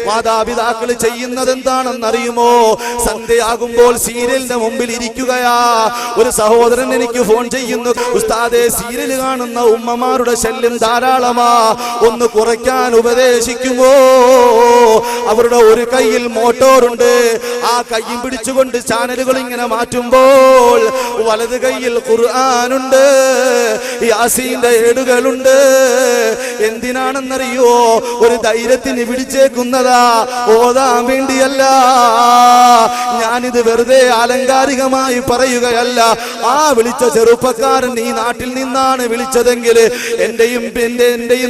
മാതാപിതാക്കൾ ചെയ്യുന്നത് എന്താണെന്നറിയുമോ? സന്ധ്യയാകുമ്പോൾ സീരിയലിന്റെ മുമ്പിൽ ഇരിക്കുകയാ. ഒരു സഹോദരൻ എനിക്ക് ഫോൺ ചെയ്യുന്നു, ഉസ്താദേ സീരിയൽ കാണുന്ന ഉമ്മമാരുടെ ശല്യം ധാരാളമാ, ഒന്ന് കുറയ്ക്കാൻ ഉപദേശിക്കുമോ? അവരുടെ ഒരു കയ്യിൽ മോട്ടോറുണ്ട്, ആ കയ്യും പിടിച്ചുകൊണ്ട് ചാനലുകൾ ഇങ്ങനെ മാറ്റുമ്പോൾ വലത് കയ്യിൽ ഖുർആനുണ്ട്, യാസീന്റെ ഏടുകളുണ്ട്. എന്തിനാണെന്നറിയോ? ഒരു ധൈര്യത്തിന് പിടിച്ചേക്കുന്നതാ, ഓതാൻ വേണ്ടിയല്ല. ഞാനിത് വെറുതെ ആലങ്കാരികമായി പറയുകയല്ല. ആ വിളിച്ച ചെറുപ്പക്കാരൻ ഈ നാട്ടിൽ നിന്നാണ് വിളിച്ചതെങ്കിൽ എന്റെയും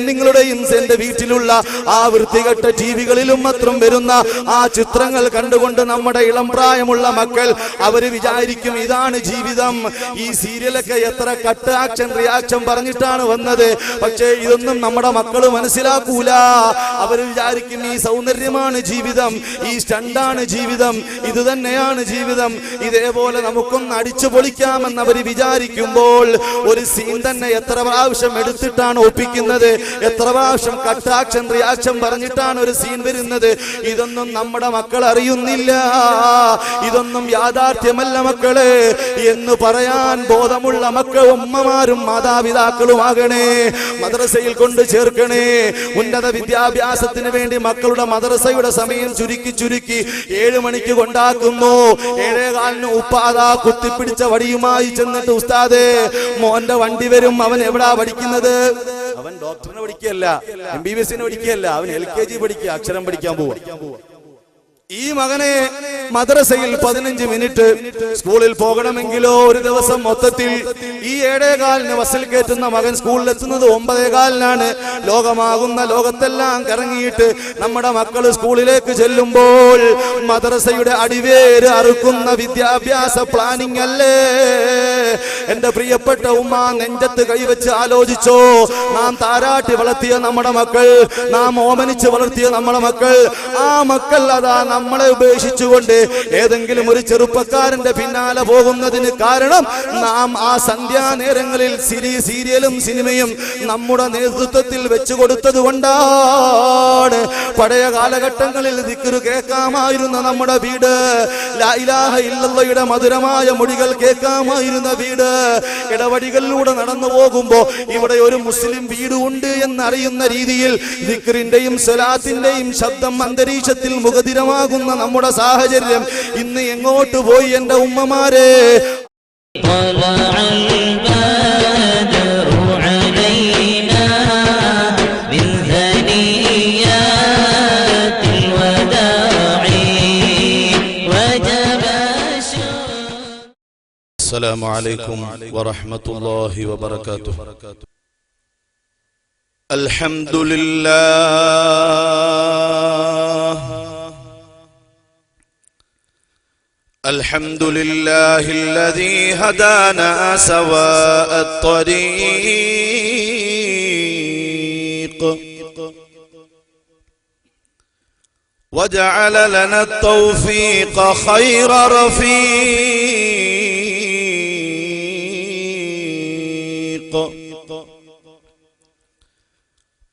നിങ്ങളുടെയും എന്റെ വീട്ടിലുള്ള ആ വൃത്തികെട്ട ടിവികളിലും മാത്രം വരുന്ന ആ ചിത്രങ്ങൾ കണ്ടുകൊണ്ട് നമ്മുടെ ഇളം പ്രായമുള്ള മക്കൾ അവര് വിചാരിക്കും ഇതാണ് ജീവിതം. ഈ സീരിയലൊക്കെ എത്ര കട്ട് ആക്ഷൻ റിയാക്ഷൻ പറഞ്ഞിട്ടാണ് വന്നത്. പക്ഷേ ഇതൊന്നും നമ്മുടെ മക്കള് മനസ്സിലാക്കൂല. അവര് വിചാരിക്കും ഈ സൗന്ദര്യമാണ് ജീവിതം, ഈ സ്റ്റണ്ടാണ് ജീവിതം, ഇത് തന്നെയാണ് ജീവിതം. ഇതേപോലെ നമുക്കൊന്ന് അടിച്ചു പൊളിക്കാമെന്ന് അവര് വിചാരിക്കുമ്പോൾ ഒരു സീൻ തന്നെ എത്ര പ്രാവശ്യം എടുത്തിട്ടാണ് ഒപ്പിക്കുന്നത്, എത്ര പ്രാവശ്യം കട്ട് ആക്ഷൻ റിയാക്ഷൻ പറഞ്ഞിട്ടാണ് ഒരു സീൻ വരുന്നത്. ഇതൊന്നും നമ്മുടെ മക്കൾ അറിയുന്നില്ല. ഇതൊന്നും യാഥാർത്ഥ്യമല്ല മക്കളെ എന്ന് പറയാൻ ബോധമുള്ള മക്കൾ ഉമ്മമാരും മാതാപിതാക്കളുമാകണേ. മദ്രസയിൽ കൊണ്ട് ചേർക്കണേ. ഉന്നത വിദ്യാഭ്യാസത്തിന് വേണ്ടി മക്കളുടെ മദ്രസയുടെ സമയം ചുരുക്കി 7 മണിക്ക് കൊണ്ടാക്കുന്നു. 7:15 ഉപ്പാതാ കുത്തിപ്പിടിച്ച വടിയുമായി ചെന്നിട്ട് ഉസ്താദേ മോന്റെ വണ്ടി വരും, അവൻ എവിടാ പഠിക്കുന്നത്? അവൻ ഡോക്ടറിനെ പഠിക്കുകയല്ല, MBBS പഠിക്കുകയല്ല, അവൻ LKG പഠിക്കുക, അക്ഷരം പഠിക്കാൻ പോവാ. ഈ മകനെ മദ്രസയിൽ 15 മിനിറ്റ്, സ്കൂളിൽ പോകണമെങ്കിലോ ഒരു ദിവസം മൊത്തത്തിൽ ഈ 7:15 ബസ്സിൽ കയറ്റുന്ന മകൻ സ്കൂളിൽ എത്തുന്നത് 9:15. ലോകമാകുന്ന ലോകത്തെല്ലാം കറങ്ങിയിട്ട് നമ്മുടെ മക്കൾ സ്കൂളിലേക്ക് ചെല്ലുമ്പോൾ മദ്രസയുടെ അടിവേര് അറുക്കുന്ന വിദ്യാഭ്യാസ പ്ലാനിങ് അല്ലേ? എന്റെ പ്രിയപ്പെട്ട ഉമ്മ, നെഞ്ചത്ത് കൈവച്ച് ആലോചിച്ചോ. നാം താരാട്ടി വളർത്തിയ നമ്മുടെ മക്കൾ, നാം ഓമനിച്ച് വളർത്തിയ നമ്മുടെ മക്കൾ, ആ മക്കൾ അതാ നമ്മളെ ഉപേക്ഷിച്ചുകൊണ്ട് ഏതെങ്കിലും ഒരു ചെറുപ്പക്കാരന്റെ പിന്നാലെ പോകുന്നതിന് കാരണം നാം ആ സന്ധ്യാനേരങ്ങളിൽ സീരിയലും സിനിമയും നമ്മുടെ നേതൃത്വത്തിൽ വെച്ചു കൊടുത്തത് കൊണ്ടാണ്. പഴയ കാലഘട്ടങ്ങളിൽ ദിക്ർ കേൾക്കാമായിരുന്ന നമ്മുടെ വീട്, ലാ ഇലാഹ ഇല്ലല്ലാഹയുടെ മധുരമായ മൊഴികൾ കേൾക്കാമായിരുന്ന വീട്, ഇടവഴികളിലൂടെ നടന്നു പോകുമ്പോ ഇവിടെ ഒരു മുസ്ലിം വീട് ഉണ്ട് എന്നറിയുന്ന രീതിയിൽ ദിക്റിന്റെയും സ്വലാത്തിന്റെയും ശബ്ദം അന്തരീക്ഷത്തിൽ മുഖതിരമാകുന്ന നമ്മുടെ സാഹചര്യം ഇന്ന് എങ്ങോട്ട് പോയി എന്റെ ഉമ്മമാരെ? السلام عليكم ورحمة الله وبركاته. الحمد لله الحمد لله الذي هدانا سواء الطريق وجعل لنا التوفيق خير رفيق.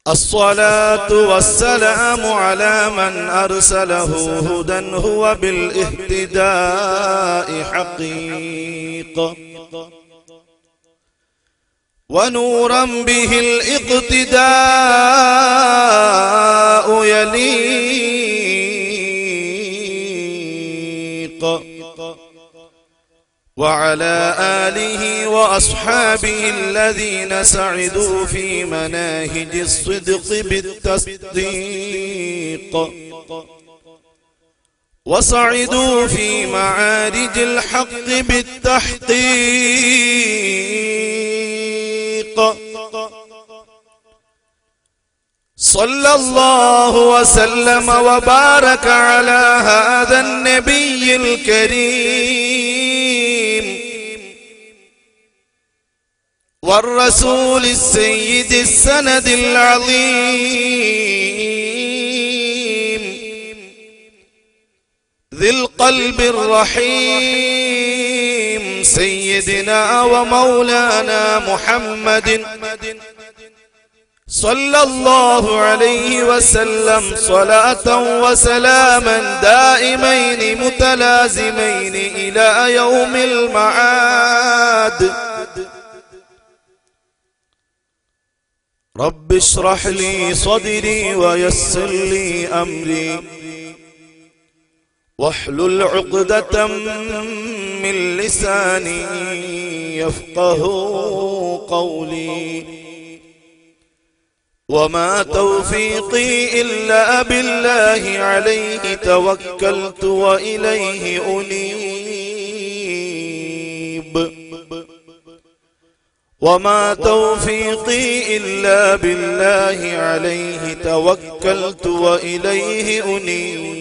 الصلاة والسلام على من أرسله هدى هو بالاهتداء حقيق ونورا به الاقتداء يليق وعلى آله وأصحابه الذين سعدوا في مناهج الصدق بالتصديق وصعدوا في معارج الحق بالتحقيق. صلى الله وسلم وبارك على هذا النبي الكريم والرسول السيد السند العظيم ذي القلب الرحيم سيدنا ومولانا محمد صلى الله عليه وسلم صلاة وسلاما دائمين متلازمين إلى يوم المعاد. رب اشرح لي صدري ويسر لي أمري واحلل عقدة من لساني يفقه قولي. وما توفيقي إلا بالله عليه توكلت وإليه أنيب. وما توفيقي إلا بالله عليه توكلت وإليه أنيب.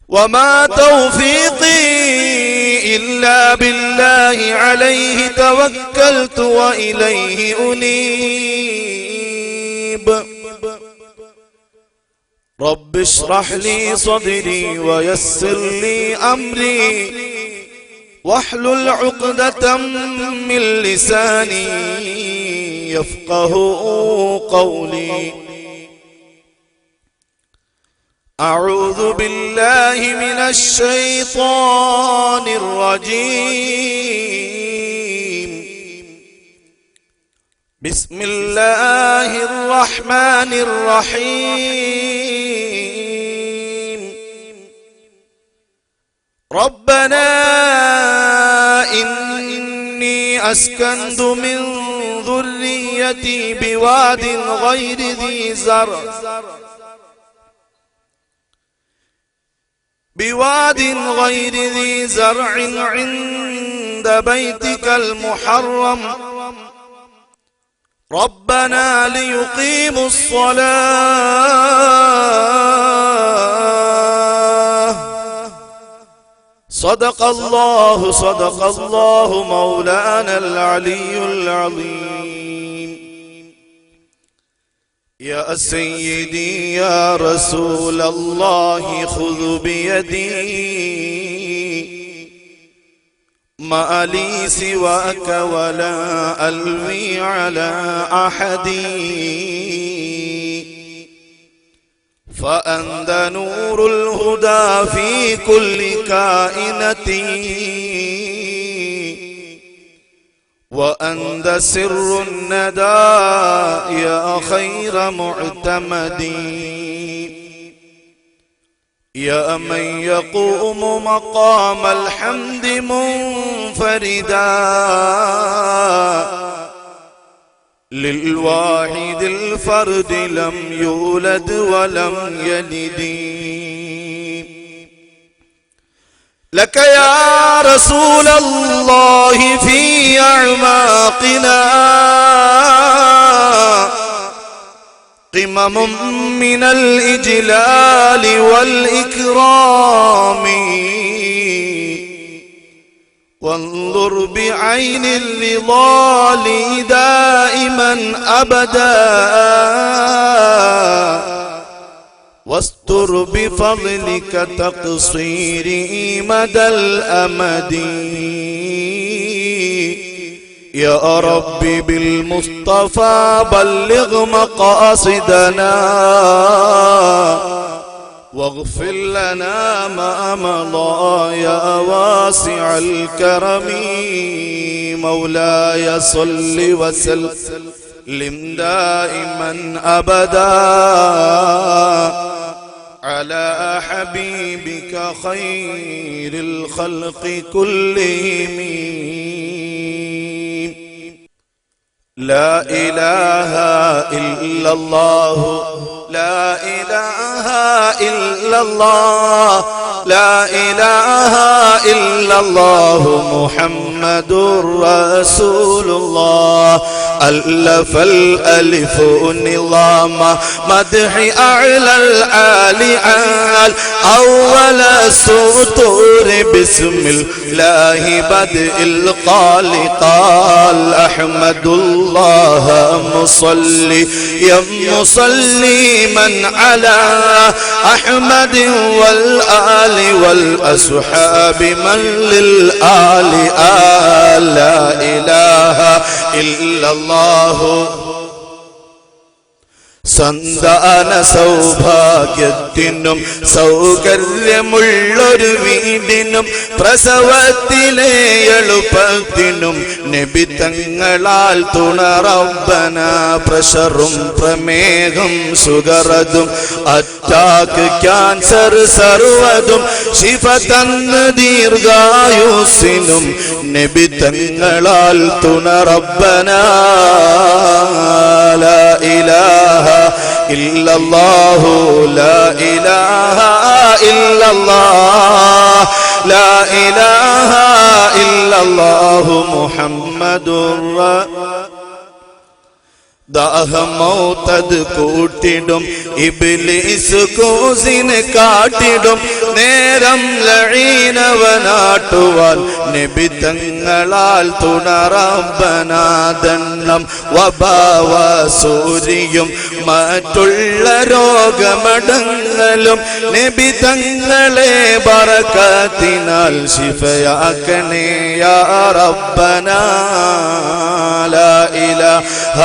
وما توفيقي إلا بالله عليه توكلت وإليه أنيب. رب اشرح لي صدري ويسر لي أمري واحلل عقدة من لساني يفقه قولي. أعوذ بالله من الشيطان الرجيم. بسم الله الرحمن الرحيم. ربنا إني أسكنت من ذريتي بواد غير ذي زرع عند بيتك المحرم ربنا ليقيموا الصلاة. صدق الله مولانا العلي العظيم. يا سيدي يا رسول الله خذ بيدي ما لي سواك ولا ألوي على أحد فأنت نور الهدى في كل كائنتي وأنت سر الندى يا خير معتمدي. يا من يقوم مقام الحمد منفردا للواحد الفرد لم يولد ولم يلد. لك يا رسول الله في أعماقنا قمم من الإجلال والإكرام وانظر بعين الرضا لي دائما أبدا واستر بفضلك تقصيري مدى الأمد. يا ربي بالمصطفى بلغ مقاصدنا واغفر لنا ما مضى يا واسع الكرم. مولاي صل وسلم دائما أبدا على حبيبك خير الخلق كلهم. لا إله إلا الله لا إله إلا الله لا إله إلا الله محمد رسول الله. ألف الألف نظام مدح أعلى العالي أول سطور بسم الله بدء القال قال أحمد الله مصليا على أحمد والآل والأصحاب من للآل لا إله ഇല്ലല്ലാഹു സന്താന സൗഭാഗ്യത്തിനും സൗകര്യമുള്ളൊരു വീടിനും പ്രസവത്തിലെ എളുപ്പത്തിനും നബി തങ്ങളാൽ തുണ റബ്ബന. പ്രഷറും പ്രമേഹം ഷുഗറതും അറ്റാക്ക് ക്യാൻസർ സർവ്വതും ശിഫ തന്ന് ദീർഘായുസ്സിനും നബി തങ്ങളാൽ തുണ റബ്ബന. ലാ ഇലാഹ ഇല്ലല്ലാഹു ലാ ഇലാഹ ഇല്ലല്ലാഹ് ലാ ഇലാഹ ഇല്ലല്ലാഹു മുഹമ്മദുർ ദാഹമൗതത് കൂട്ടിടും ഇബ്ലീസ് കൂസിനെ കാട്ടിടും നേരം ലഈനവനാട്ടുവാൻ നബി തങ്ങളാൽ തുണ റബ്ബന. ദണ്ണം വബാവ സൂരിയും മറ്റുള്ള രോഗമടങ്ങലും നബി തങ്ങളെ ബറകത്തിനാൽ ശിഫയാക്കണേ യാ റബ്ബന. ലാ ഇലാഹ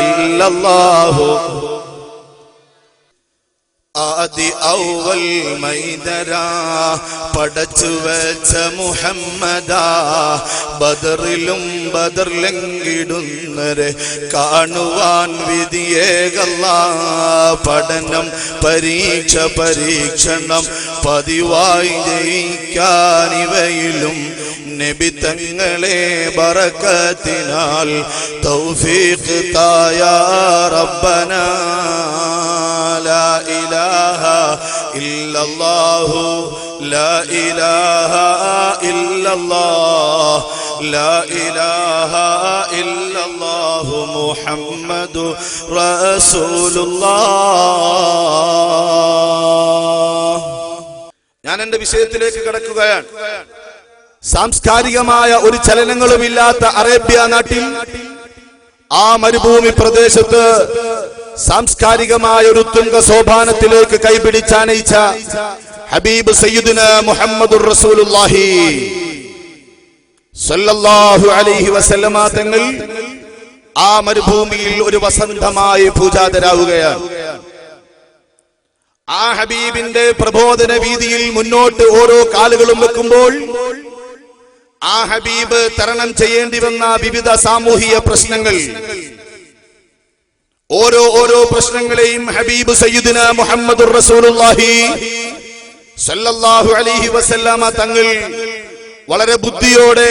ഇല്ലല്ലാഹു ആദി ഔവൽ മൈദരാ പടച്ചു വെച്ച മുഹമ്മദാ. ബദറിലും ബദറിലെങ്കിടുന്നരെ കാണുവാൻ വിധിയേകല്ലാ. പഠനം പരീക്ഷ പരീക്ഷണം പതിവായി ജയിക്കാനിവയിലും നബി തങ്ങളെ ബറകത്തിനാൽ തൗഫീഖ് തായാ റബ്ബന. ലാ ഇലാഹ ഇല്ലല്ലാഹു ലാ ഇലാഹ ഇല്ലല്ലാഹ് ലാ ഇലാഹ ഇല്ലല്ലാഹു മുഹമ്മദു റസൂലുള്ളാഹ്. ഞാൻ എന്റെ വിഷയത്തിലേക്ക് കടക്കുകയാണ്. സാംസ്കാരികമായ ഒരു ചലനങ്ങളുമില്ലാത്ത അറേബ്യ നാട്ടിൽ, ആ മരുഭൂമി പ്രദേശത്ത് സാംസ്കാരികമായ ഒരു തുംഗ സോപാനത്തിലേക്ക് കൈപിടിച്ചാനയിച്ച ഹബീബ് സയ്യിദുന മുഹമ്മദുർ റസൂലുള്ളാഹി സ്വല്ലല്ലാഹു അലൈഹി വസല്ലമ തങ്ങൾ ആ മരുഭൂമിയിൽ ഒരു വസന്തമായി പൂജാതരാവുകയാണ്. ആ ഹബീബിന്റെ പ്രബോധന വീതിയിൽ മുന്നോട്ട് ഓരോ കാലുകളും വെക്കുമ്പോൾ ആ ഹബീബ് തരണം ചെയ്യേണ്ടി വന്ന വിവിധ സാമൂഹിക പ്രശ്നങ്ങൾ, ഓരോ പ്രശ്നങ്ങളെയും ഹബീബ് സയ്യിദുന മുഹമ്മദുർ റസൂലുള്ളാഹി സ്വല്ലല്ലാഹു അലൈഹി വസല്ലമ തങ്ങൾ വളരെ ബുദ്ധിയോടെ,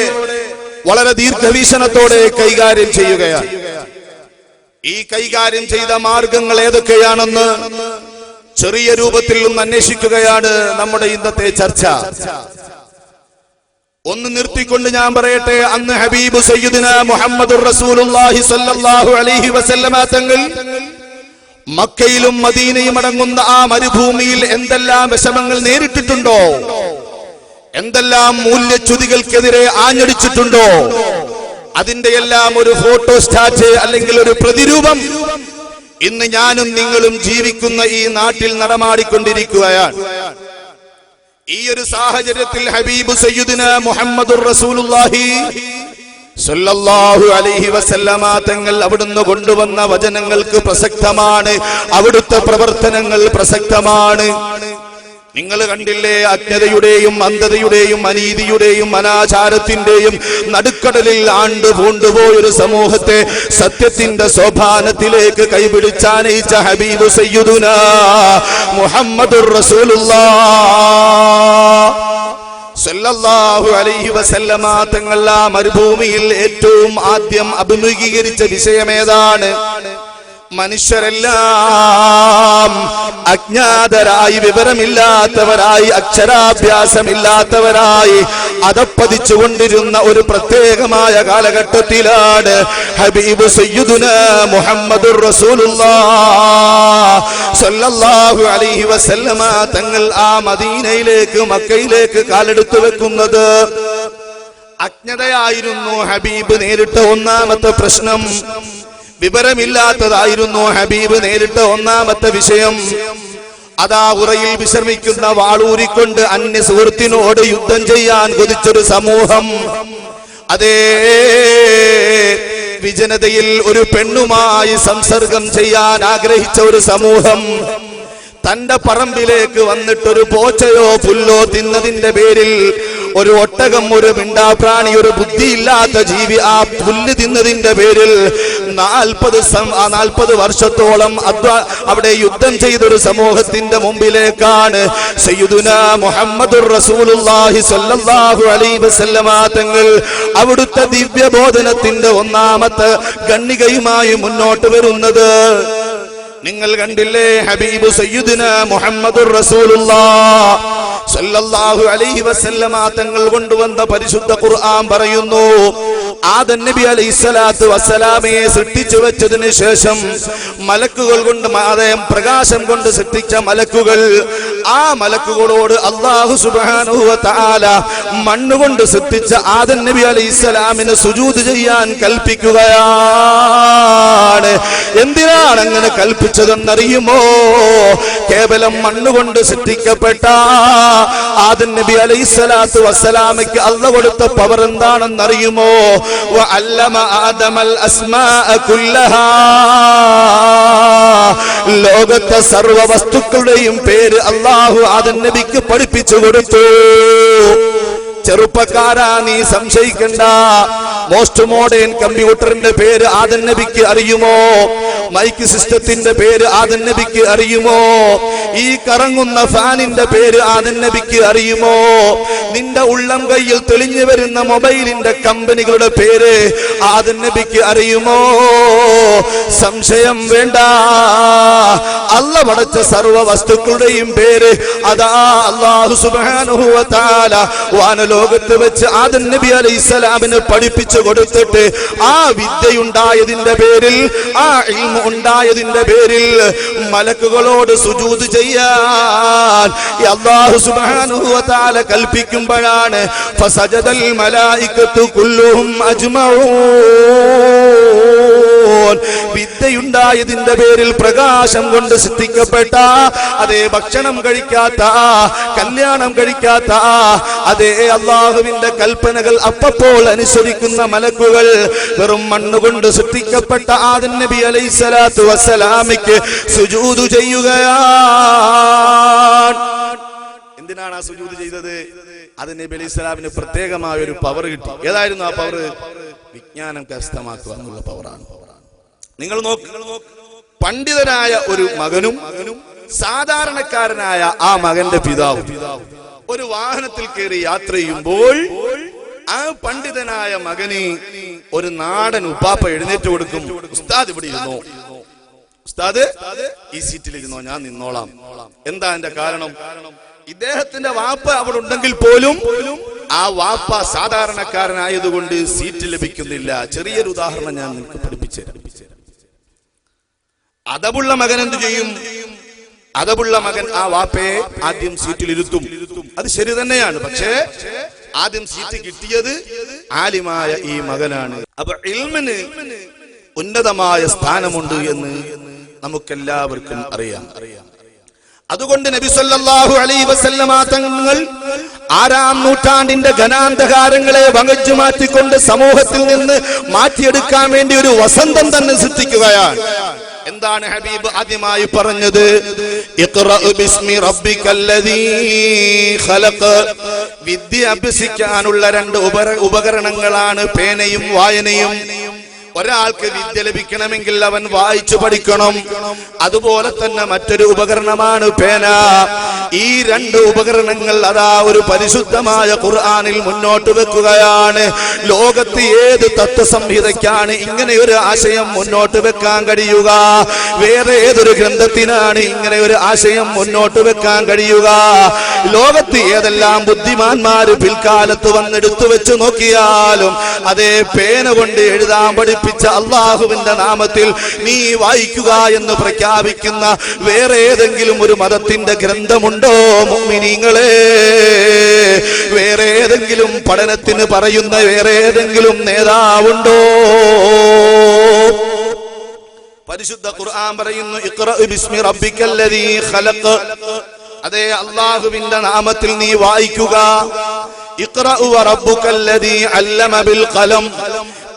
വളരെ ദീർഘവീക്ഷണത്തോടെ കൈകാര്യം ചെയ്യുകയാണ്. ഈ കൈകാര്യം ചെയ്ത മാർഗങ്ങൾ ഏതൊക്കെയാണെന്ന് ചെറിയ രൂപത്തിൽ ഒന്ന് അന്വേഷിക്കുകയാണ് നമ്മുടെ ഇന്നത്തെ ചർച്ച. ഒന്ന് നിർത്തിക്കൊണ്ട് ഞാൻ പറയട്ടെ, അന്ന് ഹബീബ് സയ്യിദുന മുഹമ്മദുർ റസൂലുള്ളാഹി സ്വല്ലല്ലാഹു അലൈഹി വസല്ലമ തങ്ങൾ മക്കയിലും മദീനയും അടങ്ങുന്ന ആ മരുഭൂമിയിൽ എന്തെല്ലാം വിഷമങ്ങൾ നേരിട്ടിട്ടുണ്ടോ, എന്തെല്ലാം മൂല്യച്യുതികൾക്കെതിരെ ആഞ്ഞടിച്ചിട്ടുണ്ടോ, അതിന്റെ എല്ലാം ഒരു ഫോട്ടോസ്റ്റാറ്റ് അല്ലെങ്കിൽ ഒരു പ്രതിരൂപം ഇന്ന് ഞാനും നിങ്ങളും ജീവിക്കുന്ന ഈ നാട്ടിൽ നടമാടിക്കൊണ്ടിരിക്കുകയാണ്. ഈ ഒരു സാഹചര്യത്തിൽ ഹബീബ് സയ്യിദുന മുഹമ്മദുർ റസൂലുള്ളാഹി സ്വല്ലല്ലാഹു അലൈഹി വസല്ലമ തങ്ങൾ അവിടുന്ന് കൊണ്ടുവന്ന വചനങ്ങൾക്ക് പ്രസക്തമാണ്, അവിടുത്തെ പ്രവർത്തനങ്ങൾ പ്രസക്തമാണ്. നിങ്ങൾ കണ്ടില്ലേ, അജ്ഞതയുടെയും അന്ധതയുടെയും അനീതിയുടെയും അനാചാരത്തിന്റെയും നടുക്കടലിൽ ആണ്ട് പൂണ്ടുപോയൊരു സമൂഹത്തെ സത്യത്തിന്റെ സോപാനത്തിലേക്ക് കൈപിടിച്ചാനയിച്ച ഹബീബ് സയ്യിദുനാ മുഹമ്മദുർ റസൂലുള്ളാഹ് സ്വല്ലല്ലാഹു അലൈഹി വസല്ലമ തങ്ങൾ ആ മരുഭൂമിയിൽ ഏറ്റവും ആദ്യം അഭിമുഖീകരിച്ച വിഷയമേതാണ്? മനുഷ്യരെല്ലാം അജ്ഞാതരായി, വിവരമില്ലാത്തവരായി, അക്ഷരാഭ്യാസമില്ലാത്തവരായി അധപ്പതിച്ചുകൊണ്ടിരുന്ന ഒരു പ്രത്യേകമായ കാലഘട്ടത്തിലാണ് ഹബീബ് സയ്യിദുനാ മുഹമ്മദുർ റസൂലുള്ളാഹ് സ്വല്ലല്ലാഹു അലൈഹി വസല്ലമ തങ്ങൾ ആ മദീനയിലേക്ക്, മക്കയിലേക്ക് കാലെടുത്തു വെക്കുന്നത്. അജ്ഞതയായിരുന്നു ഹബീബ് നേരിട്ട ഒന്നാമത്തെ പ്രശ്നം, വിവരമില്ലാത്തതായിരുന്നു ഹബീബ് നേരിട്ട ഒന്നാമത്തെ വിഷയം. അതാ ഉറയിൽ വിശ്രമിക്കുന്ന വാളൂരിക്കൊണ്ട് അന്യ സുഹൃത്തിനോട് യുദ്ധം ചെയ്യാൻ കൊതിച്ചൊരു സമൂഹം. അതേ വിജനതയിൽ ഒരു പെണ്ണുമായി സംസർഗം ചെയ്യാൻ ആഗ്രഹിച്ച ഒരു സമൂഹം തന്റെ പറമ്പിലേക്ക് വന്നിട്ടൊരു പോച്ചയോ പുല്ലോ തിന്നതിന്റെ പേരിൽ, ഒരു ഒട്ടകം, ഒരു മിണ്ടാപ്രാണി, ഒരു ബുദ്ധിയില്ലാത്ത ജീവി ആ പുല്ല് തിന്നതിന്റെ പേരിൽ 40 വർഷത്തോളം അവിടെ യുദ്ധം ചെയ്തൊരു സമൂഹത്തിന്റെ മുമ്പിലേക്കാണ് സയ്യിദുനാ മുഹമ്മദുർ റസൂലുള്ളാഹി സ്വല്ലല്ലാഹു അലൈഹി വസല്ലമ തങ്ങൾ അവിടുത്തെ ദിവ്യബോധനത്തിന്റെ ഒന്നാമത്തെ ഖണ്ഡികയുമായി മുന്നോട്ട് വരുന്നത്. നിങ്ങൾ കണ്ടില്ലേ, ഹബീബ് സയ്യിദുനാ മുഹമ്മദുർ റസൂലുള്ളാഹ് സല്ലല്ലാഹു അലൈഹി വസല്ലമ തങ്ങൾ കൊണ്ടുവന്ന പരിശുദ്ധ ഖുർആൻ പറയുന്നു, ആദം നബി അലൈഹിസ്സലാത്തു വസ്സലാമയെ സൃഷ്ടിച്ചു വെച്ചതിന് ശേഷം മലക്കുകൾ കൊണ്ട് പ്രകാശം കൊണ്ട് സൃഷ്ടിച്ച മലക്കുകൾ, ആ മലക്കുകളോട് അല്ലാഹു സുബ്ഹാനഹു വ തആല മണ്ണുകൊണ്ട് സൃഷ്ടിച്ച ആദം നബി അലൈഹിസ്സലാമിന് സുജൂദ് ചെയ്യാൻ കൽപ്പിക്കുകയാണ്. എന്തിനാണ് അങ്ങനെ കൽപ്പിച്ചതെന്നറിയുമോ? കേവലം മണ്ണുകൊണ്ട് സൃഷ്ടിക്കപ്പെട്ട ആദം നബി അലൈഹിസ്സലാത്തു വസ്സലാമയ്ക്ക് അല്ലാഹു കൊടുത്ത പവർ എന്താണെന്നറിയുമോ? വഅല്ലമ ആദമൽ അസ്മാഅ കുല്ലഹാ, ലോകത്തെ സർവ്വ വസ്തുക്കളുടെയും പേര് അല്ലാഹു ആദം നബിക്ക് പഠിപ്പിച്ചു കൊടുത്തു. ചെറുപ്പക്കാരാ, നീ സംശയിക്കണ്ട. മോസ്റ്റ് മോഡേൺ കമ്പ്യൂട്ടറിന്റെ പേര് ആദം നബിക്ക് അറിയുമോ? മൈക്ക് സിസ്റ്റത്തിന്റെ പേര് ആദം നബിക്ക് അറിയുമോ? ഈ കറങ്ങുന്ന ഫാനിന്റെ പേര് ആദം നബിക്ക് അറിയുമോ? നിന്റെ ഉള്ളം കയ്യിൽ തെളിഞ്ഞു വരുന്ന മൊബൈലിന്റെ കമ്പനികളുടെ പേര് ആദം നബിക്ക് അറിയുമോ? സംശയം വേണ്ട. അല്ലാഹു പടച്ച സർവ്വ വസ്തുക്കളുടെയും പേര് അതാ അല്ലാഹു സുബ്ഹാനഹു വ തആല വാനലോകത്ത് വെച്ച് ആദം നബി അലൈഹിസ്സലാമിന് പഠിപ്പിച്ചു കൊടുത്തിട്ട്, ആ വിദ്യയുണ്ടായതിന്റെ പേരിൽ, ആ ഇൽമു ഉണ്ടായതിന്റെ പേരിൽ മലക്കുകളോട് സുജൂദ് ചെയ്യാൻ അല്ലാഹു സുബ്ഹാനഹു വ തആല കൽപ്പിക്കുമ്പോഴാണ് ഫസജദൽ മലായികത്തു കുല്ലുഹും അജ്മഊൻ. വിദ്യയുണ്ടായതിന്റെ പേരിൽ പ്രകാശം കൊണ്ട് സൃഷ്ടിക്കപ്പെട്ട, അതേ ഭക്ഷണം കഴിക്കാത്ത, കല്യാണം കഴിക്കാത്ത, അതേ അല്ലാഹുവിന്റെ കൽപ്പനകൾ അപ്പപ്പോൾ അനുസരിക്കുന്ന മലക്കുകൾ വെറും മണ്ണുകൊണ്ട് സൃഷ്ടിക്കപ്പെട്ട ആദം നബി അലൈഹിസ്സലാത്തു വസ്സലാമിക്ക് സുജൂദ് ചെയ്യുകയാണ്. എന്തിനാണ് ആ സുജൂദ് ചെയ്തത്? ആദം നബി അലൈഹിസ്സലാമിന് പ്രത്യേകമായ ഒരു പവർ കിട്ടി. ഏതായിരുന്നു ആ പവർ? വിജ്ഞാനം കരസ്ഥമാക്കുക എന്നുള്ള പവറാണ്. നിങ്ങൾ നോക്ക്, പണ്ഡിതനായ ഒരു മകനും സാധാരണക്കാരനായ ആ മകന്റെ പിതാവും ഒരു വാഹനത്തിൽ കയറി യാത്ര ചെയ്യുമ്പോൾ ആ പണ്ഡിതനായ മകന് ഒരു നാടൻ ഉപ്പാപ്പ എഴുന്നേറ്റ് കൊടുക്കും, ഉസ്താദ് ഇവിടെ ഇരുന്നോ, ഉസ്താദ് ഈ സീറ്റിലിരുന്നോ, ഞാൻ നിന്നോളാം. എന്താ എന്റെ കാരണം? ഇദ്ദേഹത്തിന്റെ വാപ്പ അവിടെ ഉണ്ടെങ്കിൽ പോലും ആ വാപ്പ സാധാരണക്കാരനായതുകൊണ്ട് സീറ്റ് ലഭിക്കുന്നില്ല. ചെറിയൊരു ഉദാഹരണം ഞാൻ നിങ്ങൾക്ക് പഠിപ്പിച്ചു തരാം. അതബുള്ള മകൻ എന്തു ചെയ്യും? അതബുള്ള മകൻ ആ വാപ്പയെ ആദ്യം സീറ്റിൽ ഇരുത്തും. അത് ശരി തന്നെയാണ്. പക്ഷേ ആദ്യം സീറ്റ് കിട്ടിയത് ആലിമായ ഈ മകനാണ്. അപ്പൊ ഇൽമിന് ഉന്നതമായ സ്ഥാനമുണ്ട് എന്ന് നമുക്കെല്ലാവർക്കും അറിയാം. അതുകൊണ്ട് നബി സല്ലല്ലാഹു അലൈഹി വസല്ലമ തങ്ങൾ 6-ാം നൂറ്റാണ്ടിന്റെ ഘനാന്ധകാരങ്ങളെ വകച്ചു മാറ്റിക്കൊണ്ട് സമൂഹത്തിൽ നിന്ന് മാറ്റിയെടുക്കാൻ വേണ്ടി ഒരു വസന്തം തന്നെ സൃഷ്ടിക്കുകയാണ്. എന്താണ് ഹബീബ് ആദ്യമായി പറഞ്ഞത്? ഇഖ്റഅ ബിസ്മി റബ്ബിക്കല്ലദീ ഖലഖ്. വിദ്യ അഭ്യസിക്കാനുള്ള 2 ഉപകരണങ്ങളാണ് പേനയും വായനയും. ഒരാൾക്ക് വിദ്യ ലഭിക്കണമെങ്കിൽ അവൻ വായിച്ചു പഠിക്കണം. അതുപോലെ തന്നെ മറ്റൊരു ഉപകരണമാണ് പേന. ഈ 2 ഉപകരണങ്ങൾ അതാ ഒരു പരിശുദ്ധമായ ഖുർആനിൽ മുന്നോട്ട് വെക്കുകയാണ്. ലോകത്ത് ഏത് തത്വസംഹിതയ്ക്കാണ് ഇങ്ങനെ ഒരു ആശയം മുന്നോട്ട് വെക്കാൻ കഴിയുക? വേറെ ഏതൊരു ഗ്രന്ഥത്തിനാണ് ഇങ്ങനെ ഒരു ആശയം മുന്നോട്ട് വെക്കാൻ കഴിയുക? ലോകത്ത് ഏതെല്ലാം ബുദ്ധിമാന്മാര് പിൽക്കാലത്ത് വന്നെടുത്തു വെച്ച് നോക്കിയാലും അതേ പേന കൊണ്ട് എഴുതാൻ പഠിപ്പിച്ച അള്ളാഹുവിന്റെ നാമത്തിൽ നീ വായിക്കുക എന്ന് പ്രഖ്യാപിക്കുന്ന വേറെ ഏതെങ്കിലും ഒരു മതത്തിന്റെ ഗ്രന്ഥമുണ്ടോ മുഅ്മിനീങ്ങളെ? വേറെ ഏതെങ്കിലും പഠനത്തിന് പറയുന്ന വേറെ ഏതെങ്കിലും നേതാവുണ്ടോ? പരിശുദ്ധ ഖുർആൻ പറയുന്നു, ഇഖ്റഅ ബിസ്മി റബ്ബിക്കല്ലദീ ഖലഖ്. അതേ അല്ലാഹുവിന്റെ നാമത്തിൽ നീ വായിക്കുക. ഇഖ്റഅ വറബ്ബുക്കല്ലദീ അല്ലമ ബിൽ ഖലം.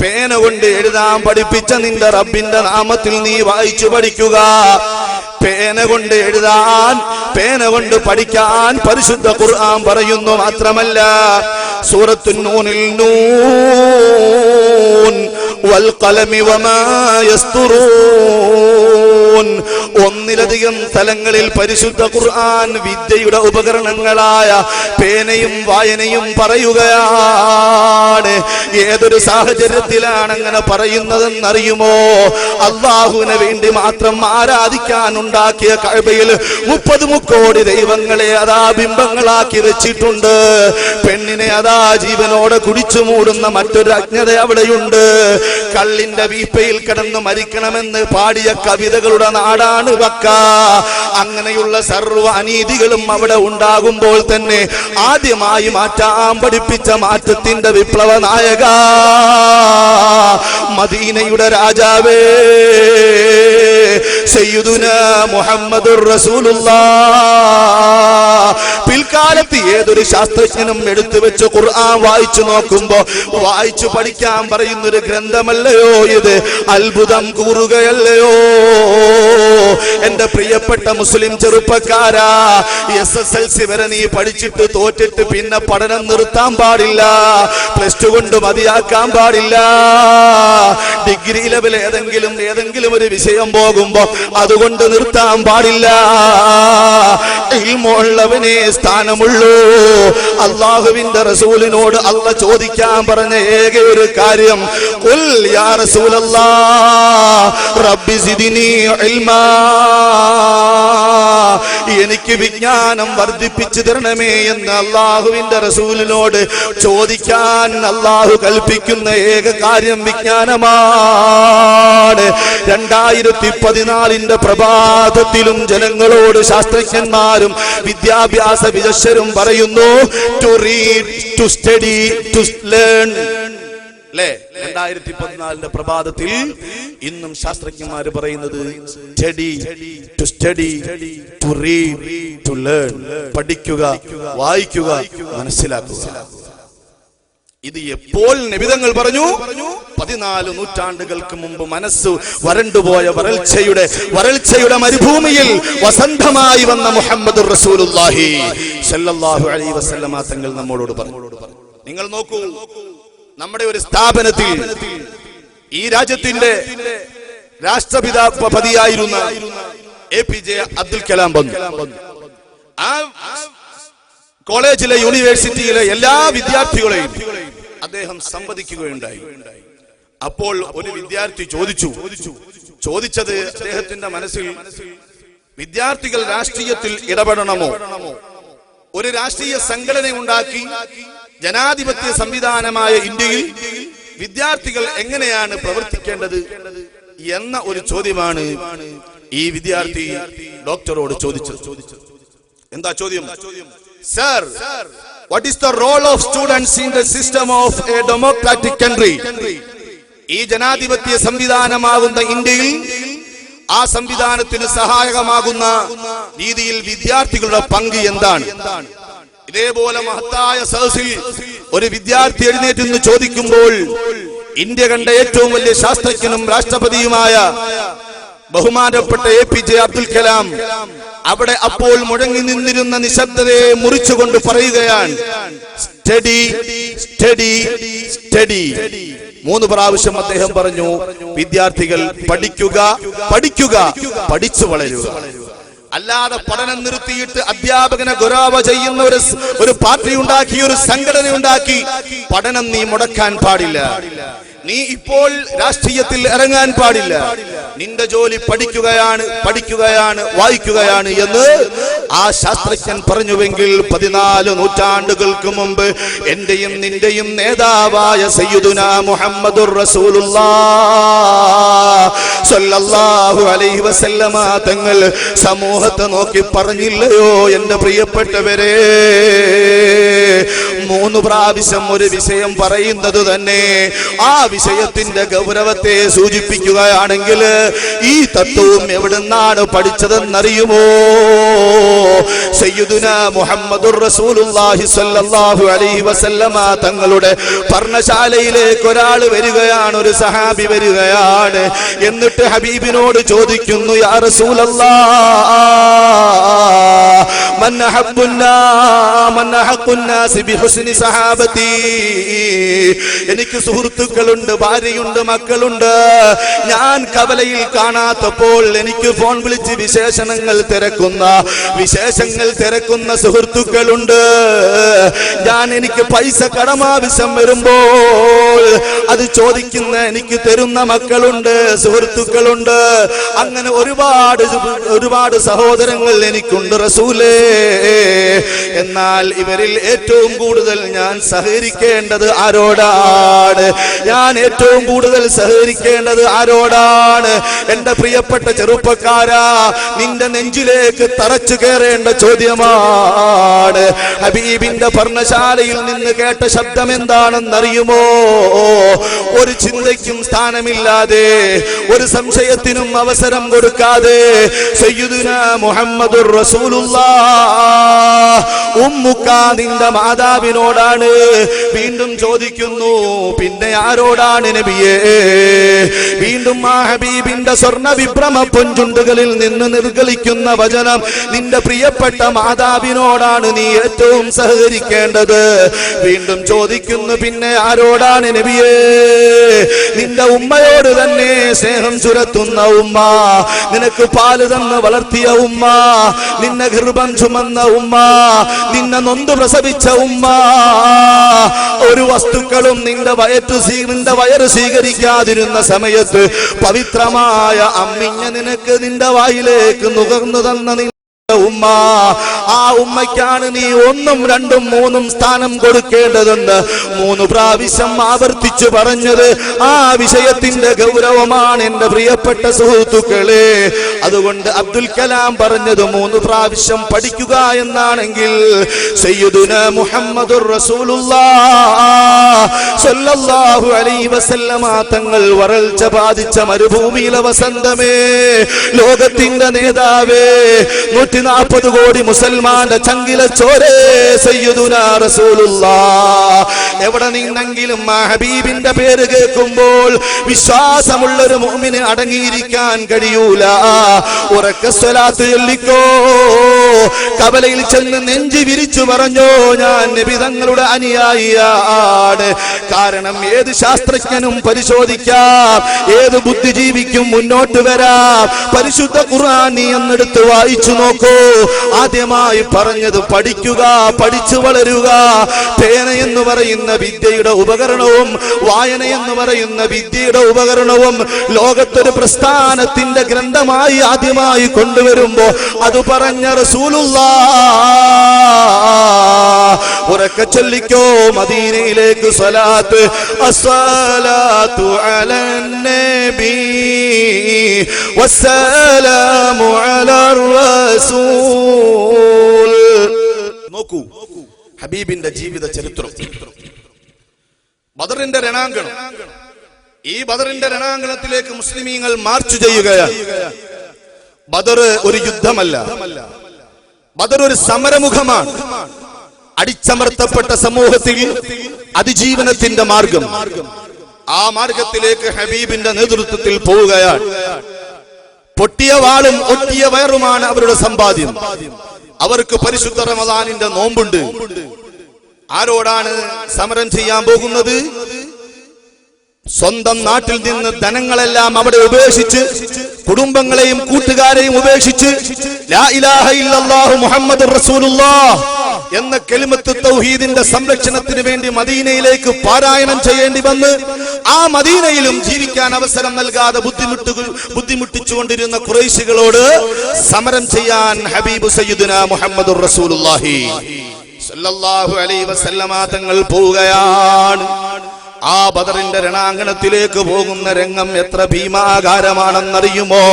പേന കൊണ്ട് എഴുതാൻ പഠിപ്പിച്ച നിന്റെ റബ്ബിന്റെ നാമത്തിൽ നീ വായിച്ചു പഠിക്കുക. പേന കൊണ്ട് എഴുതാൻ, പേന കൊണ്ട് പഠിക്കാൻ പരിശുദ്ധ ഖുർആൻ പറയുന്നു. മാത്രമല്ല സൂറത്തുൻ നൂനിൽ നൂൻ വൽ ഖലമി വമാ യസ്തുറൂൻ, ഒന്നിലധികം സ്ഥലങ്ങളിൽ പരിശുദ്ധ ഖുർആൻ വിദ്യയുടെ ഉപകരണങ്ങളായ പേനയും വായനയും പറയുകയാണ്. ഏതൊരു സാഹചര്യത്തിലാണ് അങ്ങനെ പറയുന്നതെന്നറിയുമോ? അല്ലാഹുവിനെ വേണ്ടി മാത്രം ആരാധിക്കാൻ ഉണ്ടാക്കിയ കഅബയിൽ 30 കോടി ദൈവങ്ങളെ അതാ ബിംബങ്ങളാക്കി വെച്ചിട്ടുണ്ട്. പെണ്ണിനെ അതാ ജീവനോടെ കുടിച്ചു മൂടുന്ന മറ്റൊരു അജ്ഞത അവിടെയുണ്ട്. കള്ളിന്റെ വീപ്പയിൽ കിടന്ന് മരിക്കണമെന്ന് പാടിയ കവിതകളുടെ നാടാണ് മക്ക. അങ്ങനെയുള്ള സർവ്വ അനീതികളും അവിടെ ഉണ്ടാകുമ്പോൾ തന്നെ ആദ്യമായി മാറ്റാൻ പഠിപ്പിച്ച മാറ്റത്തിന്റെ വിപ്ലവ നായക മദീനയുടെ രാജാവേ സയ്യിദുനാ മുഹമ്മദുർ റസൂലുള്ളാഹ്. പിൽക്കാലത്ത് ഏതൊരു ശാസ്ത്രജ്ഞനും എടുത്തു വെച്ച് ഖുർആൻ വായിച്ചു നോക്കുമ്പോ വായിച്ചു പഠിക്കാൻ പറയുന്നൊരു ഗ്രന്ഥമല്ലയോ ഇത്? അത്ഭുതം കൂറുകയല്ലയോ എന്റെ പ്രിയപ്പെട്ട മുസ്ലിം ചെറുപ്പക്കാരാ? SSLC വരെ നീ പഠിച്ചിട്ട് തോറ്റിട്ട് പിന്നെ പഠനം നിർത്താൻ പാടില്ല. +2 കൊണ്ട് മതിയാക്കാൻ പാടില്ല. ഡിഗ്രി ലെവൽ ഏതെങ്കിലും ഒരു വിഷയം പോകുമ്പോ അതുകൊണ്ട് നിർത്താൻ പാടില്ല. ഇൽമുള്ളവനെ സ്ഥാനമുള്ളൂ. അല്ലാഹുവിന്റെ റസൂലിനോട് അല്ലാഹ് ചോദിക്കാൻ പറഞ്ഞ ഏക ഒരു കാര്യം, ഖുൽ യാ റസൂലല്ലാഹ് റബ്ബി സിദ്നി ഇൽമാ, എനിക്ക് വിജ്ഞാനം വർദ്ധിപ്പിച്ചു തരണമേ എന്ന് അല്ലാഹുവിന്റെ റസൂലിനോട് ചോദിക്കാൻ അല്ലാഹു കൽപ്പിക്കുന്ന ഏക കാര്യം വിജ്ഞാനമാണ്. 2014 പ്രഭാതത്തിലും ജനങ്ങളോട് ശാസ്ത്രജ്ഞന്മാരും വിദ്യാഭ്യാസ വിദഗ്ധരും പറയുന്നു, to read, to study, to learn. 2014 പ്രഭാതത്തിൽ ഇന്നും ശാസ്ത്രജ്ഞന്മാര് പറയുന്നത് study, to study, to read, to learn. പഠിക്കുക, വായിക്കുക, മനസ്സിലാക്കുക. ഇത് എപ്പോൾ നബിതങ്ങൾ പറഞ്ഞു? 14 നൂറ്റാണ്ടുകൾക്ക് മുമ്പ് മനസ്സ് വരണ്ടുപോയ വരൾച്ചയുടെ മരുഭൂമിയിൽ വസന്തമായി വന്ന മുഹമ്മദുർ റസൂലുള്ളാഹി സ്വല്ലല്ലാഹു അലൈഹി വസല്ലമ തങ്ങൾ നമ്മോട് പറഞ്ഞു. നിങ്ങൾ നോക്കൂ, നമ്മുടെ ഒരു സ്ഥാപനത്തിൽ ഈ രാജ്യത്തിന്റെ രാഷ്ട്രപിതാപതിയായിരുന്ന APJ അബ്ദുൽ കലാം വന്നു. ആ കോളേജിലെ യൂണിവേഴ്സിറ്റിയിലെ എല്ലാ വിദ്യാർത്ഥികളെയും അദ്ദേഹം സംവദിക്കുകയുണ്ടായി. അപ്പോൾ ഒരു വിദ്യാർത്ഥി ചോദിച്ചത് അദ്ദേഹത്തിന്റെ മനസ്സിൽ, വിദ്യാർത്ഥികൾ രാഷ്ട്രീയത്തിൽ ഇടപെടണമോ? ഒരു രാഷ്ട്രീയ സംഘടന ഉണ്ടാക്കി ജനാധിപത്യ സംവിധാനമായ ഇന്ത്യയിൽ വിദ്യാർത്ഥികൾ എങ്ങനെയാണ് പ്രവർത്തിക്കേണ്ടത് എന്ന ഒരു ചോദ്യമാണ് ഈ വിദ്യാർത്ഥി ഡോക്ടറോട് ചോദിച്ചത്. എന്താ ചോദ്യം? Sir, what is the role of students in the system of a democratic country? ഈ ജനാധിപത്യ സംവിധാനമാകുന്ന ഇന്ത്യയിൽ ആ സംവിധാനത്തിന് സഹായകമാകുന്ന രീതിയിൽ വിദ്യാർത്ഥികളുടെ പങ്ക് എന്താണ്? ഇതേപോലെ മഹത്തായ സദസ്സിൽ ഒരു വിദ്യാർത്ഥി എഴുന്നേറ്റ് നിന്ന് ചോദിക്കുമ്പോൾ ഇന്ത്യ കണ്ട ഏറ്റവും വലിയ ശാസ്ത്രജ്ഞനും രാഷ്ട്രപതിയുമായ ബഹുമാനപ്പെട്ട APJ അബ്ദുൽ കലാം അവിടെ അപ്പോൾ മുഴങ്ങി നിന്നിരുന്ന നിശബ്ദതയെ മുറിച്ചുകൊണ്ട് പറയുകയാണ്, സ്റ്റഡി, സ്റ്റഡി, സ്റ്റഡി. 3 പ്രാവശ്യം അദ്ദേഹം പറഞ്ഞു, വിദ്യാർത്ഥികൾ പഠിക്കുക, പഠിക്കുക, പഠിച്ചു വളരുക. അല്ലാതെ പഠനം നിർത്തിയിട്ട് അധ്യാപകനെ ഗുരാവ ചെയ്യുന്ന ഒരു പാർട്ടി ഉണ്ടാക്കി, ഒരു സംഘടന ഉണ്ടാക്കി പഠനം നീ മുടക്കാൻ പാടില്ല. നീ ഇപ്പോൾ രാഷ്ട്രീയത്തിൽ ഇറങ്ങാൻ പാടില്ല. നിന്റെ ജോലി പഠിക്കുകയാണ്, വായിക്കുകയാണ് എന്ന് ആ ശാസ്ത്രജ്ഞൻ പറഞ്ഞുവെങ്കിൽ 14 നൂറ്റാണ്ടുകൾക്ക് മുമ്പ് എന്റെയും നിന്റെയും നേതാവായ സയ്യിദുനാ മുഹമ്മദുർ റസൂലുള്ളാഹ് സ്വല്ലല്ലാഹു അലൈഹി വസല്ലമ തങ്ങൾ സമൂഹത്തെ നോക്കി പറഞ്ഞില്ലയോ, എന്റെ പ്രിയപ്പെട്ടവരെ, 3 പ്രാവശ്യം ഒരു വിഷയം പറയുന്നത് തന്നെ ആ വിഷയത്തിന്റെ ഗൗരവത്തെ സൂചിപ്പിക്കുകയാണെങ്കിൽ ഈ തത്വം എവിടുന്നാണ് പഠിച്ചതെന്നറിയുമോ? സയ്യിദുനാ മുഹമ്മദുർ റസൂലുള്ളാഹി സ്വല്ലല്ലാഹു അലൈഹി വസല്ലമ തങ്ങളുടെ പർണശാലയിലേക്ക് ഒരാൾ വരികയാണ്, ഒരു സഹാബി വരികയാണ്. എന്നിട്ട് ഹബീബിനോട് ചോദിക്കുന്നു, യാ റസൂലല്ലാഹ് മൻ അഹഖുന്നാസി ബിഹുസ്നി സഹാബതി. എനിക്ക് സുഹൃത്തുക്കളുണ്ട്, ഭാര്യയുണ്ട്, മക്കളുണ്ട്. ഞാൻ കവലയിൽ കാണാത്തപ്പോൾ എനിക്ക് ഫോൺ വിളിച്ച് വിശേഷങ്ങൾ തിരക്കുന്ന സുഹൃത്തുക്കളുണ്ട്. എനിക്ക് പൈസ കടമാവശ്യം വരുമ്പോൾ അത് ചോദിക്കുന്ന, എനിക്ക് തരുന്ന മക്കളുണ്ട്, സുഹൃത്തുക്കളുണ്ട്. അങ്ങനെ ഒരുപാട് സഹോദരങ്ങൾ എനിക്കുണ്ട് റസൂലേ. എന്നാൽ ഇവരിൽ ഏറ്റവും കൂടുതൽ ഞാൻ സഹകരിക്കേണ്ടത് ആരോടാണ്? ഏറ്റവും കൂടുതൽ സഹകരിക്കേണ്ടത് ആരോടാണ്? എന്റെ പ്രിയപ്പെട്ട ചെറുപ്പക്കാരാ, നിന്റെ നെഞ്ചിലേക്ക് തറച്ചു കയറേണ്ട ചോദ്യമാണ്. ഹബീബിന്റെ പർണശാലയിൽ നിന്ന് കേട്ട ശബ്ദം എന്താണെന്നറിയുമോ? ഒരു ചിന്തയ്ക്കും സ്ഥാനമില്ലാതെ, ഒരു സംശയത്തിനും അവസരം കൊടുക്കാതെ സയ്യിദുനാ മുഹമ്മദുർ റസൂലുള്ളാഹ് ഉമ്മുക, നിന്റെ മാതാവിനോടാണ്. വീണ്ടും ചോദിക്കുന്നു, പിന്നെ ആരോടാണ് നബിയേ? വീണ്ടും ആ ഹബീബിന്റെ സ്വർണ്ണ വിഭ്രമ പൊൻചുണ്ടുകളിൽ നിന്ന് നിർഗളിക്കുന്ന വചനം, നിന്റെ പ്രിയപ്പെട്ട മാതാവിനോടാണ് നീ ഏറ്റവും സഹകരിക്കേണ്ടത്. വീണ്ടും ചോദിക്കുന്നു, പിന്നെ ആരോടാണ് നബിയേ? നിന്റെ ഉമ്മയോട് തന്നെ സ്നേഹം ചുരത്തുന്ന ഉമ്മ, നിനക്ക് പാല് തന്ന് വളർത്തിയ ഉമ്മ, നിന്നെ ഗർഭം ചുമന്ന ഉമ്മ, നിന്നെ നൊന്തു പ്രസവിച്ച ഉമ്മ. ഒരു വസ്തുക്കളും നിന്റെ വയറ് സ്വീകരിക്കാതിരുന്ന സമയത്ത് പവിത്രമായ അമ്മിഞ്ഞ നിനക്ക് നിന്റെ വായിലേക്ക് നുകർന്നു തന്ന ഉമ്മ, ആ ഉമ്മയ്ക്കാണ് നീ 1, 2, 3 സ്ഥാനം കൊടുക്കേണ്ടതെന്ന് 3 പ്രാവശ്യം ആവർത്തിച്ചു പറഞ്ഞത്. ആ വിഷയത്തിന്റെ ഗൗരവമാണ് എന്റെ പ്രിയപ്പെട്ട സുഹൃത്തുക്കളെ. അതുകൊണ്ട് അബ്ദുൽ കലാം പറഞ്ഞത് 3 പ്രാവശ്യം പഠിക്കുക എന്നാണെങ്കിൽ സയ്യിദുനാ മുഹമ്മദുർ റസൂലുള്ളാഹ് സ്വല്ലല്ലാഹു അലൈഹി വസല്ലമ തങ്ങൾ വരൾച്ച ബാധിച്ച മരുഭൂമിയിലെ വസന്തമേ, ലോകത്തിന്റെ നേതാവേ, 140 കോടി മുസൽമാന്റെ ചങ്കിലെ ചോരേ സയ്യിദുനാ റസൂലുള്ളാഹ്. എവിടെ നിന്നെങ്കിലും ആ ഹബീബിന്റെ പേര് കേൾക്കുമ്പോൾ വിശ്വാസമുള്ളൊരു മുഅ്മിന് അടങ്ങിയിരിക്കാൻ കഴിയൂല. ഉറക്കെ സ്വലാത്ത് ചൊല്ലിക്കോ. കബലയിൽ ചെന്ന് നെഞ്ചി വിരിച്ചു പറഞ്ഞോ, ഞാൻ നബി തങ്ങളുടെ അനുയായിയാണ്. കാരണം ഏത് ശാസ്ത്രജ്ഞനും പരിശോധിക്കാം, ഏത് ബുദ്ധിജീവിക്കും മുന്നോട്ട് വരാം. പരിശുദ്ധ ഖുർആൻ നീ എന്നെടുത്ത് വായിച്ചു നോക്കൂ. ആദ്യമായി പറഞ്ഞത് പഠിക്കുക, പഠിച്ചു വളരുക. പേന എന്ന് പറയുന്ന വിദ്യയുടെ ഉപകരണവും വായന എന്ന് പറയുന്ന വിദ്യയുടെ ഉപകരണവും ലോകത്തൊരു പ്രസ്ഥാനത്തിന്റെ ഗ്രന്ഥമായി ആദ്യമായി കൊണ്ടുവരുമ്പോ അത് പറഞ്ഞ റസൂലുള്ളാഹ്. ഉറക്കെ ചൊല്ലിക്കോ, മദീനയിലേക്ക് സ്വലാത്ത്. അസ്സലാത്തു അലൻ നബി വസ്സലാമു അലർ റസൂൽ. നോക്കൂ ഹബീബിന്റെ ജീവിത ചരിത്രം. ബദറിന്റെ രണാങ്കണം. ഈ ബദറിന്റെ രണാങ്കണത്തിലേക്ക് മുസ്ലിമീങ്ങൾ മാർച്ച് ചെയ്യുകയാണ്. ബദർ ഒരു യുദ്ധമല്ല, ബദർ ഒരു സമരമുഖമാണ്. അടിച്ചമർത്തപ്പെട്ട സമൂഹത്തിൽ അതിജീവനത്തിന്റെ മാർഗം. ആ മാർഗത്തിലേക്ക് ഹബീബിന്റെ നേതൃത്വത്തിൽ പോവുകയാണ്. പൊട്ടിയ വാളും ഒട്ടിയ വയറുമാണ് അവരുടെ സമ്പാദ്യം. അവർക്ക് പരിശുദ്ധ റമദാനിന്റെ നോമ്പുണ്ട്. ആരോടാണ് സമരം ചെയ്യാൻ പോകുന്നത്? സ്വന്തം നാട്ടിൽ നിന്ന് ധനങ്ങളെല്ലാം അവിടെ ഉപേക്ഷിച്ച്, കുടുംബങ്ങളെയും കൂട്ടുകാരെയും ഉപേക്ഷിച്ച് ലാ ഇലാഹ ഇല്ലല്ലാഹു മുഹമ്മദുർ റസൂലുള്ളാഹ് എന്ന കലിമത്ത് തൗഹീദിന്റെ സംരക്ഷണത്തിന് വേണ്ടി മദീനയിലേക്ക് പാരായണം ചെയ്യേണ്ടി വന്ന് ആ മദീനയിലും ജീവിക്കാൻ അവസരം നൽകാതെ ബുദ്ധിമുട്ടിച്ചുകൊണ്ടിരുന്ന ഖുറൈശികളോട് സമരം ചെയ്യാൻ ഹബീബ് സയ്യിദുനാ മുഹമ്മദുർ റസൂലുള്ളാഹി സ്വല്ലല്ലാഹു അലൈഹി വസല്ലമ തങ്ങൾ പോവുകയാണ്. ആ ബദറിന്റെ രണാങ്കണത്തിലേക്ക് പോകുന്ന രംഗം എത്ര ഭീമാകാരമാണെന്നറിയുമോ?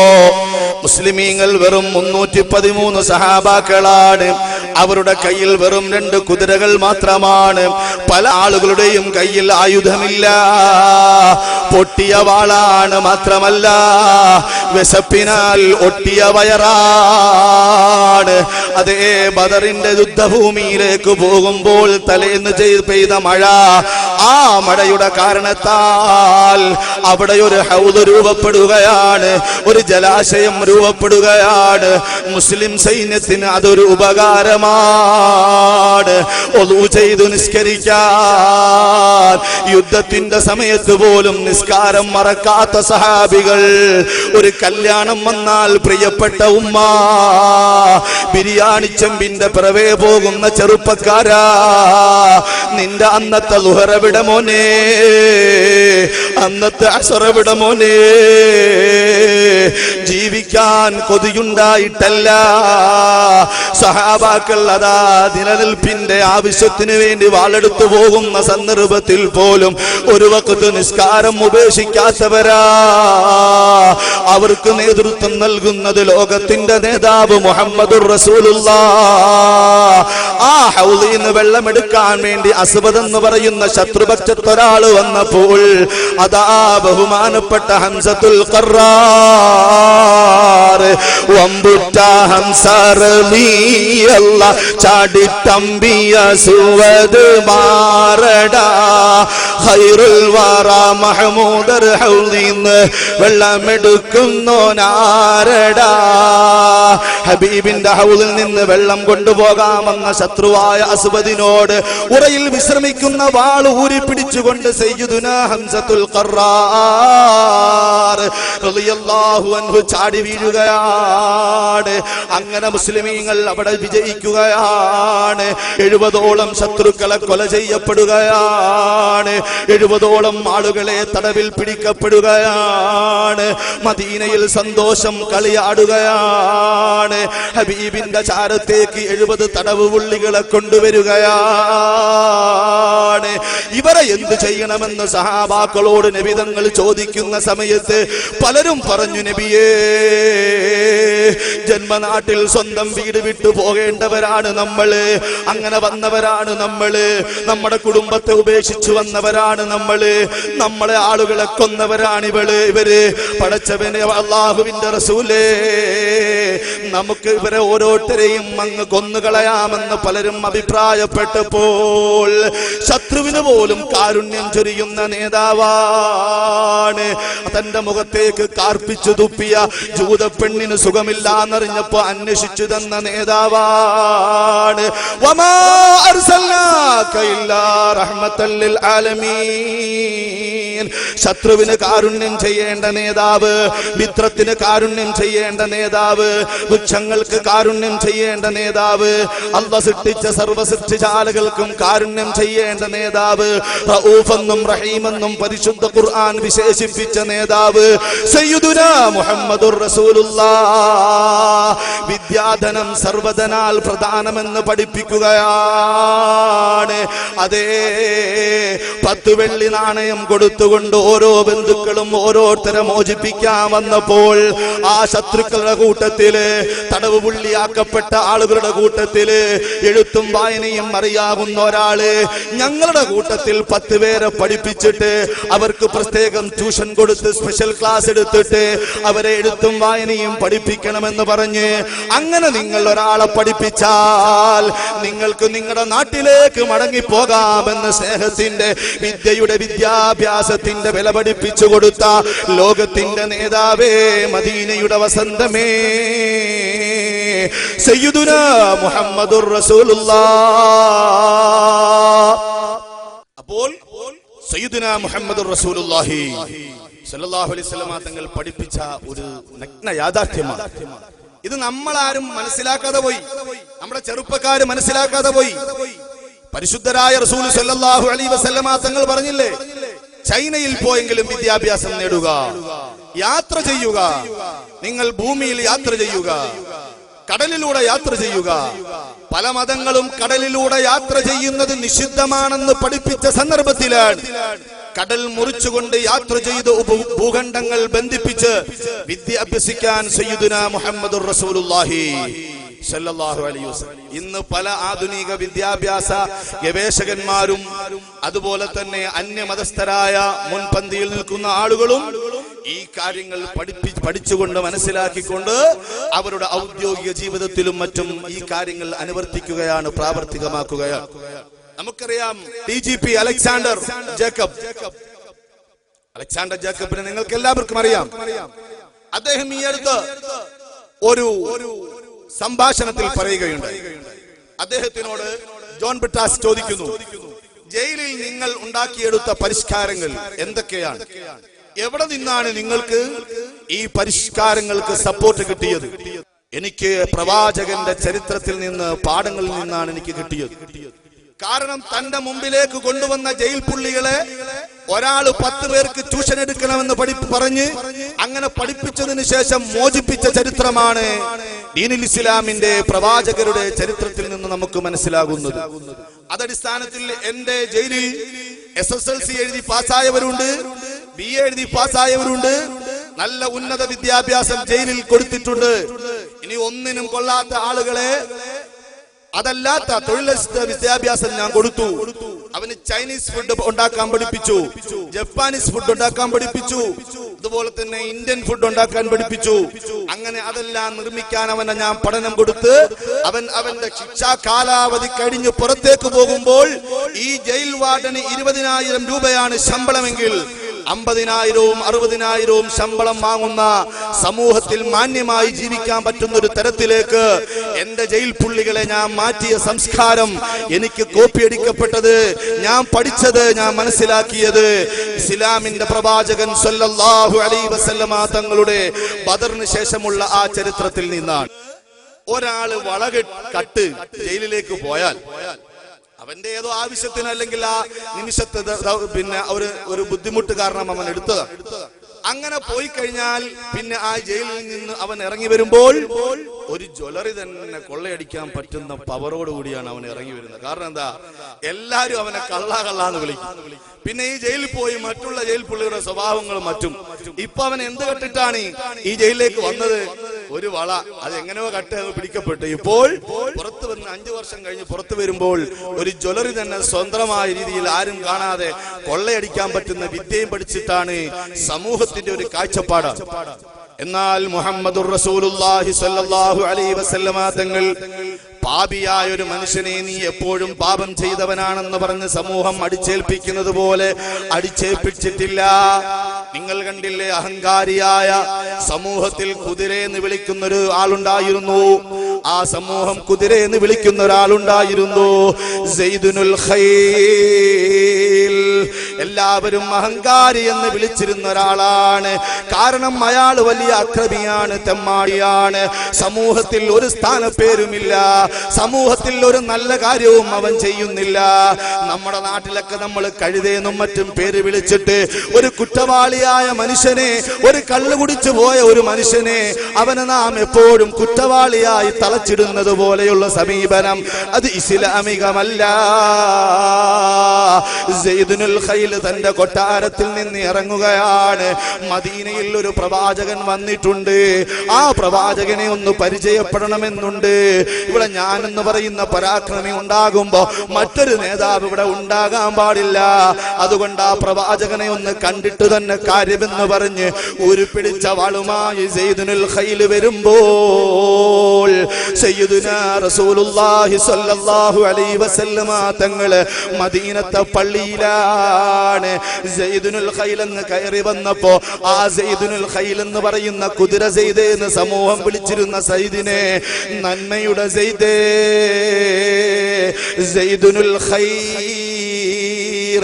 മുസ്ലിമീങ്ങൾ വെറും 313 സഹാബാക്കളാണ്. അവരുടെ കയ്യിൽ വെറും 2 കുതിരകൾ മാത്രമാണ്. പല ആളുകളുടെയും കയ്യിൽ ആയുധമില്ല, പൊട്ടിയ വാളാണ്. മാത്രമല്ല വിശപ്പിനാൽ ഒട്ടിയ വയറാണ്. അതേ ബദറിന്റെ യുദ്ധഭൂമിയിലേക്ക് പോകുമ്പോൾ തലേന്ന് പെയ്ത മഴ, ആ മഴയുടെ കാരണത്താൽ അവിടെ ഒരു ഹൗദ് രൂപപ്പെടുകയാണ്, ഒരു ജലാശയം രൂപപ്പെടുകയാണ്. മുസ്ലിം സൈന്യത്തിന് അതൊരു ഉപകാരമാണ്. ഒളു ചെയ്തു നിസ്കരിക്കാൻ യുദ്ധത്തിന്റെ സമയത്ത് പോലും നിസ്കാരം മറക്കാത്ത സഹാബികൾ. ഒരു കല്യാണം വന്നാൽ പ്രിയപ്പെട്ട ഉമ്മ, ബിരിയാണി ചെമ്പിന്റെ പിറവേ പോകുന്ന ചെറുപ്പക്കാരാ, നിന്റെ അന്നത്തെ ളുഹറവിടെ മോനെ, അന്നത്തെ അസറവിടെ മോനെ. ജീവിക്കാൻ കൊതിയുണ്ടായിട്ടല്ല സഹാബാക്കൾ അതാ നിലനിൽപ്പിന്റെ ആവശ്യത്തിന് വേണ്ടി വാളെടുത്തു പോകുന്ന സന്ദർഭത്തിൽ പോലും ഒരു വഖത്ത് നിസ്കാരം ഉപേക്ഷിക്കാത്തവരാ. അവർക്ക് നേതൃത്വം നൽകുന്നത് ലോകത്തിന്റെ നേതാവ് മുഹമ്മദുർ റസൂലുള്ളാഹ്. ആ ഹൗദിൽ നിന്ന് വെള്ളമെടുക്കാൻ വേണ്ടി അസ്വദ് എന്ന് പറയുന്ന ശത്രുപക്ഷത്തൊരാള് വന്നപ്പോൾ അതാ ബഹുമാനപ്പെട്ട ഹംസത്തുൽ ഖറാർ വമ്പുറ്റ ഹംസറലിയല്ല ചാടിത്തമ്പിയ സുവദ് മാറടാ ഖൈറുൽ വറ മഹ്മൂദർ ഹൗദിന്ന് വെള്ളമെടുക്കുന്നോനാരടാ. ഹബീബിന്റെ ഹൗദിൽ നിന്ന് വെള്ളം കൊണ്ടുപോകാമെന്ന ശത്രുവായ അസ്വദിനോട് ഉറയിൽ വിശ്രമിക്കുന്ന വാൾ ഊരി പിടിച്ചുകൊണ്ട് സയ്യിദുനാ ഹംസത്തുൽ ഖറാർ റളിയല്ലാഹു അൻഹു ചാടി വീഴുകയാണ്. അങ്ങനെ മുസ്ലിമീങ്ങൾ അവിടെ വിജയിക്കുകയാണ്. 70ഓളം ശത്രുക്കളെ കൊല ചെയ്യപ്പെടുകയാണ്. 70ഓളം ആളുകളെ തടവിൽ പിടിക്കപ്പെടുകയാണ്. മദീനയിൽ സന്തോഷം കളിയാടുകയാണ്. ഹബീബിന്റെ ചാരത്തേക്ക് 70 തടവ് പുള്ളികളെ കൊണ്ടുവരികയാണ്. ഇവരെ എന്തു ചെയ്യണമെന്ന് സഹാബാക്കളോട് നബി തങ്ങൾ ചോദിക്കുന്ന സമയത്ത് പലരും പറഞ്ഞു, നബിയേ, ജന്മനാട്ടിൽ സ്വന്തം വീട് വിട്ടു പോകേണ്ടവരാണ് നമ്മള്, അങ്ങനെ വന്നവരാണ് നമ്മള്, നമ്മുടെ കുടുംബത്തെ ഉപേക്ഷിച്ചു വന്നവരാണ് നമ്മള്, നമ്മളെ ആളുകളെ കൊന്നവരാണ് ഇവര്. പടച്ചവനെ അല്ലാഹുവിന്റെ റസൂലേ, നമുക്ക് ഇവരെ ഓരോരുത്തരെയും അങ്ങ് കൊന്നുകളയാമെന്ന് പലരും അഭിപ്രായപ്പെട്ടപ്പോൾ ശത്രുവിന് പോലും കാരുണ്യം ചൊരിയുന്ന നേതാവാണ്. തന്റെ മുഖത്തേക്ക് കാർപ്പിച്ചു തുപ്പിയ ജൂതപ്പെണ്ണിന് സുഖമില്ലാന്നറിഞ്ഞപ്പോ അന്വേഷിച്ചു തന്ന നേതാവാണ്. വമാ അർസൽനാക ഇല്ലാ റഹ്മത്തൽ ലിൽ ആലമീൻ. ശത്രുവിന് കാരുണ്യം ചെയ്യേണ്ട നേതാവ്, മിത്രത്തിന് കാരുണ്യം ചെയ്യേണ്ട നേതാവ്, വൃക്ഷങ്ങൾക്ക് കാരുണ്യം ചെയ്യേണ്ട നേതാവ്, അല്ലാഹു സൃഷ്ടിച്ച സർവ്വ സൃഷ്ടിജാലകൾക്കും കാരുണ്യം ചെയ്യേണ്ട നേതാവ്, റഊഫെന്നും റഹീമെന്നും പരിശുദ്ധ ഖുർആൻ വിശേഷിപ്പിച്ച നേതാവ് സയ്യിദുനാ മുഹമ്മദുർ റസൂലുള്ളാഹ്. വിദ്യാധനം സർവ്വധനാൽ പ്രധാനമെന്ന് പഠിപ്പിക്കുകയാണ്. അതേ 10 വെള്ളി നാണയം കൊടുത്തുകൊണ്ട് ഓരോ ബന്ധുക്കളും ഓരോരുത്തരെ മോചിപ്പിക്കാൻ വന്നപ്പോൾ ആ ശത്രുക്കളുടെ കൂട്ടത്തില്, തടവ് പുള്ളിയാക്കപ്പെട്ട ആളുകളുടെ കൂട്ടത്തില് എഴുത്തും വായനയും അറിയാവുന്ന ഒരാള് ഞങ്ങളുടെ കൂട്ടത്തിൽ 10 പേരെ പഠിപ്പിച്ചിട്ട് അവർക്ക് പ്രത്യേകം ട്യൂഷൻ കൊടുത്ത് സ്പെഷ്യൽ ക്ലാസ് എടുത്തിട്ട് അവരെ എഴുത്തും വായനയും പഠിപ്പിക്കണമെന്ന് പറഞ്ഞ്, അങ്ങനെ നിങ്ങൾ ഒരാളെ പഠിപ്പിച്ചാൽ നിങ്ങൾക്ക് നിങ്ങളുടെ നാട്ടിലേക്ക് മടങ്ങിപ്പോകാമെന്ന് സ്നേഹത്തിന്റെ വിദ്യയുടെ വിദ്യാഭ്യാസത്തിന്റെ വില പഠിപ്പിച്ചു കൊടുത്ത ലോകത്തിന്റെ നേതാവേ, മദീനയുടെ വസന്തമേ, സയ്യിദുനാ മുഹമ്മദുർ റസൂലുള്ളാഹ്. അപ്പോൾ സയ്യിദുനാ മുഹമ്മദുർ റസൂലുള്ളാഹി സ്വല്ലല്ലാഹു അലൈഹി വസല്ലം തങ്ങൾ പഠിപ്പിച്ച ഒരു നഗ്ന യാഥാർത്ഥ്യമാണ് ഇത്. നമ്മളാരും മനസ്സിലാക്കാതെ പോയി, നമ്മുടെ ചെറുപ്പക്കാര് മനസ്സിലാക്കാതെ പോയി. പരിശുദ്ധരായ റസൂൽ സ്വല്ലല്ലാഹു അലൈഹി വസല്ലം തങ്ങൾ പറഞ്ഞില്ലേ, ചൈനയിൽ പോയെങ്കിലും വിദ്യാഭ്യാസം നേടുക, യാത്ര ചെയ്യുക, നിങ്ങൾ ഭൂമിയിൽ യാത്ര ചെയ്യുക, കടലിലൂടെ യാത്ര ചെയ്യുക. പല മതങ്ങളും കടലിലൂടെ യാത്ര ചെയ്യുന്നത് നിഷിദ്ധമാണെന്ന് പഠിപ്പിച്ച സന്ദർഭത്തിലാണ് കടൽ മുറിച്ചുകൊണ്ട് യാത്ര ചെയ്ത് ഭൂഖണ്ഡങ്ങൾ ബന്ധിപ്പിച്ച് വിദ്യ അഭ്യസിക്കാൻ സയ്യിദുനാ മുഹമ്മദുർ റസൂലുള്ളാഹി സല്ലല്ലാഹു അലൈഹി വസല്ലം. ഇന്ന് പല ആധുനിക വിദ്യാഭ്യാസ ഗവേഷകന്മാരും അതുപോലെ തന്നെ അന്യമതസ്ഥരായ മുൻപന്തിയിൽ നിൽക്കുന്ന ആളുകളും ഈ കാര്യങ്ങൾ പഠിച്ചുകൊണ്ട് മനസ്സിലാക്കിക്കൊണ്ട് അവരുടെ ഔദ്യോഗിക ജീവിതത്തിലും മറ്റും ഈ കാര്യങ്ങൾ അനുവർത്തിക്കുകയാണ്, പ്രാവർത്തികമാക്കുകയാണ്. നമുക്കറിയാം DGP അലക്സാണ്ടർ ജേക്കബിനെ നിങ്ങൾക്ക് എല്ലാവർക്കും അറിയാം. അദ്ദേഹം ഈ അടുത്ത് ഒരു സംഭാഷണത്തിൽ പറയുകയുണ്ടായി. അദ്ദേഹത്തിനോട് ജോൺ ബ്രിട്ടാസ് ചോദിക്കുന്നു, ജയിലിൽ നിങ്ങൾ ഉണ്ടാക്കിയെടുത്ത പരിഷ്കാരങ്ങൾ എന്തൊക്കെയാണ്? എവിടെ നിന്നാണ് നിങ്ങൾക്ക് ഈ പരിഷ്കാരങ്ങൾക്ക് സപ്പോർട്ട് കിട്ടിയത്? എനിക്ക് പ്രവാചകന്റെ ചരിത്രത്തിൽ നിന്ന്, പാഠങ്ങളിൽ നിന്നാണ് എനിക്ക് കിട്ടിയത്. കാരണം തന്റെ മുമ്പിലേക്ക് കൊണ്ടുവന്ന ജയിൽ പുള്ളികളെ ഒരാള് 10 പേർക്ക് ട്യൂഷൻ എടുക്കണമെന്ന് പറഞ്ഞ് അങ്ങനെ പഠിപ്പിച്ചതിന് ശേഷം മോചിപ്പിച്ച ചരിത്രമാണ് ദീനുൽ ഇസ്ലാമിന്റെ പ്രവാചകരുടെ ചരിത്രത്തിൽ നിന്ന് നമുക്ക് മനസ്സിലാകുന്നത്. അതടിസ്ഥാനത്തിൽ എന്റെ ജയിലിൽ SSLC എഴുതി പാസ്സായവരുണ്ട്, BA എഴുതി പാസ്സായവരുണ്ട്, നല്ല ഉന്നത വിദ്യാഭ്യാസം ജയിലിൽ കൊടുത്തിട്ടുണ്ട്. ഇനി ഒന്നിനും കൊള്ളാത്ത ആളുകളെ, അതല്ലാത്ത തൊഴിലധിഷ്ഠിത വിദ്യാഭ്യാസം ഞാൻ കൊടുത്തു. അവന് ചൈനീസ് ഫുഡ് ഉണ്ടാക്കാൻ പഠിപ്പിച്ചു, ജപ്പാനീസ് ഫുഡ് ഉണ്ടാക്കാൻ പഠിപ്പിച്ചു, അതുപോലെ തന്നെ ഇന്ത്യൻ ഫുഡ് ഉണ്ടാക്കാൻ പഠിപ്പിച്ചു. അങ്ങനെ അതെല്ലാം നിർമ്മിക്കാൻ അവനെ ഞാൻ പഠനം കൊടുത്ത് അവന്റെ ശിക്ഷാ കാലാവധി കഴിഞ്ഞ് പുറത്തേക്ക് പോകുമ്പോൾ ഈ ജയിൽ വാർഡന് 20,000 രൂപയാണ് ശമ്പളമെങ്കിൽ 50,000-വും 60,000-വും ശമ്പളം വാങ്ങുന്ന സമൂഹത്തിൽ മാന്യമായി ജീവിക്കാൻ പറ്റുന്ന ഒരു തരത്തിലേക്ക് എന്റെ ജയിൽ പുള്ളികളെ ഞാൻ മാറ്റിയ സംസ്കാരം, എനിക്ക് കോപ്പിയടിക്കപ്പെട്ടത്, ഞാൻ പഠിച്ചത്, ഞാൻ മനസ്സിലാക്കിയത് ഇസ്ലാമിന്റെ പ്രവാചകൻ സല്ലല്ലാഹു അലൈഹി വസല്ലമ തങ്ങളുടെ ബദറിന് ശേഷമുള്ള ആ ചരിത്രത്തിൽ നിന്നാണ്. ഒരാള് വളകെട്ട് ജയിലിലേക്ക് പോയാൽ അവന്റെ ഏതോ ആവശ്യത്തിന് അല്ലെങ്കിൽ ആ നിമിഷത്തെ പിന്നെ ഒരു ബുദ്ധിമുട്ട് കാരണം അവൻ എടുത്തതാണ്. അങ്ങനെ പോയി കഴിഞ്ഞാൽ പിന്നെ ആ ജയിലിൽ നിന്ന് അവൻ ഇറങ്ങി വരുമ്പോൾ ഒരു ജ്വല്ലറി തന്നെ കൊള്ളയടിക്കാൻ പറ്റുന്ന പവറോട് കൂടിയാണ് അവൻ ഇറങ്ങി വരുന്നത്. കാരണം എന്താ? എല്ലാരും അവനെ കള്ളാന്ന് വിളിക്കും. പിന്നെ ഈ ജയിലിൽ പോയി മറ്റുള്ള ജയിൽ പുള്ളിയുടെ സ്വഭാവങ്ങളും മറ്റും. ഇപ്പൊ അവൻ എന്ത് കെട്ടിട്ടാണ് ഈ ജയിലിലേക്ക് വന്നത്? ഒരു വള, അത് എങ്ങനെയോ കട്ട് പിടിക്കപ്പെട്ടു. ഇപ്പോൾ പുറത്തു വന്ന് 5 വർഷം കഴിഞ്ഞ് പുറത്തു വരുമ്പോൾ ഒരു ജ്വല്ലറി തന്നെ സ്വന്തമായ രീതിയിൽ ആരും കാണാതെ കൊള്ളയടിക്കാൻ പറ്റുന്ന വിദ്യയും പഠിച്ചിട്ടാണ് സമൂഹത്തിന്റെ ഒരു കാഴ്ചപ്പാട്. എന്നാൽ മുഹമ്മദുർ റസൂലുള്ളാഹി സ്വല്ലല്ലാഹു അലൈഹി വസല്ലമ തങ്ങൾ പാപിയായ ഒരു മനുഷ്യനെ നീ എപ്പോഴും പാപം ചെയ്തവനാണെന്ന് പറഞ്ഞ് സമൂഹം അടിച്ചേൽപ്പിക്കുന്നത് പോലെ അടിച്ചേൽപ്പിച്ചിട്ടില്ല. നിങ്ങൾ കണ്ടില്ലേ, അഹങ്കാരിയായ സമൂഹത്തിൽ കുതിരയെന്ന് വിളിക്കുന്ന ഒരു ആളുണ്ടായിരുന്നു. ആ സമൂഹം കുതിരയെന്ന് വിളിക്കുന്ന ഒരാളുണ്ടായിരുന്നു, സയ്യിദുൽ ഖൈൽ. എല്ലാവരും അഹങ്കാരി എന്ന് വിളിച്ചിരുന്ന ഒരാളാണ്. കാരണം അയാൾ വലിയ അക്രമിയാണ്, തെമ്മാടിയാണ്. സമൂഹത്തിൽ ഒരു സ്ഥാനപ്പേരുമില്ല, സമൂഹത്തിൽ ഒരു നല്ല കാര്യവും അവൻ ചെയ്യുന്നില്ല. നമ്മുടെ നാട്ടിലൊക്കെ നമ്മൾ കഴുതേന്നും മറ്റും പേര് വിളിച്ചിട്ട് ഒരു കുറ്റവാളിയായ മനുഷ്യനെ, ഒരു കള്ളു കുടിച്ചു പോയ ഒരു മനുഷ്യനെ അവനെ നാം എപ്പോഴും കുറ്റവാളിയായി തളച്ചിടുന്നത് പോലെയുള്ള സമീപനം അത് ഇസ്ലാമികമല്ല. സയ്യിദുൽ ഖൈൽ തന്റെ കൊട്ടാരത്തിൽ നിന്ന് ഇറങ്ങുകയാണ്. മദീനയിൽ ഒരു പ്രവാചകൻ വന്നിട്ടുണ്ട്, ആ പ്രവാചകനെ ഒന്ന് പരിചയപ്പെടണമെന്നുണ്ട്. ഇവിടെ ഞാനെന്ന് പറയുന്ന പരാക്രമി ഉണ്ടാകുമ്പോ മറ്റൊരു നേതാവ് ഇവിടെ ഉണ്ടാകാൻ പാടില്ല. അതുകൊണ്ട് ആ പ്രവാചകനെ ഒന്ന് കണ്ടിട്ട് തന്നെ കാര്യമെന്ന് പറഞ്ഞ് ഒരു പിടിച്ച വാളുമായി സയ്യിദുൽ ഖൈൽ വരുമ്പോൾ സയ്യിദുനാ റസൂലുള്ളാഹി സ്വല്ലല്ലാഹു അലൈഹി വസല്ലമ തങ്ങള് മദീനത്തെ പള്ളിയിലാണ്. സയ്യിദുൽ ഖൈൽ എന്ന് കയറി വന്നപ്പോ ആ സയ്യിദുൽ ഖൈൽ എന്ന് പറയുന്ന കുതിര സെയ്ദ് എന്ന് സമൂഹം വിളിച്ചിരുന്ന സയ്യിദിനെ നന്മയുടെ സെയ്ദ് സയ്യിദുൽ ഖൈർ,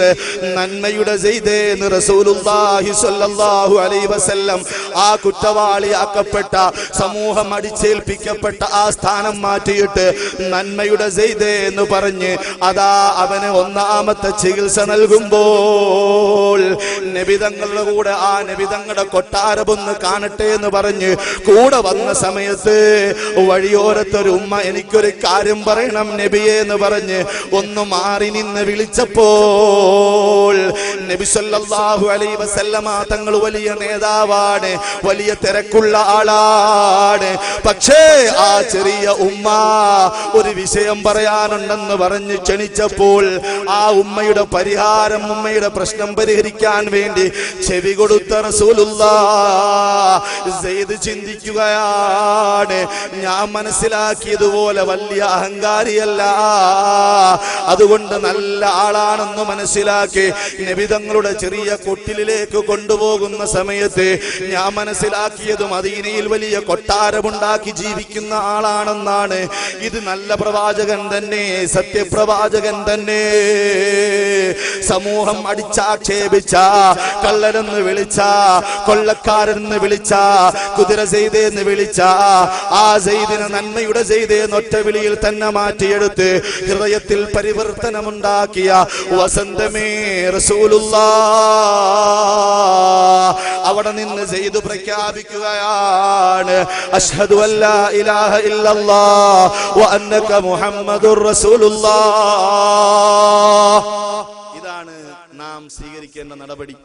നന്മയുടെ സെയ്ദ് എന്ന് റസൂലുള്ളാഹി സ്വല്ലല്ലാഹു അലൈഹി വസല്ലം ആ കുറ്റവാളിയാക്കപ്പെട്ട സമൂഹം അടിച്ചേൽപ്പിക്കപ്പെട്ട ആ സ്ഥാനം മാറ്റിയിട്ട് നന്മയുടെ സെയ്ദ് എന്ന് പറഞ്ഞ് അതാ അവന് ഒന്നാമത്തെ ചികിത്സ നൽകുമ്പോൾ നബിതങ്ങളുടെ കൂടെ ആ നബിതങ്ങളുടെ കൊട്ടാരമൊന്ന് കാണട്ടെ എന്ന് പറഞ്ഞ് കൂടെ വന്ന സമയത്ത് വഴിയോരത്തൊരു ഉമ്മ എനിക്കൊരു കാര്യം പറയണം നബിയെ എന്ന് പറഞ്ഞ് ഒന്ന് മാറി നിന്ന് വിളിച്ചപ്പോൾ നബി സല്ലല്ലാഹു അലൈഹി വസല്ലമ തങ്ങൾ വലിയ നേതാവാണ്, വലിയ തിരക്കുള്ള ആളാണ്. പക്ഷേ ആ ചെറിയ ഉമ്മ ഒരു വിഷയം പറയാനുണ്ടെന്ന് പറഞ്ഞ് ക്ഷണിച്ചപ്പോൾ ആ ഉമ്മയുടെ പരിഹാരം, ഉമ്മയുടെ പ്രശ്നം പരിഹരിക്കാൻ വേണ്ടി ചെവി കൊടുത്ത റസൂലുള്ളാഹ് സെയ്ദ് ചിന്തിക്കുകയാണ്, ഞാൻ മനസ്സിലാക്കിയതുപോലെ വലിയ അഹങ്കാരിയല്ല, അതുകൊണ്ട് നല്ല ആളാണെന്ന് മനസ്സിലാക്കി നബി തങ്ങളുടെ ചെറിയ കൊട്ടിലേക്ക് കൊണ്ടുപോകുന്ന സമയത്ത് ഞാൻ മനസ്സിലാക്കിയത് മദീനയിൽ വലിയ കൊട്ടാരമുണ്ടാക്കി ജീവിക്കുന്ന ആളാണെന്നാണ്. ഇത് നല്ല പ്രവാചകൻ തന്നെ, സത്യപ്രവാചകൻ തന്നെ. സമൂഹം അടിച്ചാക്ഷേപിച്ച, കള്ളനെന്ന് വിളിച്ച, കൊള്ളക്കാരെന്ന് വിളിച്ച, കുതിര സെയ്തെന്ന് വിളിച്ച ആ സെയ്ദിനെ നന്മയുടെ സെയ്തെന്ന് ഒറ്റ വിളിയിൽ തന്നെ മാറ്റിയെടുത്ത് ഹൃദയത്തിൽ പരിവർത്തനമുണ്ടാക്കിയ വസന്തമേ റസൂലുള്ളാഹ്. അവിടെ നിന്ന് സെയ്ദ് പ്രഖ്യാപിക്കുകയാണ്, അഷ്ഹദു അല്ലാ ഇലാഹ ഇല്ലല്ലാഹ് വ അന്നക മുഹമ്മദുർ റസൂലുള്ളാഹ്. ഇതാണ് നാം സ്വീകരിക്കേണ്ട നടപടി.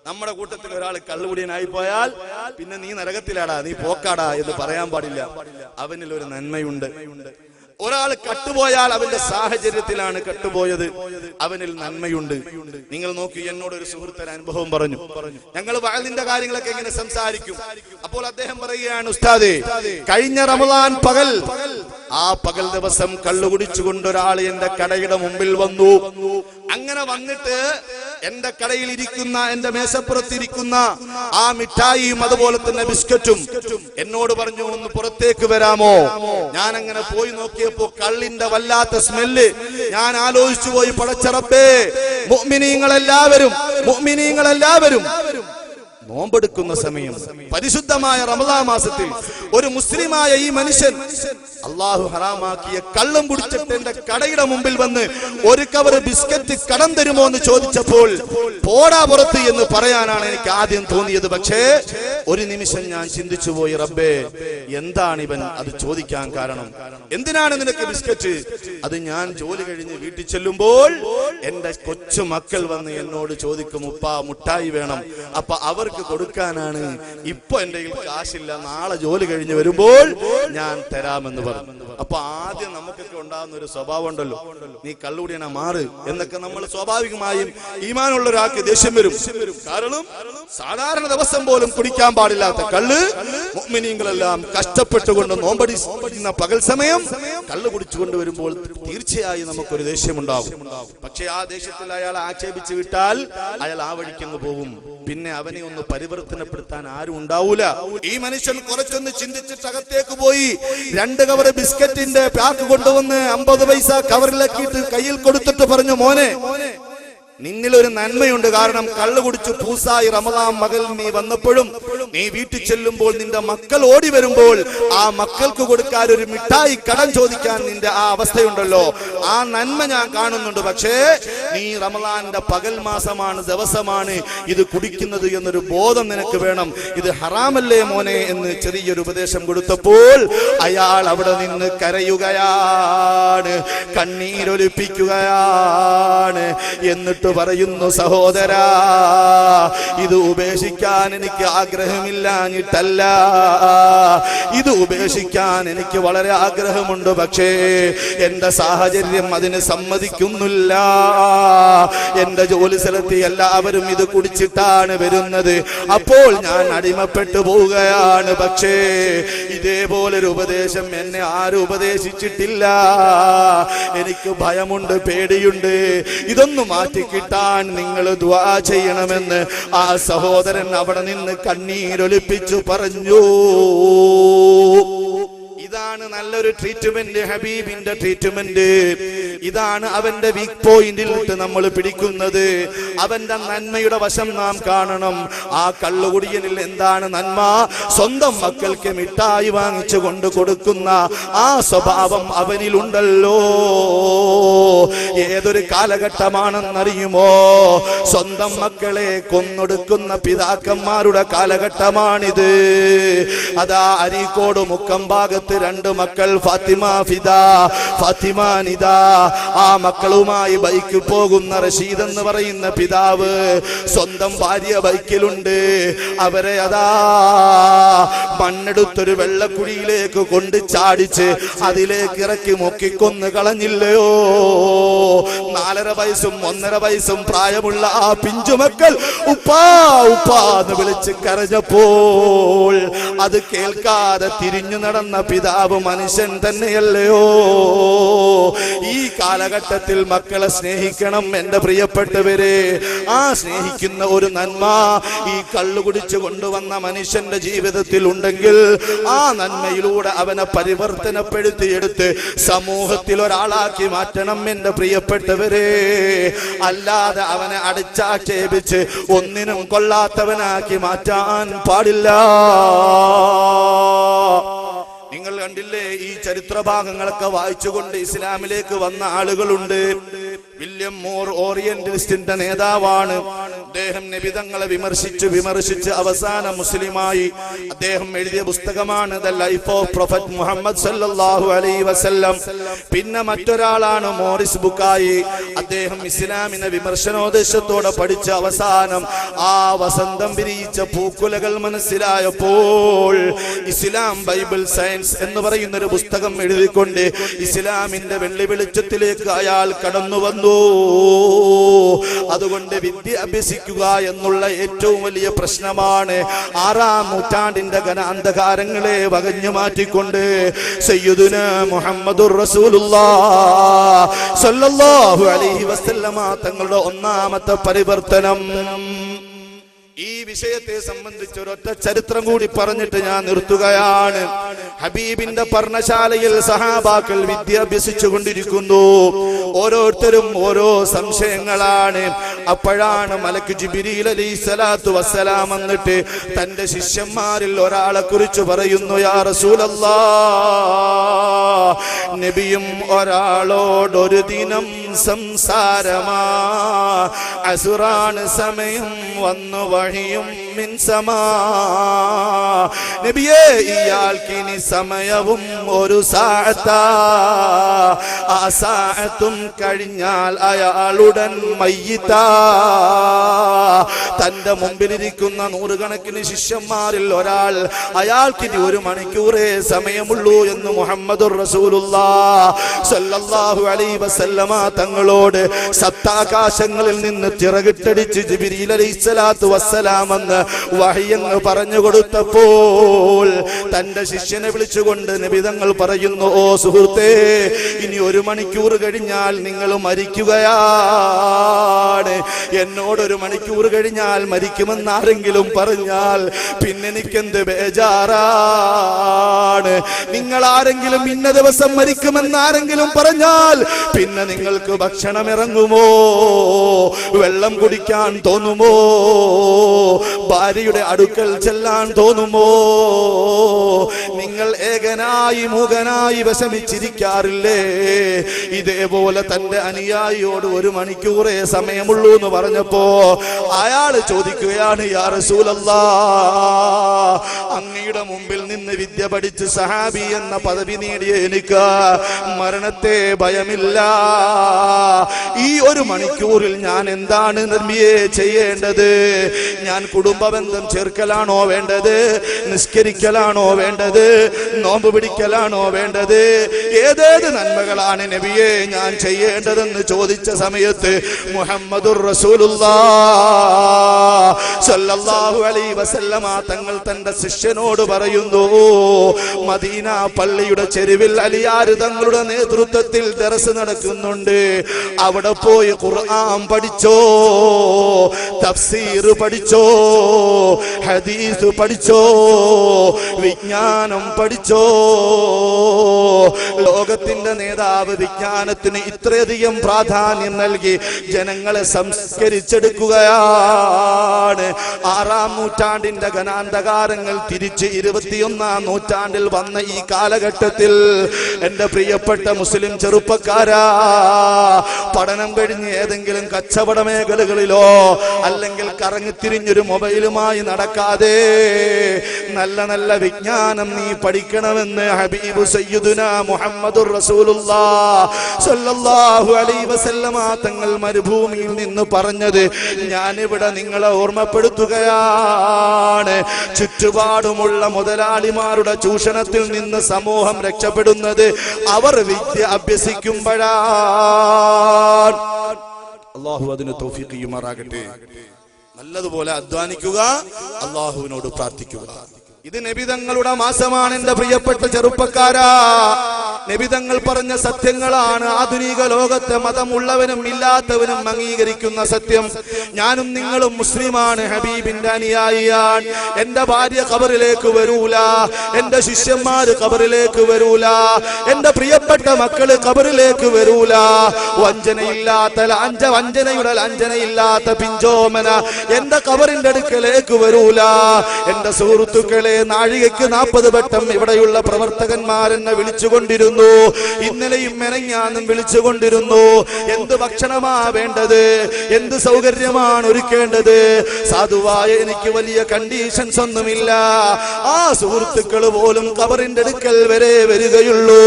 നമ്മുടെ കൂട്ടത്തിൽ ഒരാൾ കള്ളുകുടിയനായി പോയാൽ പിന്നെ നീ നരകത്തിലാടാ, നീ പോക്കാടാ എന്ന് പറയാൻ പാടില്ല. അവനിൽ ഒരു നന്മയുണ്ട്. ഒരാൾ കട്ടുപോയാൽ അവന്റെ സാഹചര്യത്തിലാണ് കട്ടുപോയത്, അവനിൽ നന്മയുണ്ട്. നിങ്ങൾ നോക്കി, എന്നോട് ഒരു സുഹൃത്ത് അനുഭവം പറഞ്ഞു. ഞങ്ങൾ വഅലിന്റെ കാര്യങ്ങളൊക്കെ എങ്ങനെ സംസാരിക്കും. അപ്പോൾ അദ്ദേഹം പറയുകയാണ്, ഉസ്താദേ, കഴിഞ്ഞ റമദാൻ പകൽ, ആ പകൽ ദിവസം കള്ളു കുടിച്ചുകൊണ്ട് ഒരാൾ എന്റെ കടയുടെ മുമ്പിൽ വന്നു. അങ്ങനെ വന്നിട്ട് എന്റെ കടയിൽ ഇരിക്കുന്ന, എന്റെ മേശപ്പുറത്തിരിക്കുന്ന ആ മിഠായിയും അതുപോലെ തന്നെ ബിസ്ക്കറ്റും എന്നോട് പറഞ്ഞു, ഒന്ന് പുറത്തേക്ക് വരാമോ? ഞാൻ അങ്ങനെ പോയി നോക്കിയപ്പോ കള്ളിന്റെ വല്ലാത്ത സ്മെല്ല്. ഞാൻ ആലോചിച്ചു പോയി, പടച്ച റബ്ബേ, മുഅ്മിനീങ്ങളെല്ലാവരും നോമ്പെടുക്കുന്ന സമയം, പരിശുദ്ധമായ റമദാൻ മാസത്തിൽ ഒരു മുസ്ലിമായ ഈ മനുഷ്യൻ അള്ളാഹു ഹറാമാക്കിയ കള്ളം കുടിച്ചിട്ട് എന്റെ കടയുടെ മുമ്പിൽ വന്ന് ഒരു കവർ ബിസ്ക്കറ്റ് കടം തരുമോ എന്ന് ചോദിച്ചപ്പോൾ പോടാ പുറത്ത് എന്ന് പറയാനാണ് എനിക്ക് ആദ്യം തോന്നിയത്. പക്ഷേ ഒരു നിമിഷം ഞാൻ ചിന്തിച്ചു പോയി, റബ്ബേ, എന്താണ് ഇവൻ അത് ചോദിക്കാൻ കാരണം? എന്തിനാണ് നിനക്ക് ബിസ്ക്കറ്റ്? അത് ഞാൻ ജോലി കഴിഞ്ഞ് വീട്ടിൽ ചെല്ലുമ്പോൾ എന്റെ കൊച്ചു മക്കൾ വന്ന് എന്നോട് ചോദിക്കും, ഉപ്പാ മുട്ടായി വേണം, അപ്പൊ അവർക്ക് കൊടുക്കാനാണ്. ഇപ്പൊ എന്റെ കയ്യിൽ കാശില്ല, നാളെ ജോലി കഴിഞ്ഞ് വരുമ്പോൾ ഞാൻ തരാമെന്ന് പറഞ്ഞു. അപ്പൊ ആദ്യം നമുക്കൊക്കെ ഉണ്ടാകുന്ന ഒരു സ്വഭാവം ഉണ്ടല്ലോ, നീ കള്ളുകുടിയനാ മാറ് എന്നൊക്കെ നമ്മൾ സ്വാഭാവികമായും ഈമാനുള്ള ഒരാൾക്ക് ദേഷ്യം വരും. കാരണം സാധാരണ ദിവസം പോലും കുടിക്കാൻ പാടില്ലാത്ത കള്ള് മുഅ്മിനീങ്ങളെല്ലാം കഷ്ടപ്പെട്ടുകൊണ്ട് നോമ്പടിക്കുന്ന പകൽ സമയം കള്ള് കുടിച്ചുകൊണ്ട് വരുമ്പോൾ തീർച്ചയായും നമുക്കൊരു ദേഷ്യമുണ്ടാകും. പക്ഷെ ആ ദേഷ്യത്തിൽ അയാൾ ആക്ഷേപിച്ചു വിട്ടാൽ അയാൾ ആ വഴിക്കങ്ങ് പോകും. പിന്നെ അവനെ ഒന്ന് പരിവർത്തനപ്പെടുത്താൻ ആരും ഉണ്ടാവൂല. ഈ മനുഷ്യൻ കുറച്ചൊന്ന് ചിന്തിച്ചിട്ട് അകത്തേക്ക് പോയി 2 കവർ ബിസ്ക്കറ്റിന്റെ പാക്ക് കൊണ്ടുവന്ന് 50 പൈസ കവറിലാക്കിയിട്ട് കയ്യിൽ കൊടുത്തിട്ട് പറഞ്ഞു, മോനെ, നിന്നിലൊരു നന്മയുണ്ട്. കാരണം കള്ളു കുടിച്ചു പൂസായി റമദാൻ മകൾ നീ വന്നപ്പോഴും നീ വീട്ടിൽ ചെല്ലുമ്പോൾ നിന്റെ മക്കൾ ഓടി വരുമ്പോൾ ആ മക്കൾക്ക് കൊടുക്കാൻ ഒരു മിഠായി കടം ചോദിക്കാൻ നിന്റെ ആ അവസ്ഥയുണ്ടല്ലോ, ആ നന്മ ഞാൻ കാണുന്നുണ്ട്. പക്ഷേ നീ റമദാന്റെ പകൽ മാസമാണ്, ദിവസമാണ് ഇത് കുടിക്കുന്നത് എന്നൊരു ബോധം നിനക്ക് വേണം. ഇത് ഹറാമല്ലേ മോനെ എന്ന് ചെറിയൊരു ഉപദേശം കൊടുത്തപ്പോൾ അയാൾ അവിടെ നിന്ന് കരയുകയാണ്, കണ്ണീരൊലിപ്പിക്കുകയാണ്. എന്നിട്ട് പറയുന്നു, സഹോദരാ, ഇത് ഉപേക്ഷിക്കാൻ എനിക്ക് ആഗ്രഹമില്ലാഞ്ഞിട്ടല്ല, ഇത് ഉപേക്ഷിക്കാൻ എനിക്ക് വളരെ ആഗ്രഹമുണ്ട്. പക്ഷേ എന്റെ സാഹചര്യം അതിന് സമ്മതിക്കുന്നില്ല. എന്റെ ജോലി സ്ഥലത്ത് എല്ലാവരും ഇത് കുടിച്ചിട്ടാണ് വരുന്നത്. അപ്പോൾ ഞാൻ അടിമപ്പെട്ടു പോവുകയാണ്. പക്ഷേ ഇതേപോലൊരു ഉപദേശം എന്നെ ആരും ഉപദേശിച്ചിട്ടില്ല. എനിക്ക് ഭയമുണ്ട്, പേടിയുണ്ട്. ഇതൊന്നും മാറ്റി കിട്ടാൻ നിങ്ങൾ ദുആ ചെയ്യണമെന്ന് ആ സഹോദരൻ അവിടെ നിന്ന് കണ്ണീരൊലിപ്പിച്ചു പറഞ്ഞു. ഇതാണ് നല്ലൊരു ട്രീറ്റ്മെന്റ്, ഹബീബിന്റെ ട്രീറ്റ്മെന്റ്. ഇതാണ് അവന്റെ വീക്ക് പോയിന്റിൽ ഇട്ട് നമ്മൾ പിടിക്കുന്നത്. അവന്റെ നന്മയുടെ വശം നാം കാണണം. ആ കള്ളുകുടിയനിൽ എന്താണ് നന്മ? സ്വന്തം മക്കൾക്ക് മിഠായി വാങ്ങിച്ചു കൊണ്ട് കൊടുക്കുന്ന ആ സ്വഭാവം അവനിലുണ്ടല്ലോ. ഏതൊരു കാലഘട്ടമാണെന്നറിയുമോ? സ്വന്തം മക്കളെ കൊന്നൊടുക്കുന്ന പിതാക്കന്മാരുടെ കാലഘട്ടമാണിത്. അതാ അരീക്കോട് മുക്കം ഭാഗത്ത് 2 മക്കൾ, ഫാത്തിമ ഫിദ, ഫാത്തിമ നിദ. ആ മക്കളുമായി ബൈക്കിൽ പോകുന്ന റഷീദ് എന്ന് പറയുന്ന പിതാവ് സ്വന്തം ഭാര്യ ബൈക്കിലുണ്ട്. അവരെ അതാ മണ്ണെടുത്തൊരു വെള്ളക്കുഴിയിലേക്ക് കൊണ്ട് ചാടിച്ച് അതിലേക്ക് ഇറക്കി മുക്കിക്കൊന്ന് കളഞ്ഞില്ലയോ? 4.5 വയസ്സും 1.5 വയസ്സും പ്രായമുള്ള ആ പിഞ്ചുമക്കൾ ഉപ്പാ ഉപ്പാ എന്ന് വിളിച്ച് കരഞ്ഞപ്പോൾ അത് കേൾക്കാതെ തിരിഞ്ഞു നടന്ന പിതാവ് മനുഷ്യൻ തന്നെയല്ലയോ? ഈ കാലഘട്ടത്തിൽ മക്കളെ സ്നേഹിക്കണം എന്റെ പ്രിയപ്പെട്ടവരെ. ആ സ്നേഹിക്കുന്ന ഒരു നന്മ ഈ കള്ളു കുടിച്ചു കൊണ്ടുവന്ന മനുഷ്യന്റെ ജീവിതത്തിൽ ഉണ്ടെങ്കിൽ ആ നന്മയിലൂടെ അവനെ പരിവർത്തനപ്പെടുത്തിയെടുത്ത് സമൂഹത്തിൽ ഒരാളാക്കി മാറ്റണം എന്റെ പ്രിയപ്പെട്ടവരെ. അല്ലാതെ അവനെ അടിച്ചാക്ഷേപിച്ച് ഒന്നിനും കൊള്ളാത്തവനാക്കി മാറ്റാൻ പാടില്ല. നിങ്ങൾ കണ്ടില്ലേ, ഈ ചരിത്ര ഭാഗങ്ങളൊക്കെ വായിച്ചുകൊണ്ട് ഇസ്ലാമിലേക്ക് വന്ന ആളുകളുണ്ട്. വില്യം മോർ ഓറിയന്റലിസ്റ്റിന്റെ നേതാവാണ്. അദ്ദേഹം നബിതങ്ങളെ വിമർശിച്ച് അവസാന മുസ്ലിമായി. അദ്ദേഹം എഴുതിയ പുസ്തകമാണ് the life of prophet Muhammad സല്ലല്ലാഹു അലൈഹി വസല്ലം. പിന്നെ മറ്റൊരാളാണ് മോറിസ് ബുക്കായി. അദ്ദേഹം ഇസ്ലാമിനെ വിമർശനോദ്ദേശത്തോടെ പഠിച്ച അവസാനം ആ വസന്തം വിരിയിച്ച പൂക്കുലകൾ മനസ്സിലായപ്പോൾ ഇസ്ലാം ബൈബിൾ സയൻസ് എന്ന് പറയുന്ന ഒരു പുസ്തകം എഴുതിക്കൊണ്ട് ഇസ്ലാമിന്റെ വെള്ളി വെളിച്ചത്തിലേക്ക് അയാൾ കടന്നു വന്നു. അതുകൊണ്ട് വിദ്യ അഭ്യസിക്കുക എന്നുള്ള ഏറ്റവും വലിയ പ്രശ്നമാണ് 6-ാം നൂറ്റാണ്ടിന്റെ ഘനാന്ധകാരങ്ങളെ വകഞ്ഞു മാറ്റിക്കൊണ്ട് സയ്യിദുനാ മുഹമ്മദുർ റസൂലുള്ളാഹി സ്വല്ലല്ലാഹു അലൈഹി വസല്ലമ തങ്ങളുടെ ഒന്നാമത്തെ പരിവർത്തനം. ഈ വിഷയത്തെ സംബന്ധിച്ച് ഒരൊറ്റ ചരിത്രം കൂടി പറഞ്ഞിട്ട് ഞാൻ നിർത്തുകയാണ്. ഹബീബിന്റെ പർണശാലയിൽ സഹാബാക്കൾ വിദ്യ അഭ്യസിച്ചു കൊണ്ടിരിക്കുന്നു. ഓരോരുത്തരും ഓരോ സംശയങ്ങളാണ്. അപ്പോഴാണ് മലക്ക് ജിബ്രീൽ അലൈഹിസ്സലാത്തു വസ്സലാം വന്നിട്ട് തന്റെ ശിഷ്യന്മാരിൽ ഒരാളെ കുറിച്ച് പറയുന്നു, യാ റസൂലല്ലാഹ്, നബിയും ഒരാളോടൊരു ദിനം സംസാരമാ, അസുറാണ് സമയം വന്നു വഹിയും മിൻ സമാ. നബിയേ, ഇയാൾക്കിനി സമയവും ഒരു സാഅത്താ, ആ സാഅത്തും കഴിഞ്ഞാൽ അയാളുടൻ മയ്യിത്താ. തന്റെ മുമ്പിലിരിക്കുന്ന 100 കണക്കിന് ശിഷ്യന്മാരിൽ ഒരാൾ, അയാൾക്കിനി 1 മണിക്കൂറേ സമയമുള്ളൂ എന്ന് മുഹമ്മദുർ റസൂലുള്ളാഹി സ്വല്ലല്ലാഹു അലൈഹി വസല്ലമ തങ്ങളോട് സപ്താകാശങ്ങളിൽ നിന്ന് ചിറകിട്ടടിച്ച് ജിബ്രീൽ അലൈഹിസ്സലാത്തു വസ്സലാം എന്ന് വഹയ്യങ്ങ് പറഞ്ഞു കൊടുത്തപ്പോൾ തന്റെ ശിഷ്യനെ വിളിച്ചുകൊണ്ട് നബി തങ്ങൾ പറയുന്നു, ഓ സുഹൃത്തേ, ഇനി 1 മണിക്കൂർ കഴിഞ്ഞാൽ നിങ്ങൾ മരിക്കുകയാണ്. എന്നോട് 1 മണിക്കൂർ കഴിഞ്ഞാൽ മരിക്കുമെന്ന് ആരെങ്കിലും പറഞ്ഞാൽ പിന്നെ എനിക്കെന്ത് ബേജാറാണ്. നിങ്ങൾ ആരെങ്കിലും ഇന്ന ദിവസം മരിക്കുമെന്ന് ആരെങ്കിലും പറഞ്ഞാൽ പിന്നെ നിങ്ങൾക്ക് ഭക്ഷണം ഇറങ്ങുമോ? വെള്ളം കുടിക്കാൻ തോന്നുമോ? ഭാര്യയുടെ അടുക്കൽ ചെല്ലാൻ തോന്നുമോ? നിങ്ങൾ ഏകനായി മൂകനായി വിഷമിച്ചിരിക്കാറില്ലേ? ഇതേപോലെ തന്റെ അനുയായിയോട് 1 മണിക്കൂറേ സമയമുള്ളൂ എന്ന് പറഞ്ഞപ്പോ അയാൾ ചോദിക്കുകയാണ്, യാ റസൂലല്ലാഹ്, അങ്ങയുടെ മുമ്പിൽ നിന്ന് വിദ്യ പഠിച്ച് സഹാബി എന്ന പദവി നേടിയ എനിക്ക് മരണത്തെ ഭയമില്ല. ഈ 1 മണിക്കൂറിൽ ഞാൻ എന്താണ് നബിയെ ചെയ്യേണ്ടത്? ഞാൻ കുടുംബബന്ധം ചേർക്കലാണോ വേണ്ടത്? നിസ്കരിക്കലാണോ വേണ്ടത്? നോമ്പ് പിടിക്കലാണോ വേണ്ടത്? ഏതേത് നന്മകളാണ് നബിയെ ഞാൻ ചെയ്യേണ്ടതെന്ന് ചോദിച്ച സമയത്ത് മുഹമ്മദുർ റസൂലുള്ളാഹി സ്വല്ലല്ലാഹു അലൈഹി വസല്ലമ തങ്ങൾ തന്റെ ശിഷ്യനോട് പറയുന്നു, മദീന പള്ളിയുടെ ചെരുവിൽ അലിയാർ തങ്ങളുടെ നേതൃത്വത്തിൽ ദർസ് നടക്കുന്നുണ്ട്. അവിടെ പോയി ഖുർആൻ പഠിച്ചോ, തഫ്സീർ പഠിച്ചോ, ഹദീസ് പഠിച്ചോ, വിജ്ഞാനം പഠിച്ചോ. ലോകത്തിന്റെ നേതാവ് വിജ്ഞാനത്തിന് ഇത്രയധികം പ്രാധാന്യം നൽകി ജനങ്ങളെ സംസ്കരിച്ചെടുക്കുകയാണ്. 6-ാം നൂറ്റാണ്ടിന്റെ ഘനാന്ധകാരങ്ങൾ തിരിച്ച് 21-ാം നൂറ്റാണ്ടിൽ വന്ന ഈ കാലഘട്ടത്തിൽ എന്റെ പ്രിയപ്പെട്ട മുസ്ലിം ചെറുപ്പക്കാരാ, പഠനം കഴിഞ്ഞ് ഏതെങ്കിലും കച്ചവട മേഖലകളിലോ അല്ലെങ്കിൽ കറങ്ങിത്തിരിഞ്ഞൊരു മൊബൈലുമായി നടക്കാതെ നല്ല വിജ്ഞാനം നീ പഠിക്കണമെന്ന് ഹബീബ് സയ്യിദുനാ മുഹമ്മദുർ റസൂലുള്ളാഹി സ്വല്ലല്ലാഹു അലൈഹി വസല്ലമ തങ്ങൾ മരുഭൂമിയിൽ നിന്ന് പറഞ്ഞത് ഞാനിവിടെ നിങ്ങളെ ഓർമ്മപ്പെടുത്തുകയാണ്. ചുറ്റുപാടുമുള്ള മുതലാളിമാരുടെ ചൂഷണത്തിൽ നിന്ന് സമൂഹം രക്ഷപ്പെടുന്നത് അവർ വിദ്യ അഭ്യസിക്കുമ്പോഴാണ്. അല്ലാഹു അതിന് തൗഫീഖ് ചെയ്യുമാറാകട്ടെ. നല്ലതുപോലെ അധ്വാനിക്കുക, അല്ലാഹുവിനോട് പ്രാർത്ഥിക്കുക. ഇത് നബിതങ്ങളുടെ മാസമാണ് എന്റെ പ്രിയപ്പെട്ട ചെറുപ്പക്കാരാ. നബിതങ്ങൾ പറഞ്ഞ സത്യങ്ങളാണ് ആധുനിക ലോകത്തെ മതമുള്ളവനും ഇല്ലാത്തവനും അംഗീകരിക്കുന്ന സത്യം. ഞാനും നിങ്ങളും മുസ്ലിമാണ്, ഹബീബിന്റെ അനുയായിയാണ്. എന്റെ ഭാര്യ ഖബറിലേക്ക് വരൂല, എന്റെ ശിഷ്യന്മാര് ഖബറിലേക്ക് വരൂല, എന്റെ പ്രിയപ്പെട്ട മക്കള് ഖബറിലേക്ക് വരൂല. വഞ്ചനയുടെ ലാഞ്ചനയില്ലാത്ത പിഞ്ചോമന എന്റെ ഖബറിന്റെ അടുക്കലേക്ക് വരൂല. എന്റെ സുഹൃത്തുക്കളെ, നാഴികയ്ക്ക് 40 വട്ടം ഇവിടെയുള്ള പ്രവർത്തകന്മാരെന്നെ വിളിച്ചുകൊണ്ടിരുന്നു. ഇന്നലെയും മെനഞ്ഞാന്നും വിളിച്ചുകൊണ്ടിരുന്നു. എന്ത് ഭക്ഷണമാ വേണ്ടത്, എന്ത് സൗകര്യമാണ് ഒരുക്കേണ്ടത്. സാധുവായ എനിക്ക് വലിയ കണ്ടീഷൻസ് ഒന്നുമില്ല. ആ സുഹൃത്തുക്കൾ പോലും ഖബറിന്റെ അടുക്കൽ വരെ വരികയുള്ളൂ.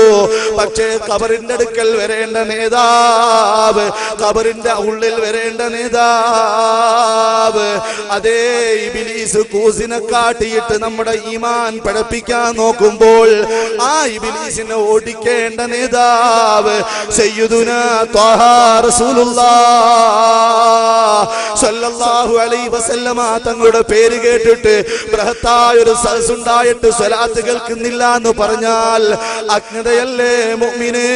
പക്ഷേ ഖബറിന്റെ അടുക്കൽ വരേണ്ട നേതാവ്, ഖബറിന്റെ ഉള്ളിൽ വരേണ്ട നേതാവ്, അതേ ഇബ്ലീസ് കൂസിനെ കാട്ടിയിട്ട് നമ്മുടെ ഈമാൻ പഠിപ്പിക്കാൻ നോക്കുമ്പോൾ ആ ഇബ്ലീസിനെ ഓടിക്കേണ്ട നേതാവ് സയ്യിദുനാ ത്വാഹ റസൂലുള്ളാഹ് സ്വല്ലല്ലാഹു അലൈഹി വസല്ലമ തങ്ങളുടെ പേര് കേട്ടിട്ട് ബൃഹത്തായ ഒരു സദസ്സുണ്ടായിട്ട് സ്വലാത്ത് കേൾക്കുന്നില്ല എന്ന് പറഞ്ഞാൽ അജ്ഞതയല്ലേ മുഅ്മിനേ?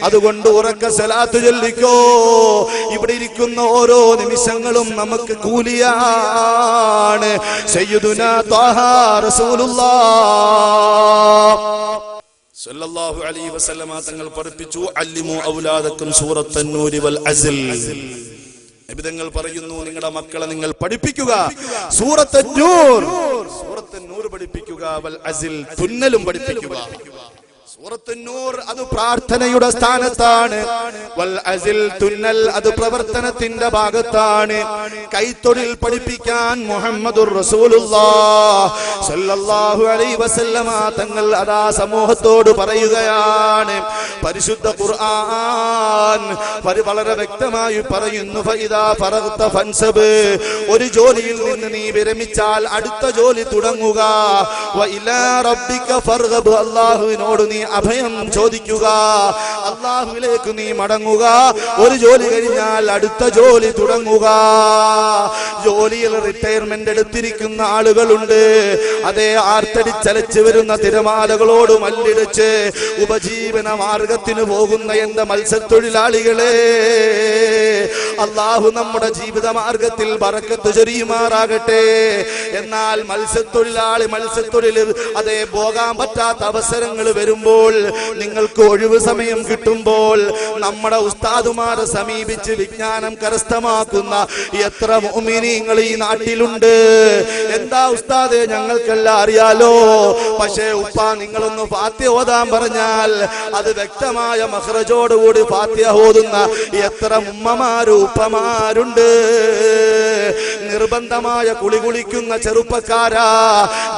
അതുകൊണ്ട് ഉറക്ക സ്വലാത്ത് ചൊല്ലിക്കോ. ഇവിടെ ഇരിക്കുന്ന ഓരോ നിമിഷങ്ങളും നമുക്ക് കൂലിയാണ്. സയ്യിദുനാ ത്വാഹ റസൂലുള്ളാഹ് സ്വല്ലല്ലാഹു അലൈഹി വസല്ലമ തങ്ങൾ പഠിപ്പിച്ചു, അല്ലിമു ഔലാദക്കും സൂറത്തുൻ നൂരി വൽ അസ്ൽ. നബിതങ്ങൾ പറയുന്നു, നിങ്ങളുടെ മക്കളെ നിങ്ങൾ പഠിപ്പിക്കുക സൂറത്തുൻ നൂർ, സൂറത്തുൻ നൂർ പഠിപ്പിക്കുക, വൽ അസ്ൽ തുന്നലും പഠിപ്പിക്കുക. സൂറത്തുൻ നൂർ അത് പ്രാർത്ഥനയുടെ സ്ഥാനത്താണ്, വൽ അസ്ൽ തുന്നൽ അത് പ്രവർത്തനത്തിന്റെ ഭാഗത്താണ്. കൈത്തൊഴിൽ പഠിപ്പിക്കാൻ മുഹമ്മദുർ റസൂലുള്ളാഹ് സ്വല്ലല്ലാഹു അലൈഹി വസല്ലമ തങ്ങൾ അതാ സമൂഹത്തോട് പറയുകയാണ്. പരിശുദ്ധ ഖുർആൻ വളരെ വ്യക്തമായി പറയുന്നു, ഫഇദാ ഫറഗ്ത ഫൻസബ്, ഒരു ജോലിയിൽ നിന്ന് നീ വിരമിച്ചാൽ അടുത്ത ജോലി തുടങ്ങുക. വ ഇലാ റബ്ബിക ഫർഗബ്, അല്ലാഹുവിനോട് നീ അഭയം ചോദിക്കുക, അല്ലാഹുവിലേക്ക് നീ മടങ്ങുക. ഒരു ജോലി കഴിഞ്ഞാൽ അടുത്ത ജോലി തുടങ്ങുക. ജോലിയിൽ റിട്ടയർമെന്റ് എടുത്തിരിക്കുന്ന ആളുകളുണ്ട്. അതേ ആർത്തടിച്ചലച്ച് വരുന്ന തിരമാലകളോട് മല്ലിടിച്ച് ഉപജീവന മാർഗത്തിന് പോകുന്ന എന്റെ മത്സ്യത്തൊഴിലാളികളെ, അല്ലാഹു നമ്മുടെ ജീവിത മാർഗത്തിൽ ബറക്കത്ത് ചൊരിയുമാറാകട്ടെ. എന്നാൽ മത്സ്യത്തൊഴിലിൽ അതേ പോകാൻ പറ്റാത്ത അവസരങ്ങൾ വരുമ്പോൾ, നിങ്ങൾക്ക് ഒഴിവ് സമയം കിട്ടുമ്പോൾ നമ്മുടെ ഉസ്താദുമാരെ സമീപിച്ച് വിജ്ഞാനം കരസ്ഥമാക്കുന്ന എത്ര മുഅ്മിനീങ്ങൾ ഈ നാട്ടിലുണ്ട്. എന്താ ഉസ്താദേ, ഞങ്ങൾക്കെല്ലാം അറിയാലോ, പക്ഷേ ഉപ്പ നിങ്ങളൊന്ന് ഫാത്തിഹ ഓതാൻ പറഞ്ഞാൽ അത് വ്യക്തമായ മഖ്റജോടുകൂടി ഫാത്തിഹ ഓതുന്ന എത്ര ഉമ്മമാരും ഉപ്പമാരുണ്ട്. നിർബന്ധമായ കുളി കുളിക്കുന്ന ചെറുപ്പക്കാരാ,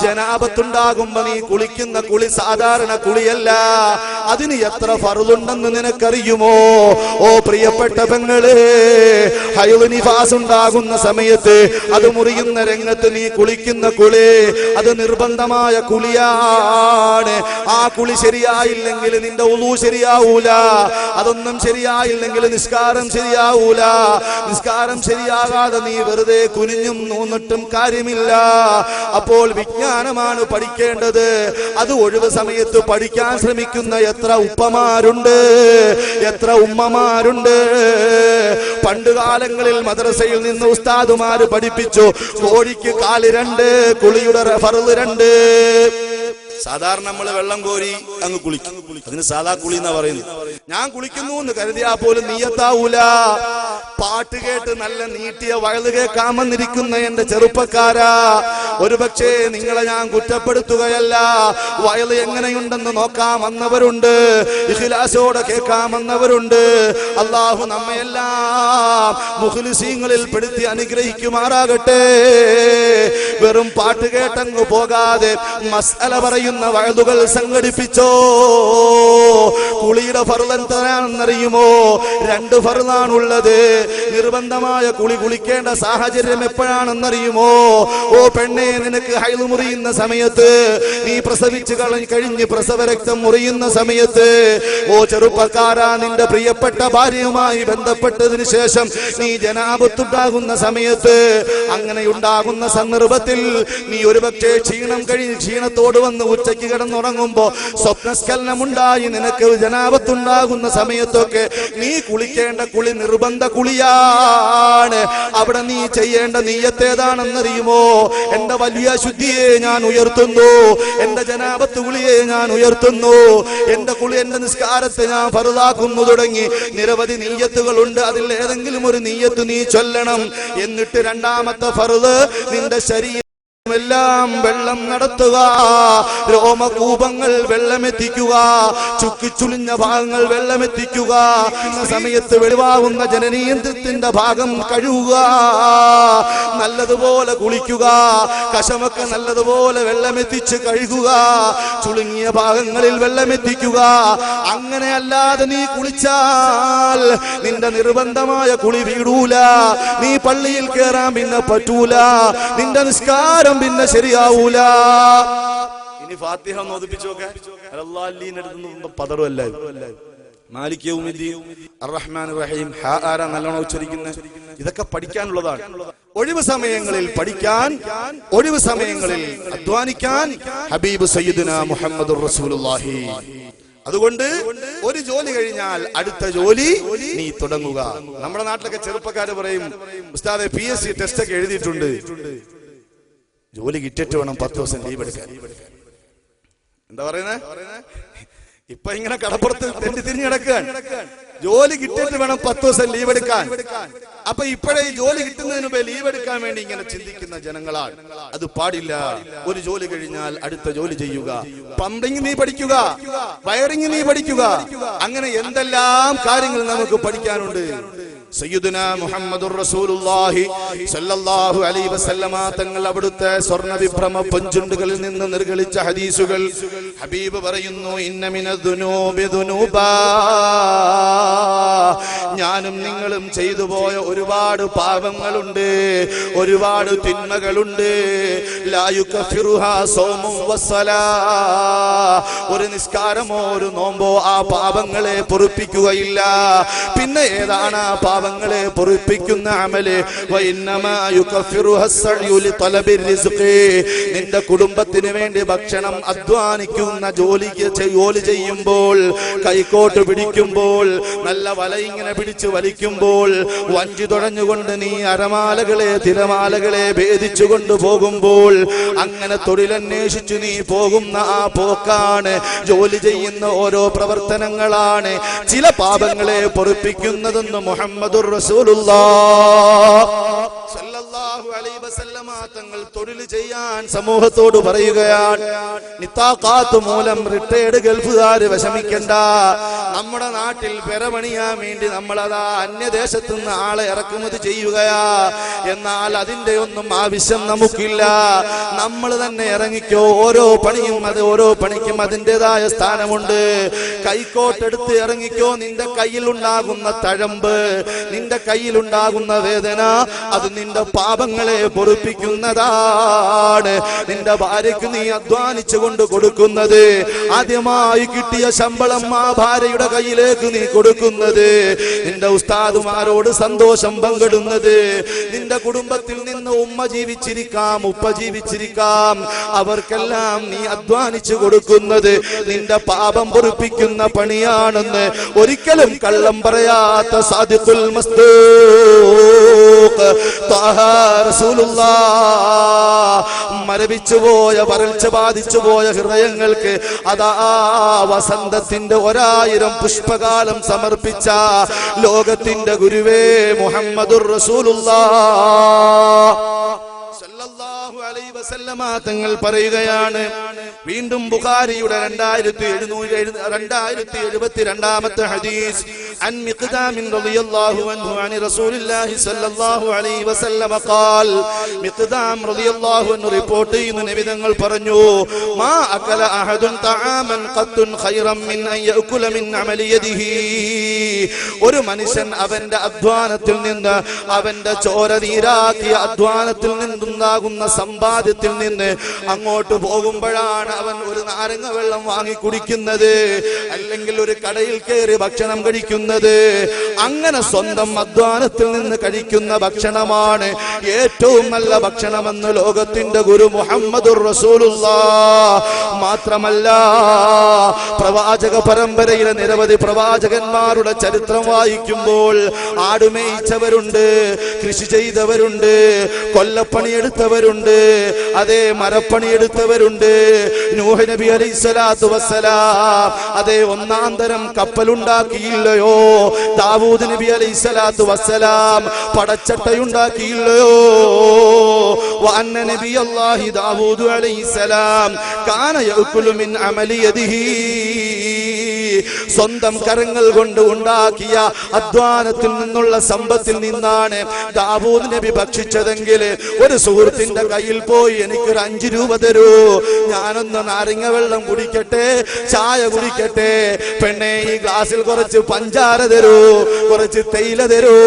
ജനാബത്തുണ്ടാകുമ്പോ നീ കുളിക്കുന്ന കുളി സാധാരണ കുളിയല്ല, അതിന് എത്ര ഫർളുണ്ടെന്ന് നിനക്കറിയുമോ? ഓ പ്രിയപ്പെട്ട പെങ്ങളെ, ഹൈള് നിഫാസ് ഉണ്ടാകുന്ന സമയത്ത് അത് മുറിയുന്ന രംഗത്ത് നീ കുളിക്കുന്ന കുളി അത് നിർബന്ധമായ കുളിയാണ്. ആ കുളി ശരിയായില്ലെങ്കിൽ നിന്റെ ഉളൂ ശരിയാവൂല. അതൊന്നും ശരിയായില്ലെങ്കിൽ നിസ്കാരം ശരിയാവൂല. നിസ്കാരം ശരിയാകാതെ നീ വെറുതെ കുനിഞ്ഞും നൂന്നിട്ടും കാര്യമില്ല. അപ്പോൾ വിജ്ഞാനമാണ് പഠിക്കേണ്ടത്. അത് ഒഴിവ് സമയത്ത് പഠിക്കാൻ ശ്രമിക്കുന്ന എത്ര ഉപ്പമാരുണ്ട്, എത്ര ഉമ്മമാരുണ്ട്. പണ്ടുകാലങ്ങളിൽ മദ്രസയിൽ നിന്ന് ഉസ്താദുമാര് പഠിപ്പിച്ചു, കോഴിക്ക് കാല് 2, കുളിയുടെ ഫർള് 2. സാധാരണ നമ്മള് വെള്ളം കോരി അങ്ങ് കുളിക്കും, അതിന് സാധാ കുളി എന്നാ പറയുന്നത്. ഞാൻ കുളിക്കുന്നു എന്ന് കരുതിയാ പോലും നീയത്താവൂല. പാട്ട് കേട്ട് നല്ല നീട്ടിയ വയല് കേൾക്കാമെന്നിരിക്കുന്ന എന്റെ ചെറുപ്പക്കാരാ, ഒരുപക്ഷെ നിങ്ങളെ ഞാൻ കുറ്റപ്പെടുത്തുകയല്ല. വയല് എങ്ങനെയുണ്ടെന്ന് നോക്കാൻ വന്നവരുണ്ട്, ഇഖ്ലാസോടെ കേൾക്കാൻ വന്നവരുണ്ട്. അല്ലാഹു നമ്മയെല്ലാം മുഖ്ലിസീങ്ങളിൽ പെടുത്തി അനുഗ്രഹിക്കുമാറാകട്ടെ. വെറും പാട്ട് കേട്ടങ്ങ് പോകാതെ മസ്അല പറയുന്ന പറയുന്ന വഅദുകൾ സംഘടിപ്പിച്ചോ. കുളിയുടെ ഫർള് എന്താണെന്നറിയുമോ? 2 ഫർളാണുള്ളത്. നിർബന്ധമായ കുളിക്കേണ്ട സാഹചര്യം എപ്പോഴാണെന്നറിയുമോ? ഓ പെണ്ണെ, നിനക്ക് ഹൈദ് മുറിയുന്ന സമയത്ത്, നീ പ്രസവിച്ച് കഴിഞ്ഞ് പ്രസവരക്തം മുറിയുന്ന സമയത്ത്, ഓ ചെറുപ്പക്കാരാ, നിന്റെ പ്രിയപ്പെട്ട ഭാര്യയുമായി ബന്ധപ്പെട്ടതിന് ശേഷം നീ ജനാബത്തുണ്ടാകുന്ന സമയത്ത്, അങ്ങനെ ഉണ്ടാകുന്ന സന്ദർഭത്തിൽ നീ ഒരുപക്ഷെ ക്ഷീണത്തോട് വന്ന് ഉച്ചയ്ക്ക് കിടന്നുറങ്ങുമ്പോ സ്വപ്നസ്ഖലനമുണ്ടായി നിനക്ക് ജനാബത്തുണ്ടാകുന്ന സമയത്തൊക്കെ നീ കുളിക്കേണ്ട കുളി നിർബന്ധ കുളിയാണ്. അവിടെ നീ ചെയ്യേണ്ട നിയ്യത്ത് ഏതാണെന്നറിയുമോ? എന്റെ വലിയ ശുദ്ധിയെ ഞാൻ ഉയർത്തുന്നു, എന്റെ ജനാബത്ത് കുളിയെ ഞാൻ ഉയർത്തുന്നു, എന്റെ നിസ്കാരത്തെ ഞാൻ ഫർളാക്കുന്നു തുടങ്ങി നിരവധി നിയ്യത്തുകളുണ്ട്. അതിൽ ഏതെങ്കിലും ഒരു നിയ്യത്ത് നീ ചൊല്ലണം. എന്നിട്ട് 2ാമത്തെ ഫർള്, നിന്റെ ശരീരം എല്ലാം വെള്ളം നടത്തുക, രോമകൂപങ്ങൾ വെള്ളമെത്തിക്കുക, ചുക്കിച്ചുളിഞ്ഞ ഭാഗങ്ങൾ വെള്ളമെത്തിക്കുക, സമയത്ത് വെളിവാകുന്ന ജനനേന്ദ്രത്തിന്റെ ഭാഗം കഴുകുക, നല്ലതുപോലെ കുളിക്കുക, കശമൊക്കെ നല്ലതുപോലെ വെള്ളമെത്തിച്ച് കഴുകുക, ചുളുങ്ങിയ ഭാഗങ്ങളിൽ വെള്ളമെത്തിക്കുക. അങ്ങനെ അല്ലാതെ നീ കുളിച്ചാൽ നിന്റെ നിർബന്ധമായ കുളി വീടൂല. നീ പള്ളിയിൽ കയറാൻ പിന്നെ പറ്റൂല, നിന്റെ നിസ്കാരം പിന്നെ ശരിയാവൂല. ഇനി ഫാത്തിഹ ഒന്ന് ഓതിപ്പിച്ചോക്കെ. അല്ലാഹുവിന്റെ പദറുമല്ല. മാലിക് യൗമിദ്ദീൻ, അർറഹ്മാൻ റഹീം, ഹാ ആരാ നല്ലോണം ഉച്ചരിക്കുന്നത്? ഇതൊക്കെ പഠിക്കാനുള്ളതാണ്. ഒഴിവ് സമയങ്ങളിൽ പഠിക്കാൻ, ഒഴിവ് സമയങ്ങളിൽ അധ്വാനിക്കാൻ ഹബീബ് സയ്യിദുനാ മുഹമ്മദുർ റസൂലുള്ളാഹി. അതുകൊണ്ട് ഒരു ജോലി കഴിഞ്ഞാൽ അടുത്ത ജോലി നീ തുടങ്ങുക. നമ്മുടെ നാട്ടിലൊക്കെ ചെറുപ്പക്കാര് പറയും, ഉസ്താദെ PSC ടെസ്റ്റ് ഒക്കെ എഴുതിയിട്ടുണ്ട്, ജോലി കിട്ടിയിട്ട് വേണം 10 ദിവസം ലീവ് എടുക്കാൻ. എന്താ പറയുന്നത്? ഇപ്പൊ ഇങ്ങനെ കടപ്പുറത്ത് തെറ്റി തിരിഞ്ഞു കിടക്കാൻ. ജോലി കിട്ടിയിട്ട് വേണം 10 ദിവസം ലീവ് എടുക്കാൻ. അപ്പൊ ഇപ്പോഴേ ഈ ജോലി കിട്ടുന്നതിന് മുമ്പേ ലീവ് എടുക്കാൻ വേണ്ടി ഇങ്ങനെ ചിന്തിക്കുന്ന ജനങ്ങളാണ്. അത് പാടില്ല. ഒരു ജോലി കഴിഞ്ഞാൽ അടുത്ത ജോലി ചെയ്യുക. പമ്പിങ് നീ പഠിക്കുക, വയറിങ് നീ പഠിക്കുക. അങ്ങനെ എന്തെല്ലാം കാര്യങ്ങൾ നമുക്ക് പഠിക്കാനുണ്ട്. സയ്യിദുനാ മുഹമ്മദുർ റസൂലുള്ളാഹി സ്വല്ലല്ലാഹു അലൈഹി വസല്ലമ തങ്ങൾ അവിടുത്തെ സ്വർണ്ണ വിഭ്രമ പൊഞ്ചുണ്ടുകളിൽ നിന്ന് നിർഗളിച്ച ഹദീസുകൾ ഹബീബ് പറയുന്നു, ഇന്ന മിനദ്ദുനൂബി ദുനൂബാ, ഞാനും നിങ്ങളും ചെയ്തു പോയ ഒരുപാട് പാപങ്ങളുണ്ട്, ഒരുപാട് തിന്മകളുണ്ട്. ലാ യുകഫിറുഹാ സൗമും വസ്സലാ, ഒരു നിസ്കാരമോ ഒരു നോമ്പോ ആ പാപങ്ങളെ പൊറുപ്പിക്കുകയില്ല. പിന്നെ ഏതാണ് ആ പാപങ്ങളെ പൊറുപ്പിക്കുന്ന അമല്? വഇന്നമാ യുകഫിറുഹാ അസ്സഅയു ലിതലബിർ റിസ്ഖി, നിന്റെ കുടുംബത്തിന് വേണ്ടി ഭക്ഷണം അധ്വാനിക്കുന്ന ജോലി ചെയ്യുമ്പോൾ, കൈക്കോട്ട് പിടിക്കുമ്പോൾ, നല്ല വല ഇങ്ങനെ പിടിച്ച് വലിക്കുമ്പോൾ, വഞ്ചി തുഴഞ്ഞുകൊണ്ട് നീ അരമാലകളെ തിരമാലകളെ ഭേദിച്ചു കൊണ്ടുപോകുമ്പോൾ, അങ്ങനെ തൊഴിലന്വേഷിച്ചു നീ പോകുന്ന ആ പോക്കാണ്, ജോലി ചെയ്യുന്ന ഓരോ പ്രവർത്തനങ്ങളാണ് ചില പാപങ്ങളെ പൊറുപ്പിക്കുന്നതെന്ന് മുഹമ്മദുർ റസൂലുള്ളാഹ് സ്വല്ലല്ലാഹു അലൈഹി വസല്ലമ തങ്ങൾ തൊഴിൽ ചെയ്യാൻ സമൂഹത്തോട് പറയുകയാണ്. നിത്താഖാത്ത് മൂലം റിട്ടയർഡ് ഗൾഫുകാര് വിഷമിക്കണ്ട. നമ്മുടെ നാട്ടിൽ പെരപണിയാൻ വേണ്ടി നമ്മളതാ അന്യദേശത്തു നിന്ന് ആളെ ഇറക്കുമതി ചെയ്യുകയാ. എന്നാൽ അതിന്റെ ഒന്നും ആവശ്യം നമുക്കില്ല. നമ്മൾ തന്നെ ഇറങ്ങിക്കോ. ഓരോ പണിക്കും അതിൻ്റെതായ സ്ഥാനമുണ്ട്. കൈക്കോട്ടെടുത്ത് ഇറങ്ങിക്കോ. നിന്റെ കയ്യിലുണ്ടാകുന്ന തഴമ്പ്, നിന്റെ കയ്യിലുണ്ടാകുന്ന വേദന, അത് നിന്റെ പാപങ്ങളെ പൊറുപ്പിക്കുന്നതാണ്. നിന്റെ ഭാര്യയ്ക്ക് നീ അധ്വാനിച്ചു കൊണ്ട് കൊടുക്കുന്നത്, ആദ്യമായി കിട്ടിയ ശമ്പളം ആ ഭാര്യയുടെ കയ്യിലേക്ക് നീ കൊടുക്കുന്നത്, നിന്റെ ഉസ്താദുമാരോട് സന്തോഷം പങ്കിടുന്നത്, നിന്റെ കുടുംബത്തിൽ നിന്ന് ഉമ്മ ജീവിച്ചിരിക്കാം, ഉപ്പ ജീവിച്ചിരിക്കാം, അവർക്കെല്ലാം നീ അധ്വാനിച്ചു കൊടുക്കുന്നത് നിന്റെ പാപം പൊറുപ്പിക്കുന്ന പണിയാണെന്ന് ഒരിക്കലും കള്ളം പറയാത്ത സാദിഖുൽ മസ്ദൂഖ് ത്വാഹ റസൂലുള്ളാഹ് മരവിച്ചുപോയ, വരൾച്ച ബാധിച്ചുപോയ ഹൃദയങ്ങൾക്ക് അതാ വസന്തത്തിന്റെ 1000 പുഷ്പകാലം സമർപ്പിച്ച ലോകത്തിന്റെ ഗുരുവേ മുഹമ്മദുർ റസൂലുള്ളാഹ് സല്ലല്ലാഹു അലൈഹി വസല്ലമ തങ്ങൾ പറയുകയാണ്. വീണ്ടും ബുഖാരിയുടെ 2072 ഹദീസ്, عن مقدام رضي الله عنه عن رسول الله صلى الله عليه وسلم قال مقدام رضي الله عنه റിപ്പോർട്ട് ചെയ്യുന്ന നബി തങ്ങൾ പറഞ്ഞു മാ അകല അഹദുൻ തആമൻ ഖത്തുൻ ഖൈറൻ മിൻ അൻ യഅകുല മിൻ അമലി യദിഹി ഒരു മനുഷ്യൻ അവന്റെ അധ്വാനത്തിൽ നിന്ന് അവന്റെ ചോര നീരാക്കിയ അധ്വാനത്തിൽ നിന്നുണ്ടാകുന്ന സമ്പാദ്യത്തിൽ നിന്ന് അങ്ങോട്ട് പോകുമ്പോഴാണ് അവൻ ഒരു നാരങ്ങ വെള്ളം വാങ്ങി കുടിക്കുന്നത്, അല്ലെങ്കിൽ ഒരു കടയിൽ കയറി ഭക്ഷണം കഴിക്കുന്നത്. അങ്ങനെ സ്വന്തം അധ്വാനത്തിൽ നിന്ന് കഴിക്കുന്ന ഭക്ഷണമാണ് ഏറ്റവും നല്ല ഭക്ഷണമെന്ന് ലോകത്തിന്റെ ഗുരു മുഹമ്മദുർ റസൂലുള്ളാഹ്. മാത്രമല്ല, പ്രവാചക പരമ്പരയിലെ നിരവധി പ്രവാചകന്മാരുടെ ചരിത്രം വായിക്കുമ്പോൾ ആടുമേയിച്ചവരുണ്ട്, കൃഷി ചെയ്തവരുണ്ട്, കൊല്ലപ്പണിയെടുത്തവരുണ്ട്, അതേ മരപ്പണിയെടുത്തവരുണ്ട്. നൂഹ് നബി അലൈഹിസ്സലാത്തു വസ്സലാം അതേ ഒന്നാം തരം കപ്പലുണ്ടാക്കിയില്ലയോ? ദാവൂദ് നബി അലൈഹിസ്സലാത്തു വസ്സലാം പടച്ചട്ടയുണ്ടാക്കിയില്ലയോ? വഅന്ന നബിയല്ലാഹി ദാവൂദ് അലൈഹിസ്സലാം കാന യഅകുലു മിൻ അമലി യദിഹി സ്വന്തം കരങ്ങൾ കൊണ്ട് ഉണ്ടാക്കിയ അധ്വാനത്തിൽ നിന്നുള്ള സമ്പത്തിൽ നിന്നാണ് ദാവൂദ് നബി ഭക്ഷിച്ചതെങ്കിൽ ഒരു സുഹൃത്തിന്റെ കയ്യിൽ പോയി എനിക്കൊരു 5 രൂപ തരൂ, ഞാനൊന്ന് നാരങ്ങ വെള്ളം കുടിക്കട്ടെ, ചായ കുടിക്കട്ടെ, പെണ്ണെ ഈ ഗ്ലാസ്സിൽ കുറച്ച് പഞ്ചാര തരൂ, കുറച്ച് തേയില തരൂ,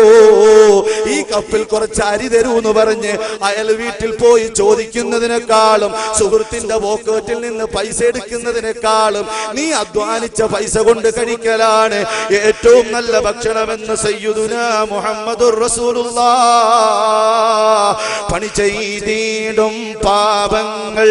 ഈ കപ്പിൽ കുറച്ച് അരി തരൂ എന്ന് പറഞ്ഞ് അയൽ വീട്ടിൽ പോയി ചോദിക്കുന്നതിനേക്കാളും സുഹൃത്തിന്റെ പോക്കറ്റിൽ നിന്ന് പൈസ എടുക്കുന്നതിനേക്കാളും നീ അധ്വാനിച്ച പൈസ കൊണ്ട് കഴിക്കലാണ് ഏറ്റവും നല്ല ഭക്ഷണമെന്ന് സയ്യിദുനാ മുഹമ്മദുർ റസൂലുള്ളാഹ്. പണി ചെയ്തിടും പാപങ്ങൾ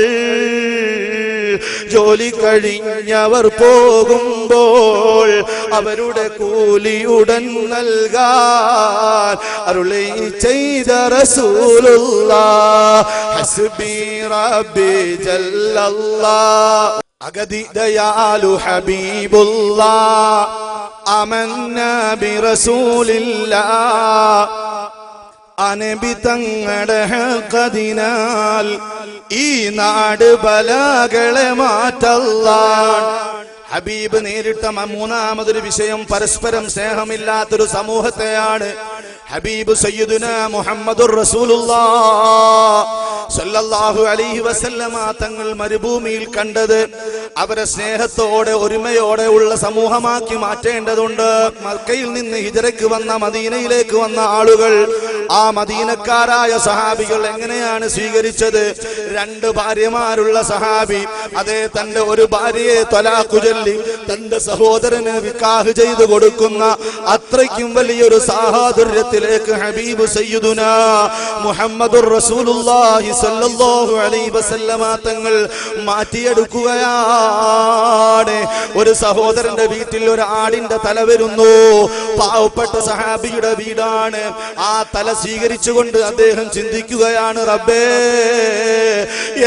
ജോലി കഴിഞ്ഞവർ പോകുമ്പോൾ അവരുടെ കൂലിയുടൻ നൽകാൻ അരുളി ചെയ്ത റസൂലുള്ളാഹ്. ഹസ്ബി റബ്ബി ജല്ലല്ലാഹ് അഗദി ദയാലു ഹബീബുല്ലാഹ് അമന്നാ ബി റസൂലില്ലാഹ്. അനബി തങ്ങളുടെ ഹഖദിനാൽ ഈ നാട് ബലാകളെ മാറ്റല്ലാൻ. ഹബീബ് നേരിട്ട മൂന്നാമതൊരു വിഷയം പരസ്പരം സ്നേഹമില്ലാത്തൊരു സമൂഹത്തെയാണ്. ഹബീബ് സയ്യിദുനാ മുഹമ്മദുർ റസൂലുള്ളാഹ് സല്ലല്ലാഹു അലൈഹി വസല്ലമ തങ്ങൾ മരുഭൂമിയിൽ കണ്ടത് അവരെ സ്നേഹത്തോടെ ഒരുമയോടെ ഉള്ള സമൂഹമാക്കി മാറ്റേണ്ടതുണ്ട്. മക്കയിൽ നിന്ന് ഹിജ്റയ്ക്ക് വന്ന മദീനയിലേക്ക് വന്ന ആളുകൾ, ആ മദീനക്കാരായ സഹാബികൾ എങ്ങനെയാണ് സ്വീകരിച്ചത്? 2 ഭാര്യമാരുള്ള സഹാബി അതേ തന്റെ ഒരു ഭാര്യയെ ത്വലാഖ് ചൊല്ലി തന്റെ സഹോദരന് നിക്കാഹ് ചെയ്തു കൊടുക്കുന്ന അത്രയ്ക്കും വലിയൊരു സാഹോദര്യത്തിലേക്ക് ഹബീബ് സയ്യിദുനാ മുഹമ്മദുർ റസൂലുള്ളാഹി സ്വല്ലല്ലാഹു അലൈഹി വസല്ലമ തങ്ങൾ മാറ്റിയെടുക്കുകയാണ്. ഒരു സഹോദരന്റെ വീട്ടിൽ ഒരു ആടിന്റെ തല വരുന്നു. പാവപ്പെട്ട സഹാബിയുടെ വീടാണ്. ആ തല സ്വീകരിച്ചുകൊണ്ട് അദ്ദേഹം ചിന്തിക്കുകയാണ്, റബ്ബേ,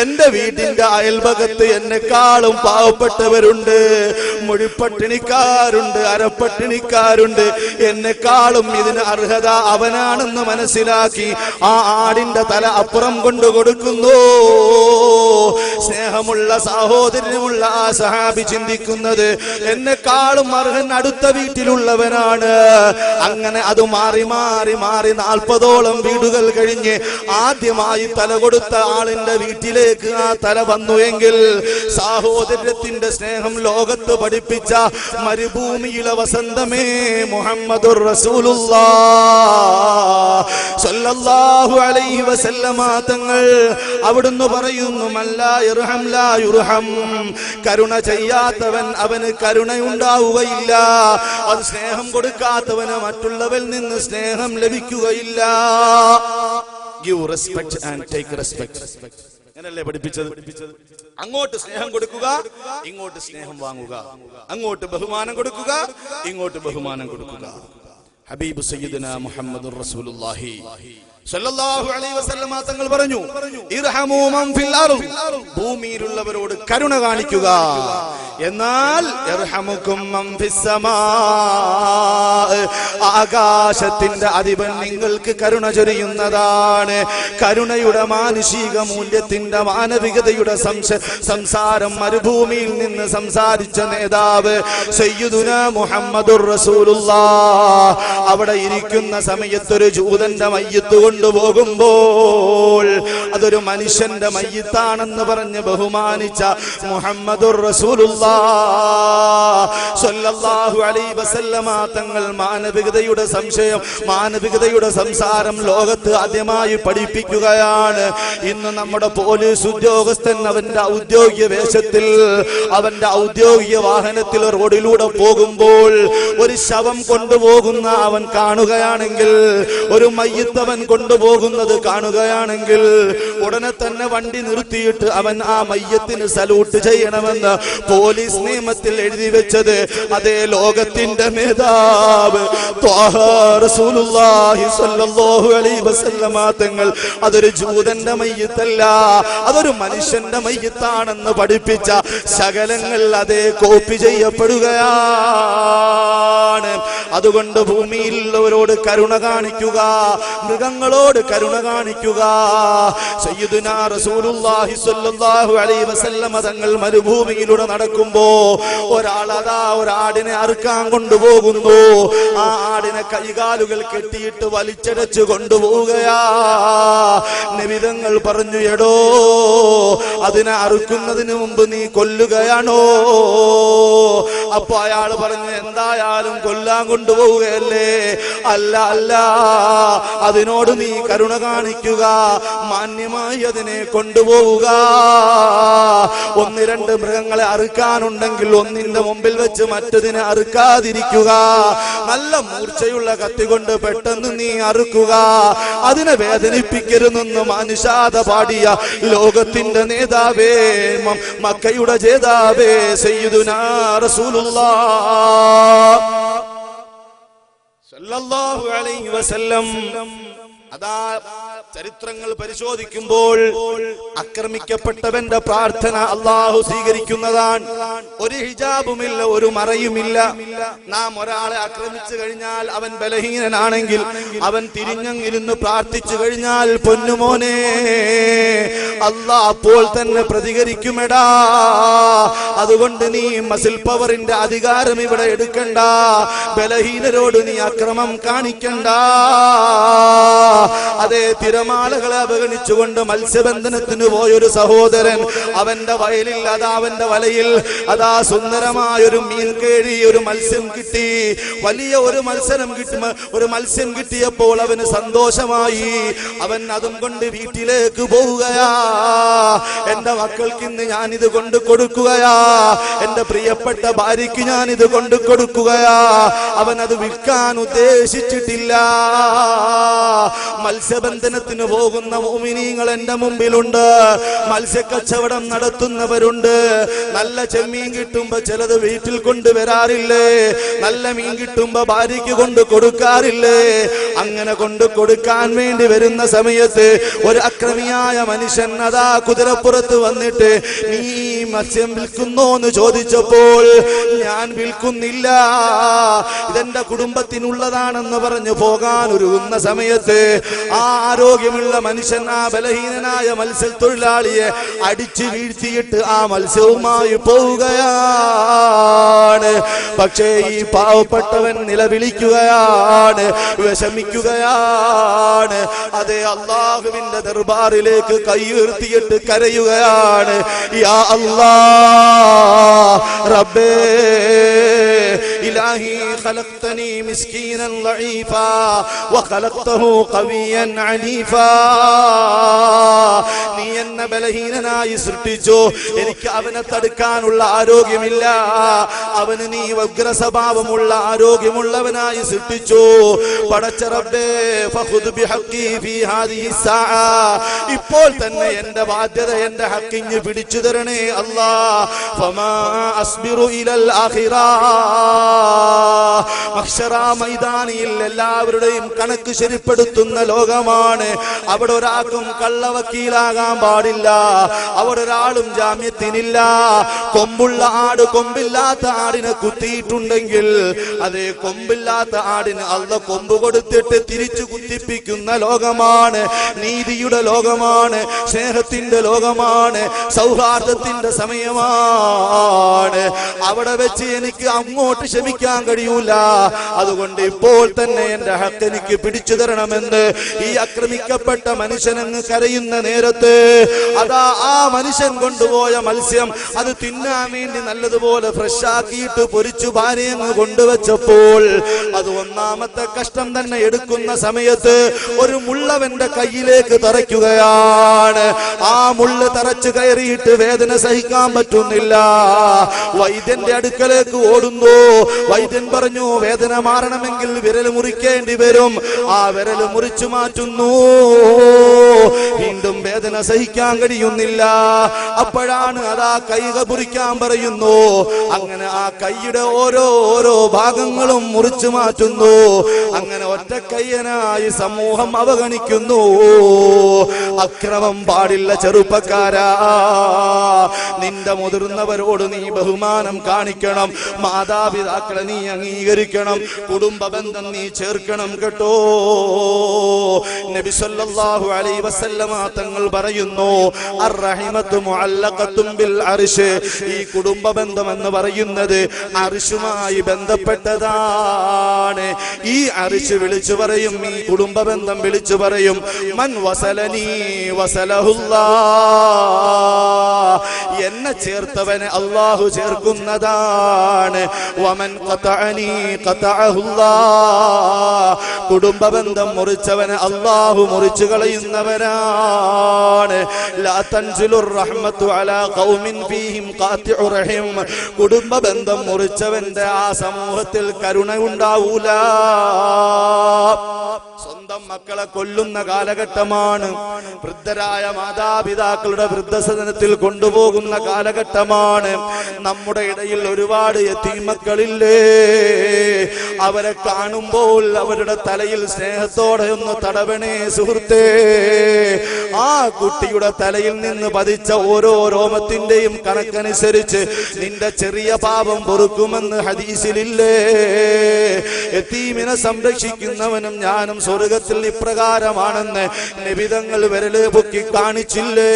എന്റെ വീട്ടിന്റെ അയൽഭാഗത്ത് എന്നെക്കാളും പാവപ്പെട്ടവരുണ്ട്, മുഴിപ്പട്ടിണിക്കാരുണ്ട്, അരപ്പട്ടിണിക്കാരുണ്ട്. എന്നെക്കാളും ഇതിന് അർഹത അവനാണെന്ന് മനസ്സിലാക്കി ആ ആടിന്റെ തല അപ്പുറം കൊണ്ടു കൊടുക്കുന്നു. സ്നേഹമുള്ള സഹോദരനുമുള്ള ആ സഹാബി ചിന്തിക്കുന്നത് എന്നെക്കാളും അർഹൻ അടുത്ത വീട്ടിലുള്ളവനാണ്. അങ്ങനെ അത് മാറി മാറി മാറി 40ഓളം വീടുകൾ കഴിഞ്ഞ് ആദ്യമായി തല കൊടുത്ത ആളിന്റെ വീട്ടിലേക്ക് ആ തല വന്നു എങ്കിൽ സാഹോദര്യത്തിന്റെ സ്നേഹം ലോകത്ത് പഠിപ്പിച്ച മരുഭൂമിയിലെ വസന്തമേ മുഹമ്മദുർ റസൂലുള്ളാഹ് സ്വല്ലല്ലാഹു അലൈഹി വസല്ലമ തങ്ങൾ അവിടുന്ന് പറയുന്നു, മല്ലാ യർഹം ലാ യുർഹം. കരുണ ചെയ്യാത്തവൻ അവന് കരുണയുണ്ടാവുകയില്ല. അത് സ്നേഹം കൊടുക്കാത്തവന് മറ്റുള്ളവരിൽ നിന്ന് സ്നേഹം ലഭിക്കുകയില്ല. Give respect and take respect. അങ്ങനല്ലേ പഠിപ്പിച്ചത്? അങ്ങോട്ട് സ്നേഹം കൊടുക്കുക, ഇങ്ങോട്ട് സ്നേഹം വാങ്ങുക. അങ്ങോട്ട് ബഹുമാനം കൊടുക്കുക, ഇങ്ങോട്ട് ബഹുമാനം കൊടുക്കുക. ഹബീബ് സയ്യിദുനാ മുഹമ്മദുർ റസൂലുള്ളാഹി സല്ലല്ലാഹു അലൈഹി വസല്ലമ തങ്ങൾ പറഞ്ഞു, ഇർഹമൂ മൻ ഫിൽ അർദ്. ഭൂമിയിലുള്ളവരോട് കരുണ കാണിക്കുക. എന്നാൽ യർഹമുക്കും മൻ ഫിസ്സമാ, ആകാശത്തിന്റെ അധിപൻ നിങ്ങൾക്ക് കരുണ ചൊരിയുന്നതാണ്. കരുണയുടെ മാനുഷിക മൂല്യത്തിന്റെ മാനവികതയുടെ സംസാരം മരുഭൂമിയിൽ നിന്ന് സംസാരിച്ച നേതാവ് സയ്യിദുനാ മുഹമ്മദുർ റസൂലുള്ളാഹ് അവിടെ ഇരിക്കുന്ന സമയത്തൊരു ജൂതന്റെ മയ്യിത്ത് കൊണ്ടുപോകുമ്പോൾ അതൊരു മനുഷ്യന്റെ മയ്യിത്താണെന്ന് പറഞ്ഞ് ബഹുമാനിച്ച മുഹമ്മദുർ റസൂലുള്ളാഹ് സ്വല്ലല്ലാഹു അലൈഹി വസല്ലമ തങ്ങൾ മാനവികതയുടെ സംസാരം ലോകത്ത് ആദ്യമായി പഠിപ്പിക്കുകയാണ്. ഇന്ന് നമ്മുടെ പോലീസ് ഉദ്യോഗസ്ഥൻ അവന്റെ ഔദ്യോഗിക വേഷത്തിൽ അവന്റെ ഔദ്യോഗിക വാഹനത്തിൽ റോഡിലൂടെ പോകുമ്പോൾ ഒരു ശവം കൊണ്ടുപോകുന്ന അവൻ കാണുകയാണെങ്കിൽ, ഒരു മയ്യിത്ത് അവൻ കൊണ്ടുപോകുന്നത് കാണുകയാണെങ്കിൽ ഉടനെ തന്നെ വണ്ടി നിർത്തിയിട്ട് അവൻ ആ മയ്യത്തിന് സല്യൂട്ട് ചെയ്യണമെന്ന് പോലീസ് നിയമത്തിൽ എഴുതി വെച്ചത് അതേ ലോകത്തിന്റെ നേതാവ് ത്വാഹ റസൂലുള്ളാഹി സ്വല്ലല്ലാഹു അലൈഹി വസല്ലമ തങ്ങൾ അതൊരു ജൂതന്റെ മയ്യിത്തല്ല, അതൊരു മനുഷ്യന്റെ മയ്യിത്താണെന്ന് പഠിപ്പിച്ച ശകലങ്ങൾ അതേ കോപ്പി ചെയ്യപ്പെടുകയാണ്. അതുകൊണ്ട് ഭൂമിയിലുള്ളവരോട് കരുണ കാണിക്കുക, മൃഗങ്ങളോട് കരുണ കാണിക്കുക. സയ്യിദുനാ റസൂലുള്ളാഹി സ്വല്ലല്ലാഹു അലൈഹി വസല്ലമ തങ്ങൾ മരുഭൂമിയിലൂടെ നടക്കുമ്പോ ഒരാടിനെ അറുക്കാൻ കൊണ്ടുപോകുന്നു. ആ ആടിനെ കൈകാലുകൾ കെട്ടിയിട്ട് വലിച്ചടച്ച് കൊണ്ടുപോവുകയാ. നബി തങ്ങൾ പറഞ്ഞു, എടോ അതിനെ അറുക്കുന്നതിന് മുമ്പ് നീ കൊല്ലുകയാണോ? അപ്പൊ അയാൾ പറഞ്ഞു, എന്തായാലും കൊല്ലാൻ കൊണ്ടുപോവുകയല്ലേ. അല്ല അല്ല, അതിനോട് നീ കരുണ കാണിക്കുക, മാന്യമായി അതിനെ കൊണ്ടുപോവുക. ഒന്ന് രണ്ട് മൃഗങ്ങളെ അറുക്കാനുണ്ടെങ്കിൽ ഒന്നിന്റെ മുമ്പിൽ വെച്ച് മറ്റതിനെ അറുക്കാതിരിക്കുക. നല്ല മൂർച്ചയുള്ള കത്തി കൊണ്ട് പെട്ടെന്ന് നീ അറുക്കുക, അതിനെ വേദനിപ്പിക്കരുതെന്ന് മാനുഷാത പാടിയ ലോകത്തിന്റെ നേതാവേ, മക്കയുടെ ജേതാവേ സയ്യിദുനാ റസൂലുള്ളാഹ് സല്ലല്ലാഹു അലൈഹി വസല്ലം. അതാ ചരിത്രങ്ങൾ പരിശോധിക്കുമ്പോൾ ആക്രമിക്കപ്പെട്ടവന്റെ പ്രാർത്ഥന അള്ളാഹു സ്വീകരിക്കുന്നതാണ്. ഒരു ഹിജാബുമില്ല, ഒരു മറയുമില്ല. നാം ഒരാളെ ആക്രമിച്ചു കഴിഞ്ഞാൽ അവൻ ബലഹീനനാണെങ്കിൽ അവൻ തിരിഞ്ഞങ്ങിരുന്ന് പ്രാർത്ഥിച്ചു കഴിഞ്ഞാൽ പൊന്നുമോനെ അല്ലാഹ് അപ്പോൾ തന്നെ പ്രതികരിക്കുമെടാ. അതുകൊണ്ട് നീ മസിൽ പവറിന്റെ അധികാരം ഇവിടെ എടുക്കണ്ട, ബലഹീനരോട് നീ അക്രമം കാണിക്കണ്ട. അതേ തിരമാലകളെ അവഗണിച്ചുകൊണ്ട് മത്സ്യബന്ധനത്തിന് പോയൊരു സഹോദരൻ അവന്റെ വയലിൽ അവന്റെ വലയിൽ സുന്ദരമായൊരു മീൻ കേഴി, ഒരു മത്സ്യം കിട്ടി. വലിയ ഒരു മത്സ്യം കിട്ടിയപ്പോൾ അവന് സന്തോഷമായി. അവൻ അതും കൊണ്ട് വീട്ടിലേക്ക് പോവുകയാ. എന്റെ മക്കൾക്ക് ഇന്ന് ഞാനിത് കൊണ്ട് കൊടുക്കുകയാ, എന്റെ പ്രിയപ്പെട്ട ഭാര്യയ്ക്ക് ഞാനിത് കൊണ്ട് കൊടുക്കുകയാ. അവൻ അത് വിൽക്കാൻ ഉദ്ദേശിച്ചിട്ടില്ല. മത്സ്യബന്ധനത്തിന് പോകുന്ന മുഅ്മിനീങ്ങൾ എന്റെ മുമ്പിലുണ്ട്, മത്സ്യക്കച്ചവടം നടത്തുന്നവരുണ്ട്. നല്ല ചെമ്മീൻ കിട്ടുമ്പോ ചിലത് വീട്ടിൽ കൊണ്ടുവരാറില്ലേ, നല്ല മീൻ കിട്ടുമ്പോ ഭാര്യയ്ക്ക് കൊണ്ട് കൊടുക്കാറില്ലേ. അങ്ങനെ കൊണ്ട് കൊടുക്കാൻ വേണ്ടി വരുന്ന സമയത്ത് ഒരു അക്രമിയായ മനുഷ്യൻ കുതിരപ്പുറത്ത് വന്നിട്ട് നീ മത്സ്യം വിൽക്കുന്നോ എന്ന് ചോദിച്ചപ്പോൾ ഞാൻ വിൽക്കുന്നില്ല, ഇതെന്റെ കുടുംബത്തിനുള്ളതാണെന്ന് പറഞ്ഞു പോകാൻ ഒരുങ്ങുന്ന സമയത്ത് ആ ആരോഗ്യമുള്ള മനുഷ്യൻ ആ ബലഹീനനായ മത്സ്യത്തൊഴിലാളിയെ അടിച്ചു വീഴ്ത്തിയിട്ട് ആ മത്സ്യവുമായി പോവുകയാണ്. പക്ഷേ ഈ പാവപ്പെട്ടവൻ നിലവിളിക്കുകയാണ്, വിഷമിക്കുകയാണ്. അതേ അല്ലാഹുവിന്റെ ദർബാറിലേക്ക് കൈ ഉയർത്തിയിട്ട് കരയുകയാണ്. യാ അല്ലാഹ് റബ്ബേ ഇലാഹി ഖലഖ്തനി മിസ്കീനൻ ളഈഫാ വഖലഖ്തഹു ഖവിയ്യൻ അലീഫാ. നീ എന്നെ ബലഹീനനായി സൃഷ്ടിച്ചു, എനിക്ക് അവനെ തടുക്കാനുള്ള ആരോഗ്യമില്ല. അവന് നീ ഉഗ്ര സ്വഭാവമുള്ള ആരോഗ്യമുള്ളവനായി സൃഷ്ടിച്ചു. പടച്ച റബ്ബേ ഫഖുദ് ബിഹഖി ഫീ ഹാദിഹി സഅ. ഇപ്പോൾ തന്നെ എന്റെ ബാധ്യത, എന്റെ ഹഖിന് പിടിച്ചു തരണേ അല്ലാഹ്. ഫമാ അസ്ബിറു ഇലൽ ആഖിറ. മഹ്ശറ മൈതാനിയിൽ എല്ലാവരുടെയും കണക്ക് ശരിപ്പെടുത്തുന്ന ലോകമാണ്. അവിടെ ഒരാൾക്കും കള്ളവക്കീലാകാൻ പാടില്ല. അവിടെ ഒരാളും ജാമ്യത്തിനില്ല. കൊമ്പുള്ള ആട് കൊമ്പില്ലാത്ത ആടിനെ കുത്തിയിട്ടുണ്ടെങ്കിൽ അതേ കൊമ്പില്ലാത്ത ആടിന് അള്ളാഹ് കൊമ്പ് കൊടുത്തിട്ട് തിരിച്ചു കുത്തിപ്പിക്കുന്ന ലോകമാണ്. നീതിയുടെ ലോകമാണ്, സ്നേഹത്തിന്റെ ലോകമാണ്, സൗഹാർദ്ദത്തിന്റെ സമയമാണ്. അവിടെ വെച്ച് എനിക്ക് അങ്ങോട്ട് ക്ഷമിക്കാൻ കഴിയൂല. അതുകൊണ്ട് ഇപ്പോൾ തന്നെ എന്റെ ഹക്ക് എനിക്ക് പിടിച്ചു തരണമെന്ന് ഈ ആക്രമിക്കപ്പെട്ട മനുഷ്യനങ്ങ് കരയുന്ന നേരത്ത് അതാ ആ മനുഷ്യൻ കൊണ്ടുപോയ മത്സ്യം അത് തിന്നാൻ വേണ്ടി നല്ലതുപോലെ ഫ്രഷ് ആക്കിയിട്ട് പൊരിച്ചു ഭാര്യങ്ങ് കൊണ്ടുവച്ചപ്പോൾ അത് ഒന്നാമത്തെ കഷ്ടം തന്നെ എടുക്കുന്ന സമയത്ത് ഒരു മുള്ളവന്റെ കയ്യിലേക്ക് തറയ്ക്കുകയാണ്. ആ മുള്ള് തറച്ചു കയറിയിട്ട് വേദന സഹിക്കാൻ പറ്റുന്നില്ല. വൈദ്യന്റെ അടുക്കലേക്ക് ഓടുന്നു. വൈദ്യൻ പറഞ്ഞു, വേദന മാറണമെങ്കിൽ വിരൽ മുറിക്കേണ്ടി വരും. ആ വിരൽ മുറിച്ചു മാറ്റുന്നു. വീണ്ടും വേദന സഹിക്കാൻ കഴിയുന്നില്ല. അപ്പോഴാണ് അതാ കൈ മുറിക്കാൻ പറയുന്നു. അങ്ങനെ ആ കൈയുടെ ഓരോ ഭാഗങ്ങളും മുറിച്ചു മാറ്റുന്നു. അങ്ങനെ ഒറ്റക്കയ്യനായി സമൂഹം അവഗണിക്കുന്നു. അക്രമം പാടില്ല ചെറുപ്പക്കാരാ. നിന്റെ മുതിർന്നവരോട് നീ ബഹുമാനം കാണിക്കണം. മാതാപിതാക്കളെ നീ അംഗീകരിക്കണം. കുടുംബ ബന്ധം നീ ചേർക്കണം കേട്ടോ. നബി സല്ലല്ലാഹു അലൈഹി വസല്ലമ തങ്ങൾ പറയുന്നു, അർറഹിമത്തു മുഅല്ലഖത്തുൻ ബിൽ അർശ്. ഈ കുടുംബ ബന്ധം എന്ന് പറയുന്നത് അർശുമായി ബന്ധപ്പെട്ടതാണ്. ഈ അർശ് വിളിച്ചു പറയും, ഈ കുടുംബ ബന്ധം വിളിച്ചു പറയും, മൻ വസലനി വസലഹുല്ലാഹ്. എന്നെ ചേർത്തവനെ അല്ലാഹു ചേർക്കുന്നതാണ്. വമൻ ഖതഅനി ഖതഅഹുല്ലാഹ്. കുടുംബ ബന്ധം മുറിച്ചവനെ അല്ലാഹു മുറിച്ചു കളയുന്നവനാണ്. ലാ തൻസിലുർ റഹ്മത്തു അലാ ഖൗമിൻ ഫീഹിം ഖാതിഉർ റഹിം. കുടുംബ ബന്ധം മുറിച്ചവന്റെ ആ സമൂഹത്തിൽ കരുണ ഉണ്ടാവൂല. സ്വന്തം മക്കളെ കൊല്ലുന്ന കാലഘട്ടമാണ്. വൃദ്ധരായ മാതാപിതാക്കളുടെ വൃദ്ധസദനത്തിൽ കൊണ്ടുപോകുന്ന കാലഘട്ടമാണ്. നമ്മുടെ ഇടയിൽ ഒരുപാട് യതീമക്കളില്ലേ? അവരെ കാണുമ്പോൾ അവരുടെ തലയിൽ സ്നേഹത്തോടെ ഒന്ന് തടവണേ സുഹൃത്തേ. ആ കുട്ടിയുടെ തലയിൽ നിന്ന് പതിച്ച ഓരോ രോമത്തിന്റെയും കണക്കനുസരിച്ച് നിന്റെ ചെറിയ പാപം പൊറുക്കുമെന്ന് ഹദീസിലില്ലേ? യതീമിനെ സംരക്ഷിക്കുന്നവനും ഞാനും സ്വർഗത്തിൽ ഇപ്രകാരമാണെന്ന് നിബിധങ്ങൾ വിരല് പൊക്കി കാണിച്ചില്ലേ?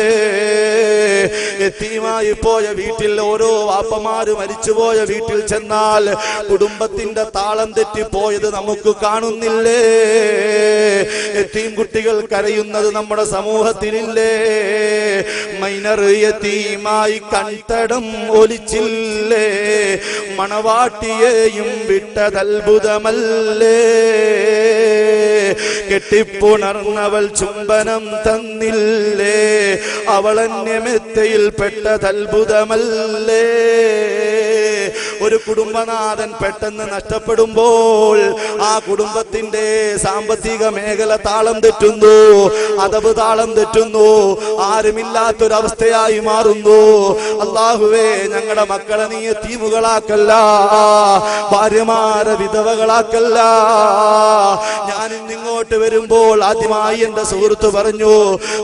യതീമായി പോയ വീട്ടിൽ, ഓരോ വാപ്പമാര് മരിച്ചുപോയ വീട്ടിൽ ചെന്നാൽ കുടുംബത്തിന്റെ താളം തെറ്റിപ്പോയത് നമുക്ക് കാണുന്നില്ലേ? യതീം കുട്ടികൾ കരയുന്നത് നമ്മുടെ സമൂഹത്തിലില്ലേ? മൈനർ യതീമായി കൺതടം ഒലിച്ചില്ലേ? മണവാട്ടിയെയും വിട്ടതത്ഭുതമല്ലേ? കെട്ടിപ്പുണർന്നവൾ ചുംബനം തന്നില്ലേ? അവളന്യമെത്തയിൽ പെട്ടതത്ഭുതമല്ലേ? ഒരു കുടുംബനാഥൻ പെട്ടെന്ന് നഷ്ടപ്പെടുമ്പോൾ ആ കുടുംബത്തിന്റെ സാമ്പത്തിക മേഖല താളം തെറ്റുന്നു, അദബ് താളം തെറ്റുന്നു, ആരുമില്ലാത്തൊരവസ്ഥയായി മാറുന്നു. അല്ലാഹുവേ, ഞങ്ങളുടെ മക്കളെ നീ യതീമുകളാക്കല്ല, ഭാര്യമാരെ വിധവകളാക്കല്ല. ഞാൻ ഇന്നിങ്ങോട്ട് വരുമ്പോൾ ആദ്യമായി എന്റെ സുഹൃത്ത് പറഞ്ഞു,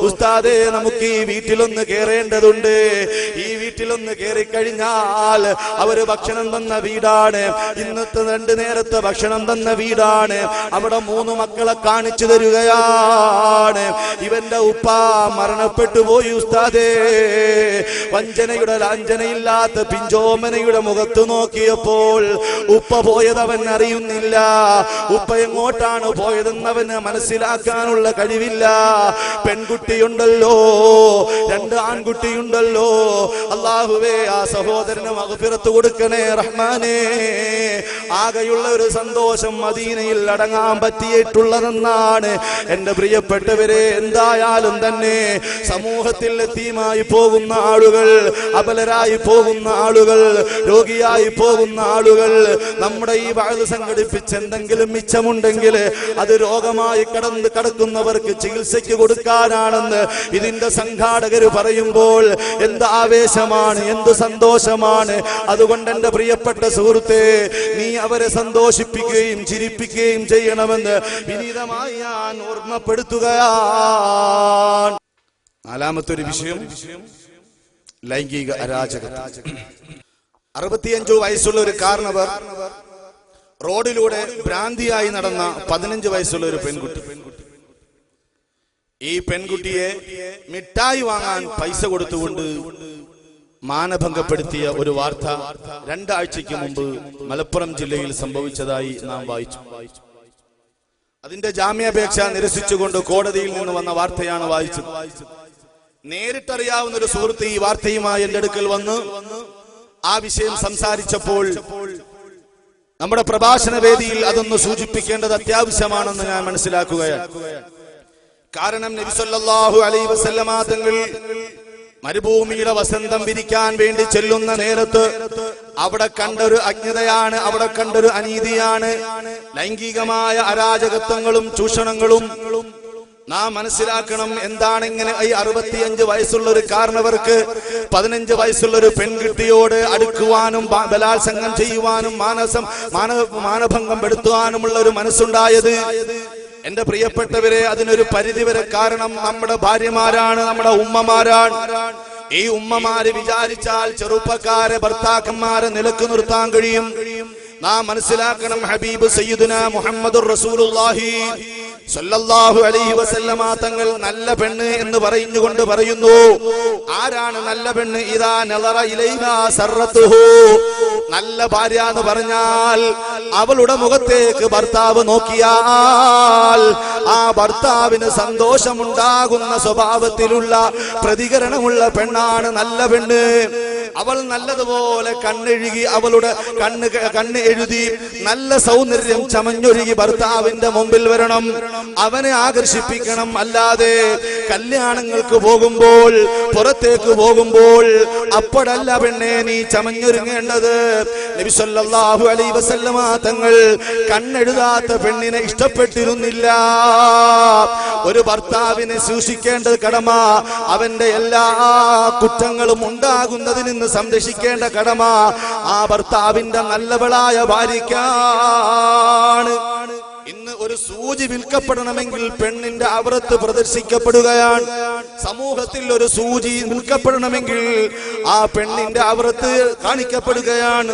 ഉസ്താദേ, നമുക്ക് ഈ വീട്ടിലൊന്ന് കയറേണ്ടതുണ്ട്. ഈ വീട്ടിലൊന്ന് കയറിക്കഴിഞ്ഞാൽ അവര് ഭക്ഷണം തന്ന വീടാണ്, ഇന്നത്തെ 2 നേരത്തെ ഭക്ഷണം തന്ന വീടാണ്. അവിടെ 3 മക്കളെ കാണിച്ചു തരികയാണ്. ഇവന്റെ ഉപ്പ മരണപ്പെട്ടു പോയി ഉസ്താദേ. വഞ്ചനയുടെ ലാഞ്ചനയില്ലാത്ത പിഞ്ചോമനയുടെ മുഖത്ത് നോക്കിയപ്പോൾ ഉപ്പ പോയതവൻ അറിയുന്നില്ല. ഉപ്പ എങ്ങോട്ടാണ് പോയതെന്നവന് മനസ്സിലാക്കാനുള്ള കഴിവില്ല. പെൺകുട്ടിയുണ്ടല്ലോ, 2 ആൺകുട്ടിയുണ്ടല്ലോ. അല്ലാഹുവേ, ആ സഹോദരന് മഗ്ഫിറത്ത് കൊടുക്കണേ റഹ്മാനേ. ആകെയുള്ള ഒരു സന്തോഷം മദീനയിൽ അടങ്ങാൻ പറ്റിയിട്ടുള്ളതെന്നാണ്. എന്റെ പ്രിയപ്പെട്ടവരെ, എന്തായാലും തന്നെ സമൂഹത്തിൽ യതീമായി പോകുന്ന ആളുകൾ, അബലരായി പോകുന്ന ആളുകൾ, രോഗിയായി പോകുന്ന ആളുകൾ, നമ്മുടെ ഈ വഅദ് സംഘടിപ്പിച്ച് എന്തെങ്കിലും മിച്ചമുണ്ടെങ്കിൽ അത് രോഗമായി കടക്കുന്നവർക്ക് ചികിത്സയ്ക്ക് കൊടുക്കാനാണെന്ന് ഇതിന്റെ സംഘാടകർ പറയുമ്പോൾ എന്ത് ആവേശമാണ്, എന്ത് സന്തോഷമാണ്. അതുകൊണ്ട് എന്റെ പ്രിയപ്പെട്ട സുഹൃത്തേ, നീ അവരെ സന്തോഷിപ്പിക്കുകയും ചിരിപ്പിക്കുകയും ചെയ്യണമെന്ന് വിനീതമായി ഞാൻ ഓർമ്മപ്പെടുത്തുകയാണ്. നാലാമത്തെ ഒരു വിഷയം ലൈംഗിക അരാജകത്വം. 65 വയസ്സുള്ള ഒരു കാരണവർ റോഡിലൂടെ ഭ്രാന്തിയായി നടന്ന 15 വയസ്സുള്ള ഒരു പെൺകുട്ടി. ഈ പെൺകുട്ടിയെ മിഠായി വാങ്ങാൻ പൈസ കൊടുത്തുകൊണ്ട് മാനഭംഗപ്പെടുത്തിയ ഒരു വാർത്ത 2 ആഴ്ചയ്ക്ക് മുമ്പ് മലപ്പുറം ജില്ലയിൽ സംഭവിച്ചതായി നാം വായിച്ചു. അതിന്റെ ജാമ്യാപേക്ഷ നിരസിച്ചുകൊണ്ട് കോടതിയിൽ നിന്ന് വന്ന വാർത്തയാണ് വായിച്ചത്. നേരിട്ടറിയാവുന്ന ഒരു സുഹൃത്ത് ഈ വാർത്തയുമായി എന്റെ അടുക്കൽ വന്ന് ആ വിഷയം സംസാരിച്ചപ്പോൾ നമ്മുടെ പ്രഭാഷണ വേദിയിൽ അതൊന്ന് സൂചിപ്പിക്കേണ്ടത് അത്യാവശ്യമാണെന്ന് ഞാൻ മനസ്സിലാക്കുകയാണ്. കാരണം നബി സല്ലല്ലാഹു അലൈഹി വസല്ലമ തങ്ങൾ മരുഭൂമിയുടെ വസന്തം വിരിക്കാൻ വേണ്ടി ചെല്ലുന്ന നേരത്ത് അവിടെ കണ്ടൊരു അജ്ഞതയാണ്, അവിടെ കണ്ടൊരു അനീതിയാണ്, ലൈംഗികമായ അരാജകത്വങ്ങളും ചൂഷണങ്ങളും. നാം മനസ്സിലാക്കണം, എന്താണ് ഇങ്ങനെ ഈ 65 വയസ്സുള്ള ഒരു കാരണവർക്ക് 15 വയസ്സുള്ള ഒരു പെൺകുട്ടിയോട് അടുക്കുവാനും ബലാത്സംഗം ചെയ്യുവാനും മാനഭംഗം പെടുത്തുവാനുമുള്ള ഒരു മനസ്സുണ്ടായത്? എന്റെ പ്രിയപ്പെട്ടവരെ, അതിനൊരു പരിധിവരെ കാരണം നമ്മുടെ ഭാര്യമാരാണ്, നമ്മുടെ ഉമ്മമാരാണ്. ഈ ഉമ്മമാര് വിചാരിച്ചാൽ ചെറുപ്പക്കാരെ ഭർത്താക്കന്മാരെ നിലക്ക് നിർത്താൻ കഴിയും. നാം മനസ്സിലാക്കണം, ഹബീബ് സയ്യിദുനാ മുഹമ്മദുർ റസൂലുള്ളാഹി സല്ലല്ലാഹു അലൈഹി വസല്ലമ തങ്ങൾ നല്ല പെണ്ണ് എന്ന് പറഞ്ഞുകൊണ്ട് പറയുന്നു. ആരാണ് നല്ല പെണ്ണ്? ഇദാ നളറ ഇലൈഹാ സറത്തുഹു. നല്ല ഭാര്യ എന്ന് പറഞ്ഞാൽ അവളുടെ മുഖത്തേക്ക് ഭർത്താവ് നോക്കിയാൽ ആ ഭർത്താവിന് സന്തോഷമുണ്ടാകുന്ന സ്വഭാവത്തിലുള്ള പ്രതികരണമുള്ള പെണ്ണാണ് നല്ല പെണ്ണ്. അവൾ നല്ലതുപോലെ കണ്ണെഴുകി, അവളുടെ കണ്ണ് എഴുതി നല്ല സൗന്ദര്യം ചമഞ്ഞൊരുകി ഭർത്താവിന്റെ മുമ്പിൽ വരണം, അവനെ ആകർഷിപ്പിക്കണം. അല്ലാതെ കല്യാണങ്ങൾക്ക് പോകുമ്പോൾ, പുറത്തേക്ക് പോകുമ്പോൾ അപ്പോഴല്ല പെണ്ണെ നീ ചമഞ്ഞൊരുങ്ങേണ്ടത്. നബി സല്ലല്ലാഹു അലൈഹി വസല്ലമ തങ്ങൾ കണ്ണെഴുതാത്ത പെണ്ണിനെ ഇഷ്ടപ്പെട്ടിരുന്നില്ല. ഒരു ഭർത്താവിനെ സൂക്ഷിക്കേണ്ട കടമ, അവന്റെ എല്ലാ കുറ്റങ്ങളും ഉണ്ടാകുന്നതിൽ നിന്ന് സംരക്ഷിക്കേണ്ട കടമ ആ ഭർത്താവിന്റെ നല്ലവളായ ഭാര്യയ്ക്കാണ്. ഇന്ന് ഒരു സൂചി വിൽക്കപ്പെടണമെങ്കിൽ പെണ്ണിന്റെ അവറത്ത് പ്രദർശിക്കപ്പെടുകയാണ്. സമൂഹത്തിൽ ഒരു സൂചി വിൽക്കപ്പെടണമെങ്കിൽ ആ പെണ്ണിന്റെ അവറത്ത് കാണിക്കപ്പെടുകയാണ്.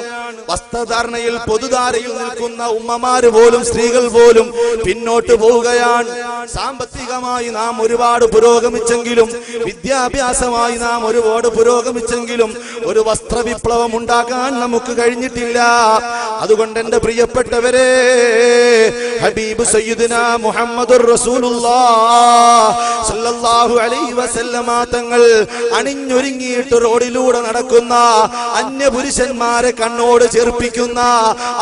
വസ്ത്രധാരണയിൽ പൊതുധാരയിൽ നിൽക്കുന്ന ഉമ്മമാര് പോലും, സ്ത്രീകൾ പോലും പിന്നോട്ട് പോവുകയാണ്. സാമ്പത്തികമായി നാം ഒരുപാട് പുരോഗമിച്ചെങ്കിലും, വിദ്യാഭ്യാസമായി നാം ഒരുപാട് പുരോഗമിച്ചെങ്കിലും ഒരു വസ്ത്രവിപ്ലവം ഉണ്ടാക്കാൻ നമുക്ക് കഴിഞ്ഞിട്ടില്ല. അതുകൊണ്ട് എന്റെ പ്രിയപ്പെട്ടവരെ, ഹബീബ് സയ്യിദുനാ മുഹമ്മദുർ റസൂലുള്ളാഹി സല്ലല്ലാഹു അലൈഹി വസല്ലമ തങ്ങൾ അണിഞ്ഞൊരുങ്ങിയിട്ട് റോഡിലൂടെ നടക്കുന്ന അന്യപുരുഷന്മാരെ കണ്ണോട് ചേർപ്പിക്കുന്ന,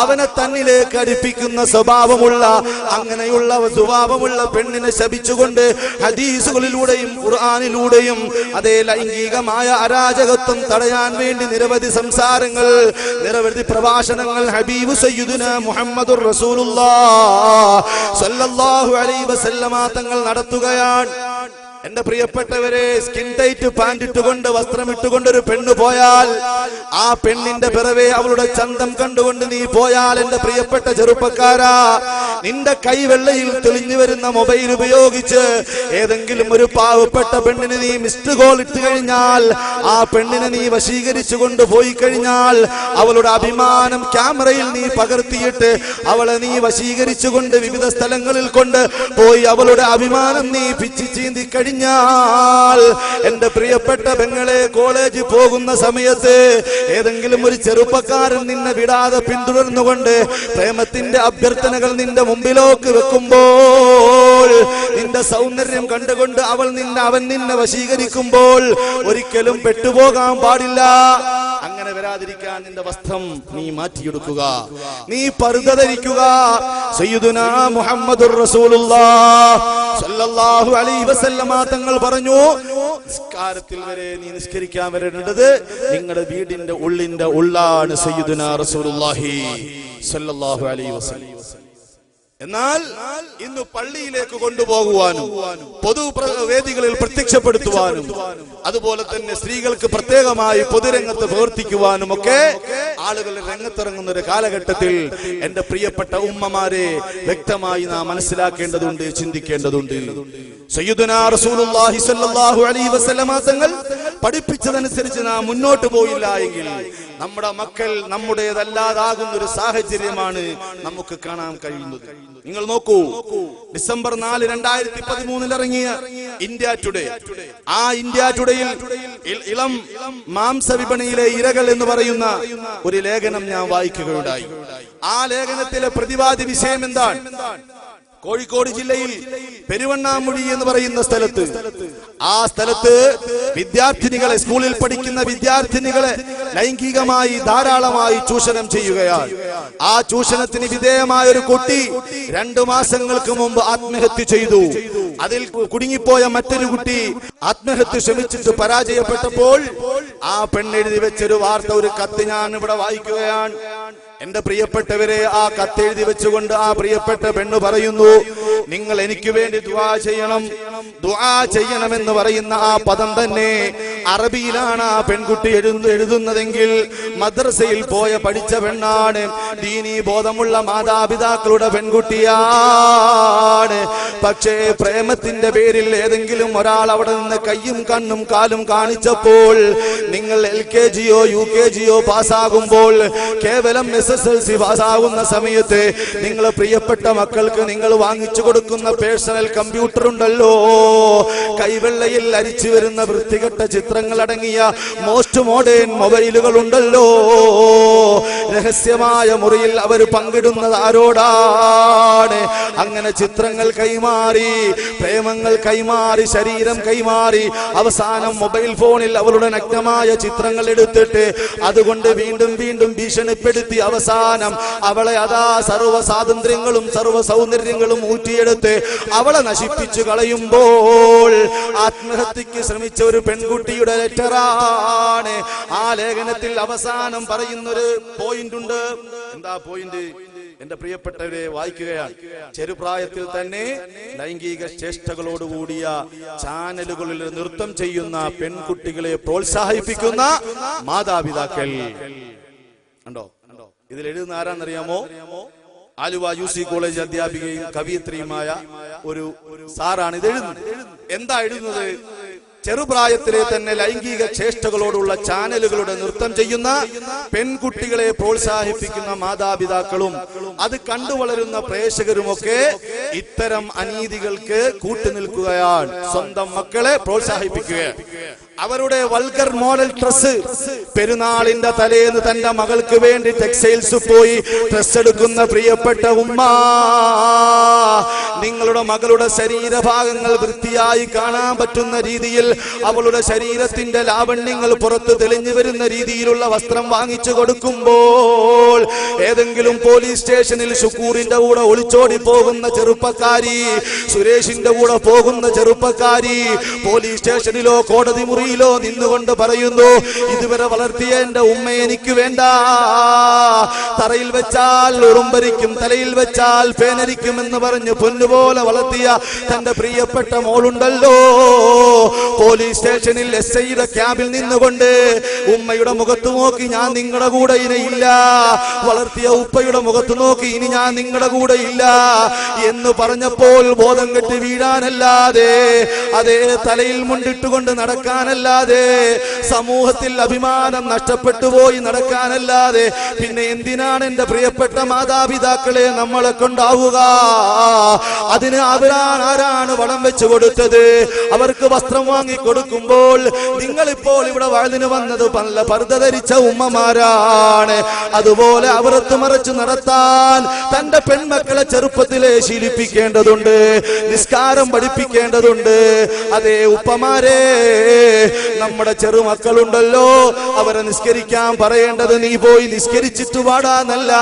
അവനെ തന്നിലേക്ക് അടുപ്പിക്കുന്ന സ്വഭാവമുള്ള, അങ്ങനെയുള്ള സ്വഭാവമുള്ള പെണ്ണിനെ ശപിച്ചുകൊണ്ട് ഹദീസുകളിലൂടെയും ഖുർആനിലൂടെയും അതേ ലൈംഗികമായ അരാജകത്വം തടയാൻ വേണ്ടി നിരവധി സംസാരങ്ങൾ, നിരവധി പ്രഭാഷണങ്ങൾ ഹബീബ് സയ്യിദുനാ മുഹമ്മദുർ റസൂലുള്ളാഹി സല്ലല്ലാഹു അലൈഹി വസല്ലമ തങ്ങൾ നടത്തുകയാണ്. എന്റെ പ്രിയപ്പെട്ടവരെ, സ്കിൻ ടൈറ്റ് പാന്റ് ഇട്ടുകൊണ്ട്, വസ്ത്രമിട്ടുകൊണ്ട് ഒരു പെണ്ണ് പോയാൽ ആ പെണ്ണിന്റെ പിറവെ അവളുടെ ചന്തം കണ്ടുകൊണ്ട് നീ പോയാൽ, എന്റെ പ്രിയപ്പെട്ട ചെറുപ്പക്കാരാ, നിന്റെ കൈവെള്ളയിൽ തെളിഞ്ഞു വരുന്ന മൊബൈൽ ഉപയോഗിച്ച് ഏതെങ്കിലും ഒരു പാവപ്പെട്ട പെണ്ണിന് നീ മിസ്ഡ് കോൾ ഇട്ട് കഴിഞ്ഞാൽ, ആ പെണ്ണിനെ നീ വശീകരിച്ചു കൊണ്ട് പോയി കഴിഞ്ഞാൽ, അവളുടെ അഭിമാനം ക്യാമറയിൽ നീ പകർത്തിയിട്ട് അവളെ നീ വശീകരിച്ചു കൊണ്ട് വിവിധ സ്ഥലങ്ങളിൽ കൊണ്ട് പോയി അവളുടെ അഭിമാനം നീ പിച്ചി ചീന്തി കഴിഞ്ഞാൽ, എന്റെ പ്രിയപ്പെട്ട പെങ്ങളെ, കോളേജിൽ പോകുന്ന സമയത്ത് ഏതെങ്കിലും ഒരു ചെറുപ്പക്കാരൻ നിന്നെ വിടാതെ പിന്തുടർന്നുകൊണ്ട് പ്രേമത്തിന്റെ അഭ്യർത്ഥനകൾ നിന്റെ മുമ്പിലേക്ക് വെക്കുമ്പോൾ, നിന്റെ സൗന്ദര്യം കണ്ടുകൊണ്ട് അവൻ നിന്നെ വശീകരിക്കുമ്പോൾ ഒരിക്കലും പെട്ടുപോകാൻ പാടില്ല. അങ്ങനെ വരാതിരിക്കാൻ നിന്റെ വസ്ത്രം നീ മാറ്റിയെടുക്കുക, നീ പർദ്ദ ധരിക്കുക. സയ്യിദുനാ മുഹമ്മദുർ റസൂലുള്ളാഹി സല്ലല്ലാഹു അലൈഹി വസല്ലമ തങ്ങൾ പറഞ്ഞു, നിസ്കാരത്തിൽ വരെ നീ നിസ്കരിക്കാൻ വരേണ്ടത് നിങ്ങളുടെ വീടിന്റെ ഉള്ളിന്റെ ഉള്ളാണ്. സയ്യിദുനാ റസൂലുള്ളാഹി സല്ലല്ലാഹു അലൈഹി വസല്ലം. എന്നാൽ ഇന്ന് പള്ളിയിലേക്ക് കൊണ്ടുപോകുവാനും പൊതുവേദികളിൽ പ്രത്യക്ഷപ്പെടുത്തുവാനും അതുപോലെ തന്നെ സ്ത്രീകൾക്ക് പ്രത്യേകമായി പൊതുരംഗത്ത് പ്രവർത്തിക്കുവാനും ഒക്കെ ആളുകൾ രംഗത്തിറങ്ങുന്ന ഒരു കാലഘട്ടത്തിൽ എന്റെ പ്രിയപ്പെട്ട ഉമ്മമാരെ വ്യക്തമായി നാം മനസ്സിലാക്കേണ്ടതുണ്ട്, ചിന്തിക്കേണ്ടതുണ്ട്. സയ്യിദുനാ റസൂലുള്ളാഹി സ്വല്ലല്ലാഹു അലൈഹി വസല്ലമ തങ്ങൾ പഠിപ്പിച്ചതനുസരിച്ച് നാം മുന്നോട്ട് പോയില്ല എങ്കിൽ നമ്മുടെ മക്കൾ നമ്മുടേതല്ലാതാകുന്ന ഒരു സാഹചര്യമാണ് നമുക്ക് കാണാൻ കഴിയുന്നത്. നിങ്ങൾ നോക്കൂ, ഡിസംബർ 4, 2013 ഇറങ്ങിയ ഇന്ത്യ ടുഡേ, ആ ഇന്ത്യ ടുഡേയിൽ ഇളം മാംസ വിപണിയിലെ ഇരകൾ എന്ന് പറയുന്ന ഒരു ലേഖനം ഞാൻ വായിക്കുകയുണ്ടായി. ആ ലേഖനത്തിലെ പ്രതിപാദ്യ വിഷയം എന്താണ്? കോഴിക്കോട് ജില്ലയിൽ പെരുവണ്ണാമുഴി എന്ന് പറയുന്ന സ്ഥലത്ത്, ആ സ്ഥലത്ത് വിദ്യാർത്ഥിനികളെ, സ്കൂളിൽ പഠിക്കുന്ന വിദ്യാർത്ഥിനികളെ ലൈംഗികമായി ധാരാളമായി ചൂഷണം ചെയ്യുകയാണ്. ആ ചൂഷണത്തിന് വിധേയമായ ഒരു കുട്ടി 2 മാസങ്ങൾക്ക് മുമ്പ് ആത്മഹത്യ ചെയ്തു. അതിൽ കുടുങ്ങിപ്പോയ മറ്റൊരു കുട്ടി ആത്മഹത്യ ശ്രമിച്ചിട്ട് പരാജയപ്പെട്ടപ്പോൾ ആ പെണ്ണെഴുതി വെച്ചൊരു വാർത്ത, ഒരു കത്ത് ഞാൻ ഇവിടെ വായിക്കുകയാണ്. എന്റെ പ്രിയപ്പെട്ടവരെ, ആ കത്തെഴുതി വെച്ചുകൊണ്ട് ആ പ്രിയപ്പെട്ട പെണ്ണ് പറയുന്നു, നിങ്ങൾ എനിക്ക് വേണ്ടി ദുആ ചെയ്യണം. ദുആ ചെയ്യണമെന്ന് പറയുന്ന ആ പദം തന്നെ അറബിയിലാണ് ആ പെൺകുട്ടി എഴുതുന്നതെങ്കിൽ മദ്രസയിൽ പോയ പഠിച്ച പെണ്ണാണ്, ദീനീ ബോധമുള്ള മാതാപിതാക്കളുടെ പെൺകുട്ടിയാണ്. പക്ഷേ പ്രേമത്തിന്റെ പേരിൽ ഏതെങ്കിലും ഒരാൾ അവിടെ നിന്ന് കയ്യും കണ്ണും കാലും കാണിച്ചപ്പോൾ, നിങ്ങൾ LKGയോ UKGയോ പാസ്സാകുമ്പോൾ, കേവലം SSLC പാസ്സാകുന്ന സമയത്ത് നിങ്ങളെ പ്രിയപ്പെട്ട മക്കൾക്ക് നിങ്ങൾ വാങ്ങിച്ചു കൊടുക്കുന്ന പേഴ്സണൽ കമ്പ്യൂട്ടർ ഉണ്ടല്ലോ, കൈവെള്ളയിൽ അരിച്ചു വരുന്ന വൃത്തികെട്ട ചിത്രങ്ങൾ അടങ്ങിയ മോസ്റ്റ് മോഡേൺ മൊബൈലുകൾ ഉണ്ടല്ലോ, രഹസ്യമായ മുറിയിൽ അവർ പങ്കിടുന്നത് ആരോടാണ്? അങ്ങനെ ചിത്രങ്ങൾ കൈമാറി, പ്രേമങ്ങൾ കൈമാറി, ശരീരം കൈമാറി, അവസാനം മൊബൈൽ ഫോണിൽ അവരുടെ നഗ്നമായ ചിത്രങ്ങൾ എടുത്തിട്ട് അതുകൊണ്ട് വീണ്ടും വീണ്ടും ഭീഷണിപ്പെടുത്തി അവസാനം അവളെ അതാ സർവ്വ സ്വാതന്ത്ര്യങ്ങളും സർവ്വ സൗന്ദര്യങ്ങളും ഊറ്റിയെടുത്ത് അവളെ നശിപ്പിച്ചു കളയുമ്പോൾ ആത്മഹത്യക്ക് ശ്രമിച്ച ഒരു പെൺകുട്ടിയുടെ ലെറ്ററാണ്. ആ ലേഖനത്തിൽ അവസാനം പറയുന്നൊരു പോയിന്റ് ഉണ്ട്. എന്താ പോയിന്റ്? എന്റെ പ്രിയപ്പെട്ടവരെ, വായിക്കുകയാണ്. ചെറുപ്രായത്തിൽ തന്നെ ലൈംഗിക ചേഷ്ടകളോടുകൂടിയ ചാനലുകളിൽ നൃത്തം ചെയ്യുന്ന പെൺകുട്ടികളെ പ്രോത്സാഹിപ്പിക്കുന്ന മാതാപിതാക്കൾ ഉണ്ടോ? ഇതിൽ എഴുതുന്ന ആരാന്നറിയാമോ? ആലുവ UC കോളേജ് അധ്യാപികയും കവിയത്രിയുമായ ഒരു സാറാണ് ഇത് എഴുതുന്നത്. എന്താ എഴുതുന്നത്? ചെറുപ്രായത്തിലെ തന്നെ ലൈംഗിക ചേഷ്ടകളോടുള്ള ചാനലുകളുടെ നൃത്തം ചെയ്യുന്ന പെൺകുട്ടികളെ പ്രോത്സാഹിപ്പിക്കുന്ന മാതാപിതാക്കളും അത് കണ്ടുവളരുന്ന പ്രേക്ഷകരുമൊക്കെ ഇത്തരം അനീതികൾക്ക് കൂട്ടുനിൽക്കുകയാണ്. സ്വന്തം മക്കളെ പ്രോത്സാഹിപ്പിക്കുകയാണ്. അവരുടെ വൾഗർ മോഡൽ ഡ്രസ്, പെരുന്നാളിന്റെ തലേന്ന് തന്റെ മകൾക്ക് വേണ്ടി ടെക്സ്റ്റൈൽസ് പോയി ഡ്രസ് എടുക്കുന്ന പ്രിയപ്പെട്ട ഉമ്മ, നിങ്ങളുടെ മകളുടെ ശരീരഭാഗങ്ങൾ വൃത്തിയായി കാണാൻ പറ്റുന്ന രീതിയിൽ, അവളുടെ ശരീരത്തിന്റെ ലാവണ്യങ്ങൾ പുറത്ത് തെളിഞ്ഞു വരുന്ന രീതിയിലുള്ള വസ്ത്രം വാങ്ങിച്ചു കൊടുക്കുമ്പോൾ ഏതെങ്കിലും പോലീസ് സ്റ്റേഷനിൽ ഷുക്കൂറിന്റെ കൂടെ ഒളിച്ചോടി പോകുന്ന ചെറുപ്പക്കാരി, സുരേഷിന്റെ കൂടെ പോകുന്ന ചെറുപ്പക്കാരി പോലീസ് സ്റ്റേഷനിലോ കോടതി മുറിയിലോ നിന്നുകൊണ്ട് പറയുന്നു, ഇതുവരെ വളർത്തിയ എന്റെ ഉമ്മ എനിക്ക് വേണ്ട, തറയിൽ വെച്ചാൽ ഉറുമ്പരിക്കും, തലയിൽ വെച്ചാൽ പേനരിക്കും എന്ന് പറഞ്ഞ് പൊന്നുപോലെ വളർത്തിയ തന്റെ പ്രിയപ്പെട്ട മോളുണ്ടല്ലോ, പോലീസ് സ്റ്റേഷനിൽ SIയുടെ ക്യാബിൽ നിന്നുകൊണ്ട് ഉമ്മയുടെ മുഖത്ത് നോക്കി ഞാൻ നിങ്ങളുടെ കൂടെ ഇനിയില്ല, വളർത്തിയ ഉപ്പയുടെ മുഖത്ത് നോക്കി ഇനി ഞാൻ നിങ്ങളുടെ കൂടെ ഇല്ല എന്ന് പറഞ്ഞപ്പോൾ ബോധം കെട്ടി വീഴാനല്ലാതെ, അതേ തലയിൽ മുണ്ടിട്ടുകൊണ്ട് നടക്കാനല്ലാതെ, സമൂഹത്തിൽ അഭിമാനം നഷ്ടപ്പെട്ടു പോയി നടക്കാനല്ലാതെ പിന്നെ എന്തിനാണ് എന്റെ പ്രിയപ്പെട്ട മാതാപിതാക്കളെ നമ്മളെ കൊണ്ടാവുക? അതിന് ആരാണ് വളം വെച്ചു കൊടുത്തത്? അവർക്ക് വസ്ത്രം വാങ്ങി കൊടുക്കുമ്പോൾ നിങ്ങളിപ്പോൾ ഇവിടെ വാഴ്ന്നിന് വന്നത് പല പർദ്ദ ധരിച്ച ഉമ്മമാരാണ്. അതുപോലെ അവരത്ത് മറച്ചു നടത്താൻ തന്റെ പെൺമക്കളെ ചെറുപ്പത്തിലെ ശീലിപ്പിക്കേണ്ടതുണ്ട്, നിസ്കാരം പഠിപ്പിക്കേണ്ടതുണ്ട്. അതേ ഉപ്പമാരെ, നമ്മുടെ ചെറുമക്കളുണ്ടല്ലോ, അവരെ നിസ്കരിക്കാൻ പറയേണ്ടത് നീ പോയി നിസ്കരിച്ചിട്ട് വാടാന്നല്ല,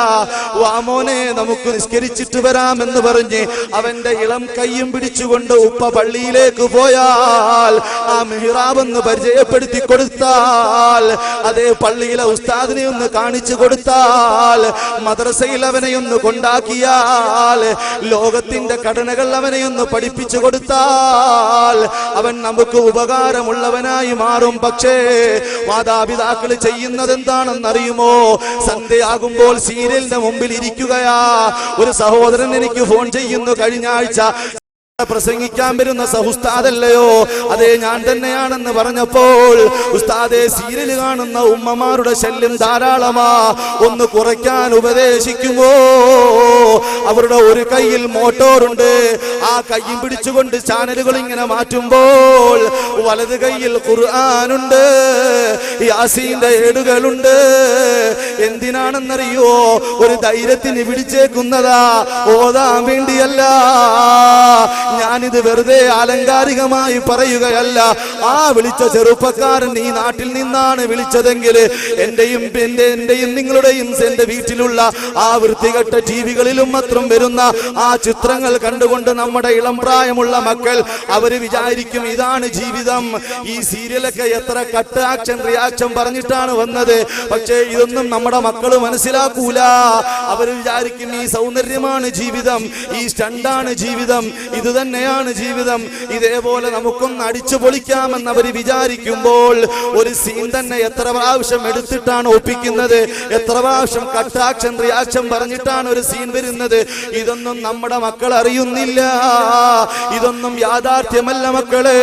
വാമോനെ നമുക്ക് നിസ്കരിച്ചിട്ട് വരാമെന്ന് പറഞ്ഞ് അവരെ അവന്റെ ഇളം കൈയും പിടിച്ചുകൊണ്ട് ഉപ്പ പള്ളിയിലേക്ക് പോയാൽ ആ മിഹ്റാബ് ഒന്ന് പരിചയപ്പെടുത്തി കൊടുത്താൽ, അതേ പള്ളിയിലെ ഉസ്താദിനെ ഒന്ന് കാണിച്ചു കൊടുത്താൽ, മദ്രസയിൽ അവനെ ഒന്ന് കൊണ്ടാക്കിയാൽ, ലോകത്തിന്റെ ഘടനകൾ അവനെ ഒന്ന് പഠിപ്പിച്ചു കൊടുത്താൽ അവൻ നമുക്ക് ഉപകാരമുള്ളവനായി മാറും. പക്ഷേ മാതാപിതാക്കൾ ചെയ്യുന്നത് എന്താണെന്നറിയുമോ? സന്ധ്യയാകുമ്പോൾ സീരിയലിന്റെ മുമ്പിൽ ഇരിക്കുകയാ. ഒരു സഹോദരൻ എനിക്ക് ഫോൺ ചെയ്യുന്നു, കഴിഞ്ഞ ആഴ്ച പ്രസംഗിക്കാൻ വരുന്ന ഉസ്താദല്ലയോ? അതെ, ഞാൻ തന്നെയാണെന്ന് പറഞ്ഞപ്പോൾ, ഉസ്താദെ സീരിയൽ കാണുന്ന ഉമ്മമാരുടെ ശല്യം ധാരാളമാ, ഒന്ന് കുറയ്ക്കാൻ ഉപദേശിക്കുമോ? അവരുടെ ഒരു കയ്യിൽ മോട്ടോറുണ്ട്, ആ കയ്യും പിടിച്ചുകൊണ്ട് ചാനലുകൾ ഇങ്ങനെ മാറ്റുമ്പോൾ വലത് കയ്യിൽ ഖുർആനുണ്ട്, യാസീന്റെ ഏടുകളുണ്ട്. എന്തിനാണെന്നറിയോ? ഒരു ധൈര്യത്തിന് പിടിച്ചേക്കുന്നതാ, ഓതാൻ വേണ്ടിയല്ല. ഞാനിത് വെറുതെ ആലങ്കാരികമായി പറയുകയല്ല. ആ വിളിച്ച ചെറുപ്പക്കാരൻ ഈ നാട്ടിൽ നിന്നാണ് വിളിച്ചതെങ്കിൽ എന്റെയും നിങ്ങളുടെയും എന്റെ വീട്ടിലുള്ള ആ വൃത്തികെട്ട ടിവികളിലും മാത്രം വരുന്ന ആ ചിത്രങ്ങൾ കണ്ടുകൊണ്ട് നമ്മുടെ ഇളം പ്രായമുള്ള മക്കൾ അവര് വിചാരിക്കും ഇതാണ് ജീവിതം. ഈ സീരിയലൊക്കെ എത്ര കട്ട് ആക്ഷൻ റിയാക്ഷൻ പറഞ്ഞിട്ടാണ് വന്നത്. പക്ഷേ ഇതൊന്നും നമ്മുടെ മക്കള് മനസ്സിലാക്കൂല. അവര് വിചാരിക്കും ഈ സൗന്ദര്യമാണ് ജീവിതം, ഈ സ്റ്റണ്ടാണ് ജീവിതം, ഇത് തന്നെയാണ് ജീവിതം. ഇതേപോലെ നമുക്കൊന്ന് അടിച്ചു പൊളിക്കാമെന്ന് അവർ വിചാരിക്കുമ്പോൾ ഒരു സീൻ തന്നെ എത്ര പ്രാവശ്യം എടുത്തിട്ടാണ് ഒപ്പിക്കുന്നത്, എത്ര പ്രാവശ്യം കട്ട് ആക്ഷൻ റിയാക്ഷൻ പറഞ്ഞിട്ടാണ് ഒരു സീൻ വരുന്നത്. ഇതൊന്നും നമ്മുടെ മക്കൾ അറിയുന്നില്ല. ഇതൊന്നും യാഥാർത്ഥ്യമല്ല മക്കളെ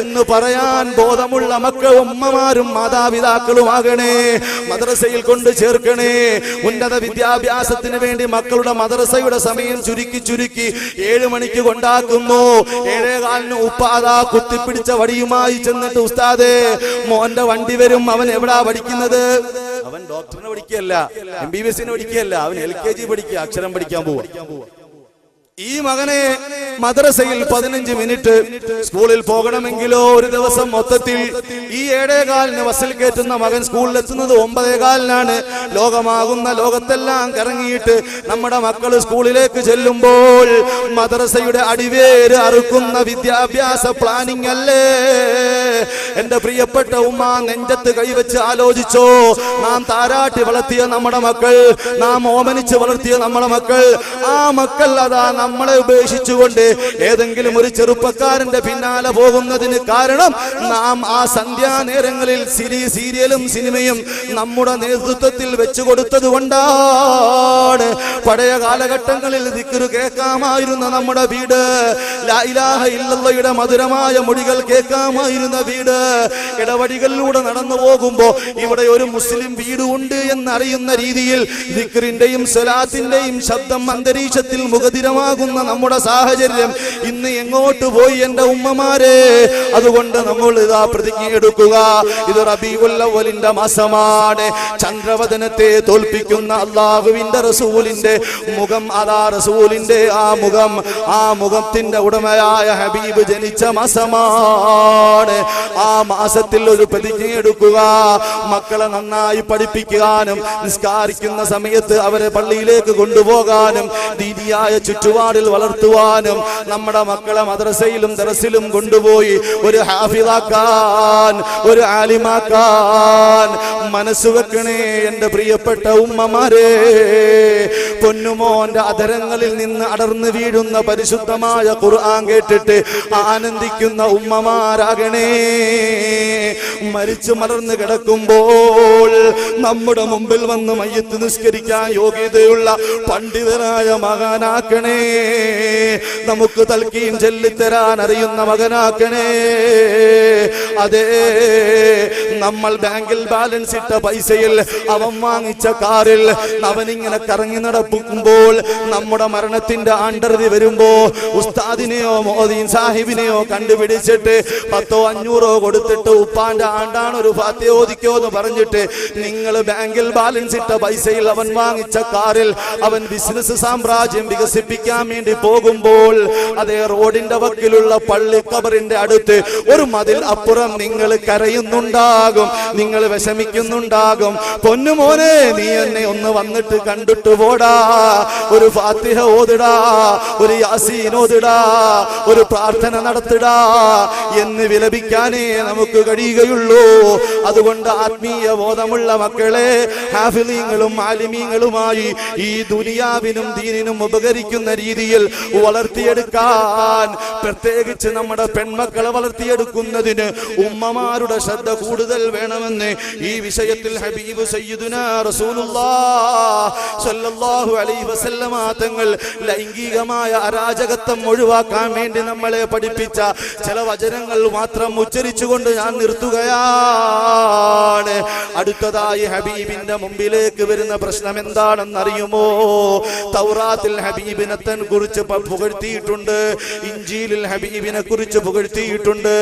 എന്ന് പറയാൻ ബോധമുള്ള മക്കൾ ഉമ്മമാരും മാതാപിതാക്കളുമാകണേ. മദ്രസയിൽ കൊണ്ട് ചേർക്കണേ. ഉന്നത വിദ്യാഭ്യാസത്തിന് വേണ്ടി മക്കളുടെ മദ്രസയുടെ സമയം ചുരുക്കി 7 മണിക്ക് കൊണ്ടാക്കുന്നു. 7:15 ഉപ്പാതാ കുത്തിപ്പിടിച്ച വടിയുമായി ചെന്നിട്ട്, ഉസ്താദേ മോന്റെ വണ്ടി വരും. അവൻ എവിടാ പഠിക്കുന്നത്? അവൻ ഡോക്ടറിനെ പഠിക്കുകയല്ല, MBBS പഠിക്കുകയല്ല, അവൻ LKG പഠിക്കുക, അക്ഷരം പഠിക്കാൻ പോവാ. ഈ മകനെ മദ്രസയിൽ 15 മിനിറ്റ്, സ്കൂളിൽ പോകണമെങ്കിലോ ഒരു ദിവസം മൊത്തത്തിൽ ഈ 7:15 ബസ്സിൽ കയറ്റുന്ന മകൻ സ്കൂളിൽ എത്തുന്നത് 9:15. ലോകമാകുന്ന ലോകത്തെല്ലാം കറങ്ങിയിട്ട് നമ്മുടെ മക്കൾ സ്കൂളിലേക്ക് ചെല്ലുമ്പോൾ മദ്രസയുടെ അടിവേര് അറുക്കുന്ന വിദ്യാഭ്യാസ പ്ലാനിങ് അല്ലേ? എന്റെ പ്രിയപ്പെട്ട ഉമ്മ, നെഞ്ചത്ത് കൈവച്ച് ആലോചിച്ചോ. നാം താരാട്ടി വളർത്തിയ നമ്മുടെ മക്കൾ, നാം ഓമനിച്ച് വളർത്തിയ നമ്മുടെ മക്കൾ, ആ മക്കൾ അതാ നമ്മളെ ഉപേക്ഷിച്ചുകൊണ്ട് ഏതെങ്കിലും ഒരു ചെറുപ്പക്കാരന്റെ പിന്നാലെ പോകുന്നതിന് കാരണം നാം ആ സന്ധ്യാനേരങ്ങളിൽ സീരിയലും സിനിമയും നമ്മുടെ നേതൃത്വത്തിൽ വെച്ചു കൊടുത്തത് കൊണ്ടാണ്. പഴയ കാലഘട്ടങ്ങളിൽ ദിക്റ് കേൾക്കാമായിരുന്ന നമ്മുടെ വീട്, ലാ ഇലാഹ ഇല്ലല്ലാഹയുടെ മധുരമായ മൊഴികൾ കേൾക്കാമായിരുന്ന വീട്, ഇടവഴികളിലൂടെ നടന്നു പോകുമ്പോ ഇവിടെ ഒരു മുസ്ലിം വീട് ഉണ്ട് എന്നറിയുന്ന രീതിയിൽ ദിക്റിന്റെയും സ്വലാത്തിന്റെയും ശബ്ദം അന്തരീക്ഷത്തിൽ മുഖതിരമാകുന്ന നമ്മുടെ സാഹചര്യം ഇന്ന് എങ്ങോട്ട് പോയി എന്റെ ഉമ്മമാരെ? അതുകൊണ്ട് നമ്മൾ ഇതാ പ്രതിജ്ഞ എടുക്കുക. ഇത് റബീഉൽ അവ്വലിന്റെ മാസമാണ്. ചന്ദ്രവദനത്തെ തോൽപ്പിക്കുന്ന അല്ലാഹുവിന്റെ റസൂലിന്റെ മുഖം, അതാ റസൂലിന്റെ ആ മുഖത്തിന്റെ ഉടമയായ ഹബീബ് ജനിച്ച മാസമാണ്. ആ മാസത്തിൽ ഒരു പ്രതിജ്ഞ എടുക്കുക. മക്കളെ നന്നായി പഠിപ്പിക്കാനും നിസ്കാരിക്കുന്ന സമയത്ത് അവരെ പള്ളിയിലേക്ക് കൊണ്ടുപോകാനും ദീനിയായ ചുറ്റുപാടിൽ വളർത്തുവാനും നമ്മുടെ മക്കളെ മദ്രസയിലും ദർസിലും കൊണ്ടുപോയി ഒരു ഹാഫിളാക്കാൻ, ഒരു ആലിമാക്കാൻ മനസ്സ് വെക്കണേ എന്റെ പ്രിയപ്പെട്ട ഉമ്മമാരെ. പൊന്നുമോന്റെ അധരങ്ങളിൽ നിന്ന് അടർന്നു വീഴുന്ന പരിശുദ്ധമായ ഖുർആൻ കേട്ടിട്ട് ആനന്ദിക്കുന്ന ഉമ്മമാരാകണേ. മരിച്ചു മലർന്ന് കിടക്കുമ്പോൾ നമ്മുടെ മുമ്പിൽ വന്ന് മയ്യത്ത് നിസ്കരിക്കാൻ യോഗ്യതയുള്ള പണ്ഡിതനായ മകനാക്കണേ. നമുക്ക് തൽക്കീൻ ചൊല്ലിത്തരാൻ അറിയുന്ന മകനാക്കണേ. അതേ, നമ്മൾ ബാങ്കിൽ ബാലൻസ് ഇട്ട പൈസയിൽ അവൻ വാങ്ങിച്ച കാറിൽ അവനിങ്ങനെ കറങ്ങി നടക്കുമ്പോൾ നമ്മുടെ മരണത്തിന്റെ ആണ്ടറുതി വരുമ്പോ ഉസ്താദിനെയോ മോദീൻ സാഹിബിനെയോ കണ്ടുപിടിച്ചിട്ട് 100-500 കൊടുത്തിട്ട് ഉപ്പാന്റെ ആണ്ടാണ് ഒരു ഫാത്തിഹ ഓതിക്കോ എന്ന് പറഞ്ഞിട്ട് നിങ്ങൾ ബാങ്കിൽ ബാലൻസ് ഇട്ട പൈസയിൽ അവൻ വാങ്ങിച്ച കാറിൽ അവൻ ബിസിനസ് സാമ്രാജ്യം വികസിപ്പിക്കാൻ വേണ്ടി പോകുമ്പോൾ അതേ റോഡിന്റെ വക്കിലുള്ള പള്ളി ഖബറിന്റെ അടുത്ത് ഒരു മതിൽ അപ്പുറം നിങ്ങൾ കരയുന്നുണ്ടാകും, നിങ്ങൾ വിഷമിക്കുന്നുണ്ടാകും. പൊന്നുമോനെ, നീ എന്നെ ഒന്ന് വന്നിട്ട് കണ്ടിട്ട് പോടാ, ഒരു ഫാത്തിഹ ഓതിടാ, ഒരു യാസീൻ ഓതിടാ, ഒരു പ്രാർത്ഥന നടത്തിടാ എന്ന് വിലപിക്കാനേ നമുക്ക് കഴിയുകയുള്ളൂ. അതുകൊണ്ട് ആത്മീയ ബോധമുള്ള മക്കളെ, ഹാഫിളീങ്ങളും ആലിമീങ്ങളുമായി ഈ ദുനിയാവിനും ദീനിനും ഉപകരിക്കുന്ന രീതിയിൽ വളർത്തിയെടുക്കാൻ, പ്രത്യേകിച്ച് നമ്മുടെ പെൺമക്കളെ വളർത്തിയെടുക്കുന്നതിന് ഉമ്മമാരുടെ ശ്രദ്ധ കൂടുതൽ വേണമെന്ന് ഈ വിഷയത്തിൽ ഹബീബ് സയ്യിദുനാ റസൂലുള്ളാഹ് സ്വല്ലല്ലാഹു അലൈഹി വസല്ലമ തങ്ങൾ ലൈംഗികമായ അരാജകത്വം ഒഴിവാക്കാൻ വേണ്ടി നമ്മളെ പഠിപ്പിച്ച ചില വചനങ്ങൾ മാത്രം ഉച്ചരിച്ചുകൊണ്ട് ഞാൻ നിർത്തുകയാണ്. അടുത്തതായി ഹബീബിന്റെ മുമ്പിലേക്ക് വരുന്ന പ്രശ്നം എന്താണെന്നറിയുമോ? തൗറാത്തിൽ ഹബീബിനെ കുറിച്ച് പുകഴ്ത്തിയിട്ടുണ്ട്, ഇഞ്ചീലിൽ ഹബീബിനെ കുറിച്ച് പുകഴ്ത്തിയിട്ടുണ്ട്,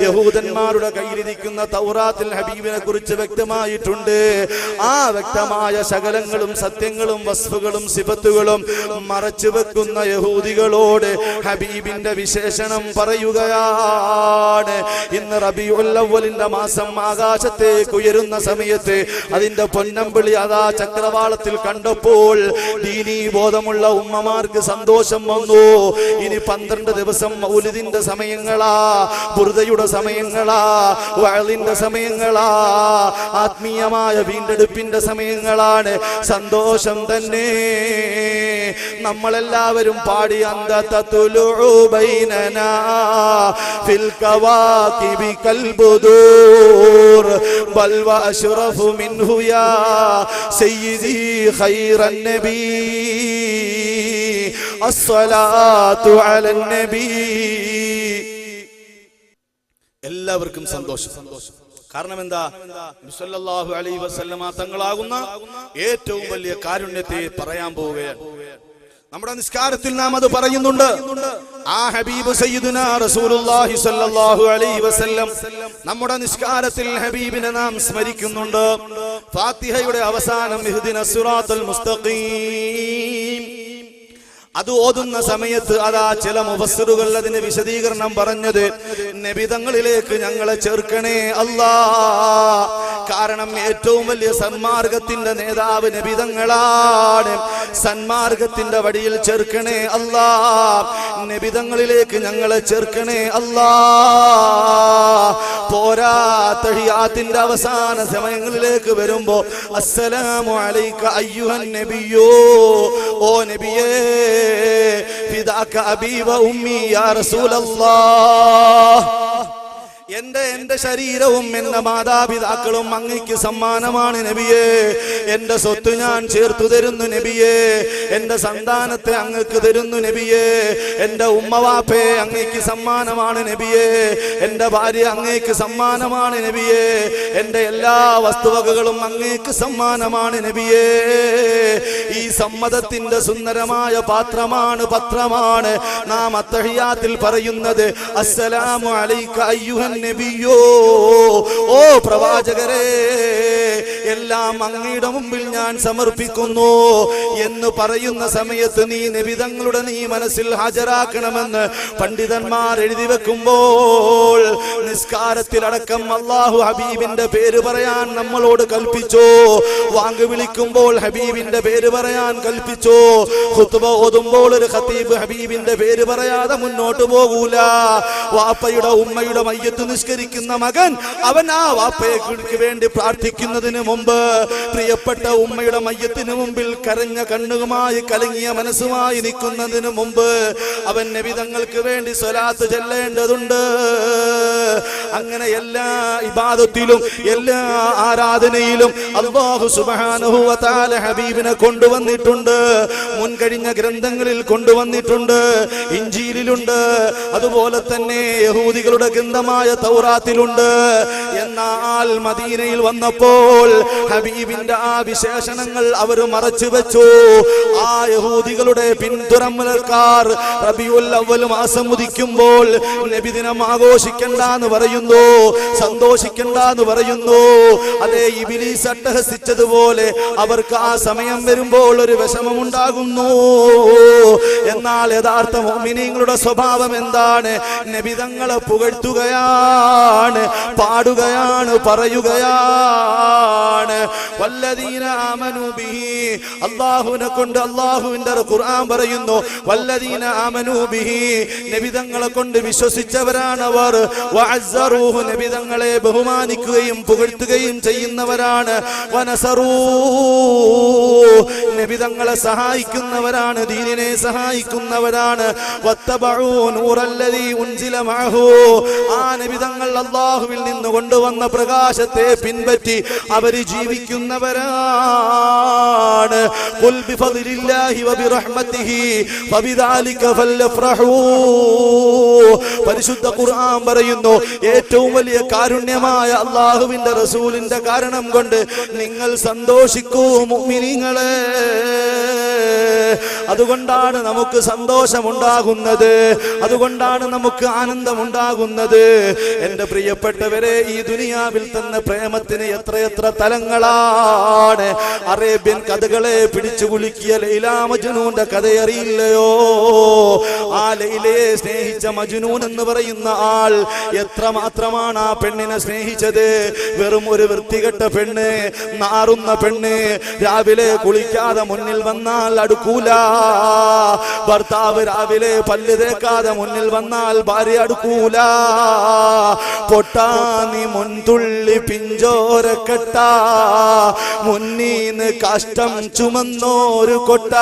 യഹൂദന്മാരുടെ കയ്യിലിരിക്കുന്ന തൗറാത്തിൽ ഹബീബിനെ കുറിച്ച് വ്യക്തമായിട്ടുണ്ട്. ആ വ്യക്തമായ സകലങ്ങളും സത്യങ്ങളും വസ്തുക്കളും സിഫത്തുകളും മറച്ചു വെക്കുന്ന യഹൂദികളോട് ഹബീബിന്റെ വിശേഷണം പറയുകയാണ്. ഇന്ന് റബീഉൽ അവ്വലിന്റെ മാസം ആകാശത്തേക്ക് ഉയരുന്ന സമയത്ത് അതിന്റെ പൊന്നമ്പിളി അതാ ചക്രവാളത്തിൽ കണ്ടപ്പോൾ ദീനീ ബോധമുള്ള ഉമ്മമാർക്ക് സന്തോഷം വന്നു. ഇനി 12 ദിവസം മൗലിദിന്റെ സമയങ്ങളാ, ബുർദയുടെ സമയങ്ങളാ, വഅലിന്റെ സമയങ്ങളാ, ആത്മീയമായ വീണ്ടെടുപ്പിന്റെ സമയങ്ങളാണ്. സന്തോഷം തന്നെ. നമ്മളെല്ലാവരും പാടി അന്തതതുലു ബൈനനാ ഫിൽ കവാകിബി കൽബുദൂർ ബൽ വഅശ്റഫു മിൻഹു യാ സയ്യിദി ഖൈറൻ നബി അസ്സലാത്തു അലൻ നബി. എല്ലാവർക്കും സന്തോഷം. കാരണം എന്താ? സല്ലല്ലാഹു അലൈഹി വസല്ലമ തങ്ങളാകുന്ന ഏറ്റവും വലിയ കാരുണ്യത്തെ പറയാൻ പോവുകയാണ്. നമ്മുടെ നിസ്കാരത്തിൽ നാം അത് പറയുന്നുണ്ട്. ആ ഹബീബ് സയ്യിദുനാ റസൂലുള്ളാഹി സ്വല്ലല്ലാഹു അലൈഹി വസല്ലം നമ്മുടെ നിസ്കാരത്തിൽ ഹബീബിനെ നാം സ്മരിക്കുന്നുണ്ട്. ഫാത്തിഹയുടെ അവസാനം ഇഹ്ദിനസ് സിറാത്തൽ മുസ്തഖീം അത് ഓതുന്ന സമയത്ത് അതാ ചില മുഫസ്സിറുകൾ അതിന് വിശദീകരണം പറഞ്ഞത്, നബിതങ്ങളിലേക്ക് ഞങ്ങളെ ചേർക്കണേ അല്ലാ. കാരണം ഏറ്റവും വലിയ സന്മാർഗത്തിന്റെ നേതാവ് നബിതങ്ങളാണ്. സന്മാർഗത്തിന്റെ വഴിയിൽ ചേർക്കണേ അല്ലാ, നബിതങ്ങളിലേക്ക് ഞങ്ങളെ ചേർക്കണേ അല്ലാ. പോരാ, തഹിയാത്തിന്റെ അവസാന സമയങ്ങളിലേക്ക് വരുമ്പോ അസ്സലാമു അലൈക അയ്യുഹൻ നബിയോ, ഓ നബിയേ, ഫിദാക അബീ വ ഉമ്മി യാ റസൂലല്ലാഹ്, എന്റെ ശരീരവും എന്റെ മാതാപിതാക്കളും അങ്ങയ്ക്ക് സമ്മാനമാണ് നബിയേ. എന്റെ സ്വത്ത് ഞാൻ ചേർത്തു തരുന്നു നബിയേ. എന്റെ സന്താനത്തെ അങ്ങക്ക് തരുന്നു നബിയേ. എന്റെ ഉമ്മവാപ്പയെ അങ്ങയ്ക്ക് സമ്മാനമാണ് നബിയേ. എന്റെ ഭാര്യ അങ്ങയ്ക്ക് സമ്മാനമാണ് നബിയേ. എന്റെ എല്ലാ വസ്തുവകകളും അങ്ങയ്ക്ക് സമ്മാനമാണ് നബിയേ. ഈ സമ്മതത്തിന്റെ സുന്ദരമായ പത്രമാണ് നാം അത്തഹിയാത്തിൽ പറയുന്നത്. അസ്സലാമു അലൈക അയ്യുഹൻ നബിയോ, ഓ പ്രവാചകരെ, എല്ലാം അങ്ങയുടെ മുമ്പിൽ ഞാൻ സമർപ്പിക്കുന്നു എന്ന് പറയുന്ന സമയത്ത് നീ നബിതങ്ങളുടെ നീ മനസ്സിൽ ഹാജരാക്കണമെന്ന് പണ്ഡിതന്മാർ എഴുതി വെക്കുമ്പോൾ നിസ്കാരത്തിലടക്കം അല്ലാഹു ഹബീബിന്റെ പേര് പറയാൻ നമ്മളോട് കൽപ്പിച്ചു. വാങ്ക് വിളിക്കുമ്പോൾ ഹബീബിന്റെ പേര് പറയാൻ കൽപ്പിച്ചു. ഖുത്ബ ഓതുമ്പോൾ ഒരു ഖതീബ് ഹബീബിന്റെ പേര് പറയാതെ മുന്നോട്ട് പോകൂല. വാപ്പയുടെ ഉമ്മയുടെ മയ്യത്ത് നിസ്കരിക്കുന്ന മകൻ അവൻ ആ വാപ്പയെ വേണ്ടി പ്രാർത്ഥിക്കുന്നതിന് മുമ്പ്, പ്രിയപ്പെട്ട ഉമ്മയുടെ മയ്യത്തിന് മുമ്പിൽ കരഞ്ഞ കണ്ണുമായി കലങ്ങിയ മനസ്സുമായി നിൽക്കുന്നതിന് മുമ്പ് അവൻ നബിതങ്ങൾക്ക് വേണ്ടി സ്വലാത്ത് ചൊല്ലേണ്ടതുണ്ട്. അങ്ങനെ എല്ലാ ഇബാദത്തിലും എല്ലാ ആരാധനയിലും അല്ലാഹു സുബ്ഹാനഹു വ തആല ഹബീബിനെ കൊണ്ടുവന്നിട്ടുണ്ട്. മുൻകഴിഞ്ഞ ഗ്രന്ഥങ്ങളിൽ കൊണ്ടുവന്നിട്ടുണ്ട്. ഇഞ്ചീലിലുണ്ട്, അതുപോലെ തന്നെ യഹൂദികളുടെ ഗ്രന്ഥമായ തൗറാത്തിലുണ്ട്. എന്നാൽ മദീനയിൽ വന്നപ്പോൾ ഹബീബിന്റെ ആ വിശേഷണങ്ങൾ അവർ മറച്ചു വെച്ചു. ആ യഹൂദികളുടെ പിന്തുടർന്നവർ റബീഉൽ അവ്വൽ മാസം ഉദിക്കുമ്പോൾ നബിദിനം ആഘോഷിക്കണ്ടെന്ന് പറയുന്നു, സന്തോഷിക്കണ്ടെന്ന് പറയുന്നു. അതേ ഇബ്ലീസ് അട്ടഹസിച്ചതുപോലെ അവർക്ക് ആ സമയം വരുമ്പോൾ ഒരു വിഷമമുണ്ടാകുന്നു. എന്നാൽ യഥാർത്ഥ മുഅ്മിനീങ്ങളുടെ സ്വഭാവം എന്താണ്? നബിതങ്ങളെ പുകഴ്ത്തുകയാണ്, പാടുകയാണ്, പറയുകയാണ്. വല്ലദീന ആമനൂ ബിഹി, അല്ലാഹുവിനെ കൊണ്ട് അല്ലാഹുവിന്റെ ഖുർആൻ പറയുന്നു, വല്ലദീന ആമനൂ ബിഹി, നബിതങ്ങളെ കൊണ്ട് വിശ്വസിച്ചവരാണ് അവർ. വഅസ്സറൂഹു, നബിതങ്ങളെ ബഹുമാനിക്കുകയും പുകഴ്ത്തുകയും ചെയ്യുന്നവരാണ്. വനസറൂ, നബിതങ്ങളെ സഹായിക്കുന്നവരാണ്, ദീനിനെ സഹായിക്കുന്നവരാണ്. വത്തബഉ നൂറല്ലദീ ഉൻസില മഅഹു, ആ നബിതങ്ങൾ അല്ലാഹുവിൽ നിന്ന് കൊണ്ടുവന്ന പ്രകാശത്തെ പിൻപറ്റി അവർ ജീവിക്കുന്നവരാണ്. ഖുൽ ബിഫദ്ലില്ലാഹി വബിറഹ്മതിഹി ഫബിദാലിക ഫൽഫറഹൂ, പരിശുദ്ധ ഖുർആൻ പറയുന്നു, ഏറ്റവും വലിയ കാരുണ്യമായ അല്ലാഹുവിന്റെ റസൂലിന്റെ കാരണം കൊണ്ട് നിങ്ങൾ സന്തോഷിക്കൂ മുഅ്മിനീങ്ങളെ. അതുകൊണ്ടാണ് നമുക്ക് സന്തോഷമുണ്ടാകുന്നത്, അതുകൊണ്ടാണ് നമുക്ക് ആനന്ദമുണ്ടാകുന്നത്. എന്റെ പ്രിയപ്പെട്ടവരെ, ഈ ദുനിയാവിൽ തന്നെ പ്രേമത്തിന് എത്രയെത്ര തലങ്ങളാണ്. അറേബ്യൻ കഥകളെ പിടിച്ചു കുലുക്കിയ ലൈല മജ്നൂന്റെ കഥയറിയില്ലയോ? ആ ലൈലയെ സ്നേഹിച്ച മജ്നൂൻ എന്ന് പറയുന്ന ആൾ എത്രമാത്രമാണ് ആ പെണ്ണിനെ സ്നേഹിച്ചത്. വെറും ഒരു വൃത്തികെട്ട പെണ്ണ്, നാറുന്ന പെണ്ണ്, രാവിലെ കുളിക്കാതെ മുന്നിൽ വന്നാൽ അടുക്കൂല. ഭർത്താവ് രാവിലെ പല്ല് തേക്കാതെ മുന്നിൽ വന്നാൽ ഭാര്യ അടുക്കൂല. പൊട്ടാ നീ മുൻതുള്ളി പിഞ്ചോരക്കെട്ട, മുന്നീന്ന് കഷ്ടം ചുമന്നോരു കൊട്ട.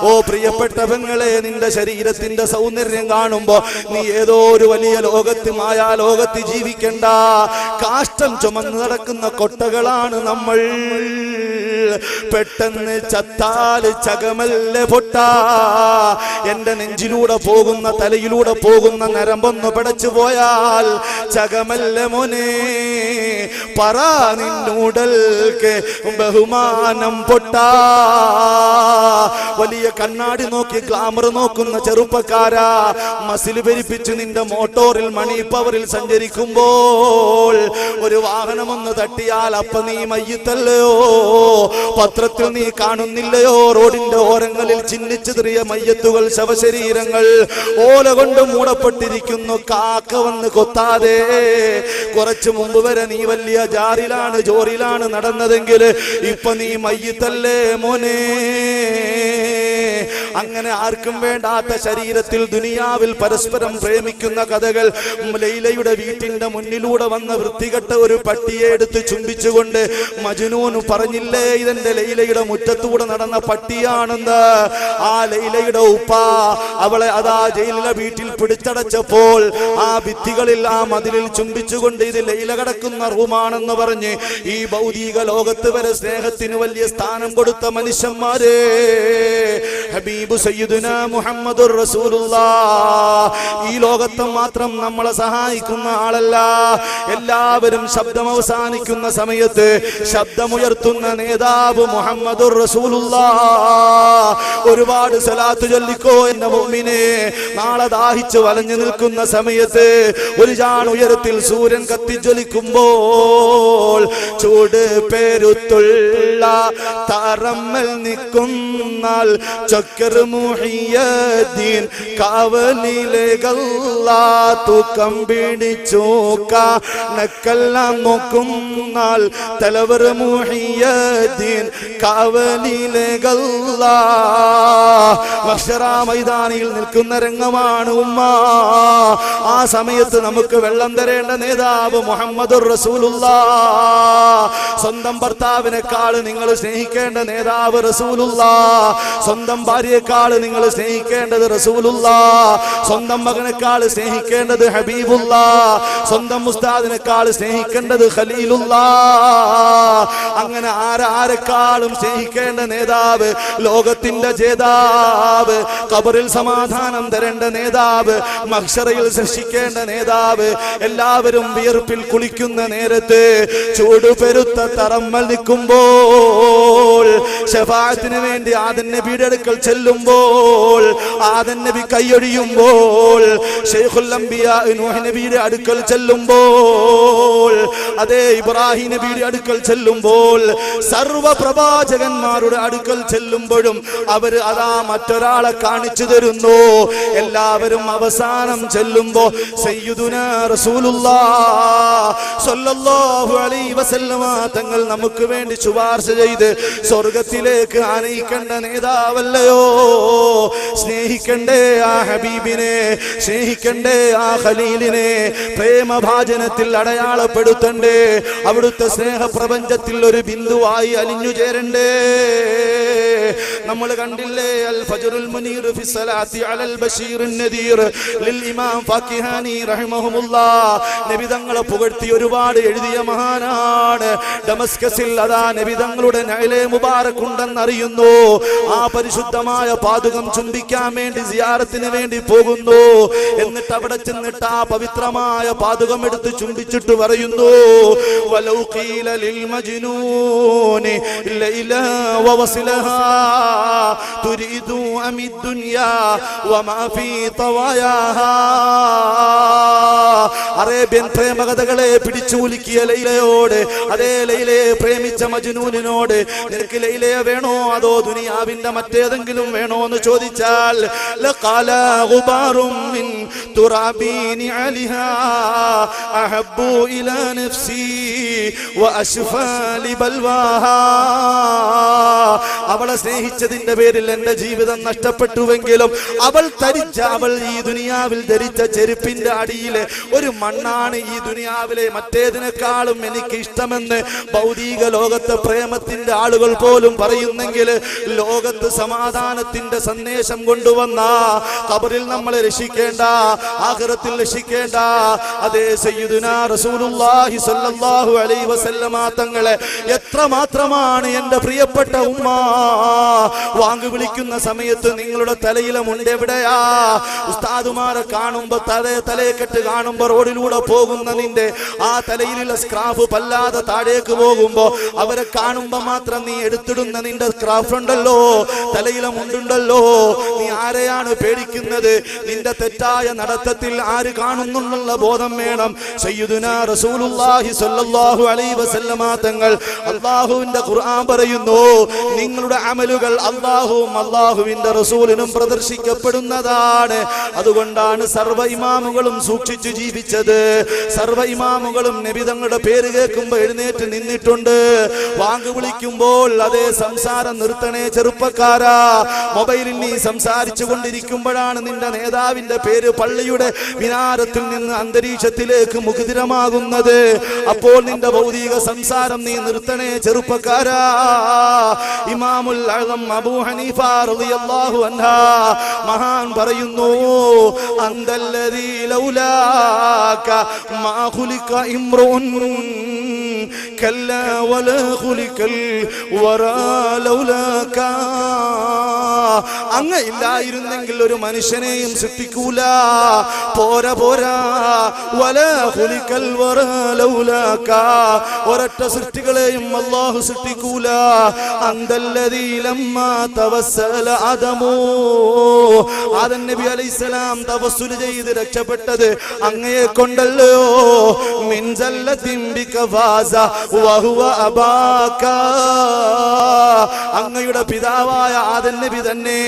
ഓ പ്രിയപ്പെട്ട പെങ്ങളെ, നിന്റെ ശരീരത്തിന്റെ സൗന്ദര്യം കാണുമ്പോ നീ ഏതോ ഒരു വലിയ ലോകത്ത്, മായാ ലോകത്ത് ജീവിക്കണ്ട. കാഷ്ടം ചുമന്ന് നടക്കുന്ന കൊട്ടകളാണ് നമ്മൾ. പെട്ടെന്ന് ചത്താൽ ചകമല്ല പൊട്ട. എന്റെ നെഞ്ചിലൂടെ പോകുന്ന, തലയിലൂടെ പോകുന്ന നരമ്പൊന്ന് പടച്ചു പോയാൽ ചകമല്ല മോനെ. പറ നിന്നൂടൽക്ക് ബഹുമാനം പൊട്ട. വലിയ കണ്ണാടി നോക്കി ഗ്ലാമർ നോക്കുന്ന ചെറുപ്പക്കാരാ, മസിൽ പെരിപ്പിച്ച് നിന്റെ മോട്ടോറിൽ മണി പവറിൽ സഞ്ചരിക്കുമ്പോൾ ഒരു വാഹനമൊന്ന് തട്ടിയാൽ അപ്പ നീ മയ്യത്തല്ലയോ? പത്രത്തിൽ നീ കാണുന്നില്ലയോ? റോഡിന്റെ ഓരങ്ങളിൽ ചിന്നിച്ചെറിയ മയ്യത്തുകൾ, ശവശരീരങ്ങൾ ഓല കൊണ്ട് മൂടപ്പെട്ടിരിക്കുന്നു. കാക്ക വന്ന് കൊത്താതെ. കുറച്ചു മുമ്പ് വരെ നീ വലിയ ജോറിലാണ് നടന്നതെങ്കിൽ ഇപ്പൊ നീ മയ്യത്തല്ലേ മോനെ? അങ്ങനെ ആർക്കും വേണ്ടാത്ത ശരീരത്തിൽ ദുനിയാവിൽ പരസ്പരം പ്രേമിക്കുന്ന കഥകൾ. ലൈലയുടെ വീട്ടിന്റെ മുന്നിലൂടെ വന്ന വൃത്തികെട്ട ഒരു പട്ടിയെ എടുത്ത് ചുംബിച്ചുകൊണ്ട് മജ്നൂൻ പറഞ്ഞില്ലേ, ഇതെന്റെ ലൈലയുടെ മുറ്റത്തൂടെ നടന്ന പട്ടിയാണെന്ന്. ആ ലൈലയുടെ ഉപ്പ അവളെ അതാ ജയിലിലെ വീട്ടിൽ പിടിച്ചടച്ചപ്പോൾ ആ ഭിത്തികളിൽ, ആ മതിലിൽ ചുംബിച്ചുകൊണ്ട് ഇത് ലൈല കിടക്കുന്ന റൂമാണെന്ന് പറഞ്ഞ് ഈ ഭൗതിക ലോകത്ത് വരെ സ്നേഹത്തിന് വലിയ സ്ഥാനം കൊടുത്ത മനുഷ്യന്മാരെ, ഹബീബ് സയ്യിദുനാ മുഹമ്മദുർ റസൂലുള്ളാഹ് ഈ ലോകത്ത് മാത്രം നമ്മളെ സഹായിക്കുന്ന ആളല്ല. എല്ലാവരും ശബ്ദം അവസാനിക്കുന്ന സമയത്ത് ശബ്ദമുയർത്തുന്ന നേതാവ് മുഹമ്മദുർ റസൂലുള്ളാഹ്. ഒരുപാട് സലാത്ത് ചൊല്ലിക്കോ എന്ന മുഅ്മിനേ. നാളെ ദാഹിച്ച് വലഞ്ഞു നിൽക്കുന്ന സമയത്ത് ഒരു ജാൺ ഉയരത്തിൽ സൂര്യൻ കത്തിജ്വലിക്കുമ്പോൾ ചൂട് പെരുത്തുള്ള തറമ്മൽ നിൽക്കുന്നാൽ ചക്കർ മുഹിയദ്ദീൻ കാവലിലെ ഗല്ലാ തൂക്കം പിടിച്ചോക്ക നക്കെല്ലാം നോക്കുന്നാൽ തലവർ മുഹിയദ്ദീൻ കാവലിലെ ഗല്ലാ. മഹ്ശറ മൈതാനിയിൽ നിൽക്കുന്ന രംഗമാണ് ഉമ്മ. ആ സമയത്ത് നമുക്ക് വെള്ളം തരേണ്ട നേതാവ് മുഹമ്മദുർ റസൂലുള്ളാഹ്. സ്വന്തം ഭർത്താവിനേക്കാൾ നിങ്ങൾ സ്നേഹിക്കേണ്ട നേതാവ് റസൂലുള്ളാഹ്. സ്വന്തം ഭാര്യയെക്കാൾ നിങ്ങൾ സ്നേഹിക്കേണ്ടത് റസൂലുള്ളാഹ്. സ്വന്തം മകനേക്കാൾ സ്നേഹിക്കേണ്ടത് ഹബീബുള്ളാഹ്. സ്വന്തം ഉസ്താദിനേക്കാൾ സ്നേഹിക്കേണ്ടത് ഖലീലുള്ളാഹ്. അങ്ങനെ ആരെക്കാളും സ്നേഹിക്കേണ്ട നേതാവ്, ലോകത്തിന്റെ ജേതാവ് നേതാവ്, ഖബറിൽ സമാധാനം തരേണ്ട നേതാവ്, മഹ്ശറയിൽ ശിക്ഷിക്കേണ്ട നേതാവ്, എല്ലാവരും വിയർപ്പിൽ കുളിക്കുന്ന നേരത്ത് ചൂടുപെരുത്ത തറമ്മൽ നിൽക്കുമ്പോൾ ശഫാഅത്തിന് വേണ്ടി ആദം നബിയുടെ അടുക്കൽ ചെല്ലുമ്പോൾ ആദം നബി കൈയൊഴിയുമ്പോൾ ശൈഖുൽ അംബിയാ നൂഹ് നബിയുടെ അടുക്കൽ ചെല്ലുമ്പോൾ അതേ ഇബ്രാഹിം നബിയുടെ അടുക്കൽ ചെല്ലുമ്പോൾ സർവ്വ പ്രവാചകന്മാരുടെ അടുക്കൽ ചെല്ലുമ്പോഴും അവർ അതാ മറ്റൊരാളെ കാണിച്ചു തരുന്നു. എല്ലാവരും അവസാനം ചെല്ലുമ്പോ സയ്യിദുനാ റസൂലുള്ളാഹ് സ്വല്ലല്ലാഹു അലൈഹി വസല്ലമ തങ്ങൾ നമുക്ക് വേണ്ടി ശുപാർശ ചെയ്ത് സ്വർഗത്തിലേക്ക് ആനയിക്കേണ്ട നേതാവല്ലയോ. സ്നേഹിക്കണ്ടേ ആ ഹബീബിനെ, സ്നേഹിക്കണ്ടേ ആ ഖലീലിനെ, പ്രേമഭാജനത്തിൽ അടയാളപ്പെടുത്തണ്ടേ, അവിടുത്തെ സ്നേഹപ്രപഞ്ചത്തിൽ ഒരു ബിന്ദുവായി അലിഞ്ഞു ചേരണ്ടേ. നമ്മൾ കണ്ടില്ലേ അൽ ഫജ്റുൽ മുനീർ ഫി സ്വലാത്തി അലൽ ബശീറുൻ നദീർ ലിൽ ഇമാം ഫാക്കിഹാനി റഹിമഹുമുല്ലാഹ്. നബി തങ്ങളെ പുകഴ്ത്തി ഒരുപാട് എഴുതിയ മഹാനാണ്. ഡമസ്കസിൽ അതാ നബി തങ്ങളുടെ നഅ്ലെ മുബാറക് ഉണ്ടെന്ന് അറിയുന്നു. ആ പരിശുദ്ധമായ പാദുകം ചുംബിക്കാൻ വേണ്ടി സിയാറത്തിന് വേണ്ടി പോകുന്നു. എന്നിട്ട് അവിടെ ചെന്നിട്ട് ആ പവിത്രമായ പാദുകം എടുത്ത് ചുംബിച്ചിട്ട് പറയുന്നു വലൗ ഖീല ലിൽ മജ്നൂനി ലൈലാ വവസ്ലഹാ തുരീദു അമിദ് ദുനിയാ വമാ ഫീ തവായാഹാ. അറേബ്യൻ പ്രേമകഥകളെ പിടിച്ചു കുലുക്കിയ ലൈലയോട്, അതേ ലൈലയെ പ്രേമിച്ച മജ്നൂനിനോട് നിനക്ക് ലൈലയെ വേണോ അതോ ദുനിയാവിന്റെ മറ്റേതെങ്കിലും വേണോ എന്ന് ചോദിച്ചാൽ ലഖാല ഗുബാറും മിൻ തുറാബീനി അലിഹാ അഹബ്ബു ഇലാ നഫ്സി വഅശ്ഫാ ലിബൽവാഹാ. അവളെ സ്നേഹിച്ചതിന്റെ പേരിൽ എന്റെ ജീവിതം നഷ്ടപ്പെട്ടുവെങ്കിലും അവൾ ഈ ദുനിയാവിൽ ധരിച്ച ചെരുപ്പിന്റെ അടിയിലെ ഒരു മണ്ണാണ് ഈ ദുനിയാവിലെ മറ്റേതിനേക്കാളും എനിക്ക് ഇഷ്ടമെന്ന് ഭൗതിക ലോകത്തെ പ്രേമത്തിന്റെ ആളുകൾ പോലും പറയുന്നെങ്കിൽ ലോകത്ത് സമാധാനത്തിന്റെ സന്ദേശം കൊണ്ടുവന്ന ഖബറിൽ നമ്മളെ രക്ഷിക്കേണ്ട, ആഖിറത്തിൽ രക്ഷിക്കേണ്ട അതേ സയ്യിദുനാ റസൂലുള്ളാഹി സ്വല്ലല്ലാഹു അലൈഹി വസല്ലമ തങ്ങളെ എത്രമാത്രമാണ് എന്റെ പ്രിയപ്പെട്ട ഉമ്മ വാങ്ങി വിളിക്കുന്ന സമയത്ത് നിങ്ങളുടെ തലയിലെ മുണ്ടെവിടെയാ? ഉസ്താദുമാരെ കാണുമ്പോ തലയെക്കെട്ട് കാണുമ്പോ റോഡിലൂടെ പോകുന്ന നിന്റെ ആ തലയിലുള്ള സ്ക്രാഫ് പല്ലാതെ താഴേക്ക് പോകുമ്പോ അവരെ കാണുമ്പോ മാത്രം നീ എടുത്തിടുന്ന നിന്റെ സ്ക്രാഫ് ഉണ്ടല്ലോ, തലയിലെ മുണ്ടുണ്ടല്ലോ, നീ ആരെയാണ് പേടിക്കുന്നത്? നിന്റെ തെറ്റായ നടത്തത്തിൽ ആര് കാണുന്നുള്ള ബോധം വേണം. സയ്യിദുനാ റസൂലുള്ളാഹി സ്വല്ലല്ലാഹു അലൈഹി വസല്ലമ തങ്ങൾ അല്ലാഹുവിന്റെ ഖുർആൻ പറയുന്നു നിങ്ങളുടെ അമലുകൾ അല്ലാഹുവും അല്ലാഹുവിന്റെ റസൂലിനും പ്രദർശിക്കപ്പെടുന്നതാണ്. അതുകൊണ്ടാണ് സർവ്വ ഇമാമുകളും സൂക്ഷിച്ചു ജീവിച്ചത്. സർവ്വ ഇമാമുകളും നബി തങ്ങളുടെ പേര് കേൾക്കുമ്പോൾ എഴുന്നേറ്റ് നിന്നിട്ടുണ്ട്. വാങ്ക് വിളിക്കുമ്പോൾ അതേ സംസാരം നിർത്തണേ ചെറുപ്പക്കാരാ. മൊബൈലിൽ നീ സംസാരിച്ചു കൊണ്ടിരിക്കുമ്പോഴാണ് നിന്റെ നേതാവിന്റെ പേര് പള്ളിയുടെ മിനാരത്തിൽ നിന്ന് അന്തരീക്ഷത്തിലേക്ക് മുഖിതമാകുന്നത്. അപ്പോൾ നിന്റെ ഭൗതിക സംസാരം നീ നിർത്തണേ ചെറുപ്പക്കാരാ. ഇമാമുൽ അഅ്സം അബൂ ഹനീഫ റളിയല്ലാഹു അൻഹു മഹാൻ പറയുന്നു അന്തല്ലദീ ലൗലാക മാ ഖുലിക ഇംറുൻ കല്ലാ വലാ ഖുലികൽ വറാ ലൗലാക. അങ്ങ് ഇല്ലായിരുന്നെങ്കിൽ ഒരു മനുഷ്യനെയും സൃഷ്ടിക്കൂല. പോരാ വലാ ഖുലികൽ വറാ ലൗലാക. ഒരൊറ്റ സൃഷ്ടികളെയും അല്ലാഹു സൃഷ്ടിക്കൂല. അന്തല്ലദീ ലമ്മാ തവസ്സല ആദമു, ആദം നബി അലൈഹിസ്സലാം തവസ്സുൽ ചെയ്ത് രക്ഷപ്പെട്ടത് അങ്ങയെ കൊണ്ടല്ലോ. മിൻ സല്ലത്തിൻ ബിക ഫാസ വഹുവ അബാക. അങ്ങയുടെ പിതാവായ ആദം നബി തന്നെ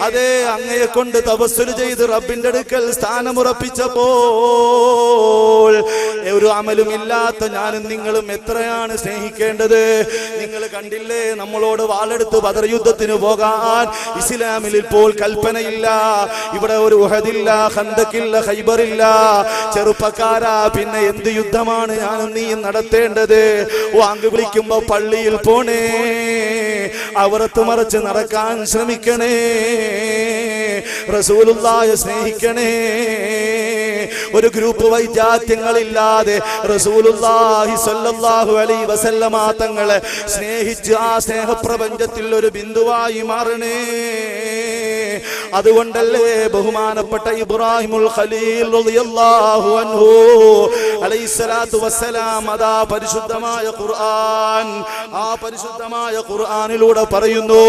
അതേ അങ്ങയെ കൊണ്ട് തവസ്സുൽ ചെയ്ത് റബ്ബിന്റെ അടുക്കൽ സ്ഥാനമുറപ്പിച്ചപ്പോൾ ഒരു അമലുമില്ലാത്ത ഞാനും നിങ്ങളും എത്രയാണ് സ്നേഹിക്കേണ്ടത്? നിങ്ങൾ കണ്ടില്ലേ, നമ്മളോട് വാളെടുത്ത് ബദർ യുദ്ധത്തിന് പോകാൻ ഇസ്ലാമിൽ ഇപ്പോൾ കൽപ്പനയില്ല. ഇവിടെ ഒരു ഉഹദില്ല, ഖന്തക്കില്ല, ഖൈബറില്ല. ചെറുപ്പക്കാരാ, പിന്നെ എന്ത് യുദ്ധമാണ് ഞാനും നീയും നടത്തേണ്ടത്? വാങ്ക് വിളിക്കുമ്പോ പള്ളിയിൽ പോണേ, അവറത്ത് മറച്ച് നടക്കാൻ ശ്രമിക്കണേ, റസൂലുള്ളാഹിയെ സ്നേഹിക്കണേ. ഒരു ഗ്രൂപ്പ് വൈജാത്യങ്ങളില്ലാതെ റസൂലുള്ളാഹി സ്വല്ലല്ലാഹു അലൈഹി വസല്ലമ തങ്ങളെ സ്നേഹിച്ച് ആ സ്നേഹപ്രപഞ്ചത്തിൽ ഒരു ബിന്ദുവായി മാറണേ. അതുകൊണ്ടല്ലേ ബഹുമാനപ്പെട്ട ഇബ്രാഹിമുൽ ഖലീൽ റളിയല്ലാഹു അൻഹു അലൈഹിസ്സലാത്തു വസ്സലാം അതാ പരിശുദ്ധമായ ഖുർആൻ, ആ പരിശുദ്ധമായ ഖുർആനിലൂടെ പറയുന്നു,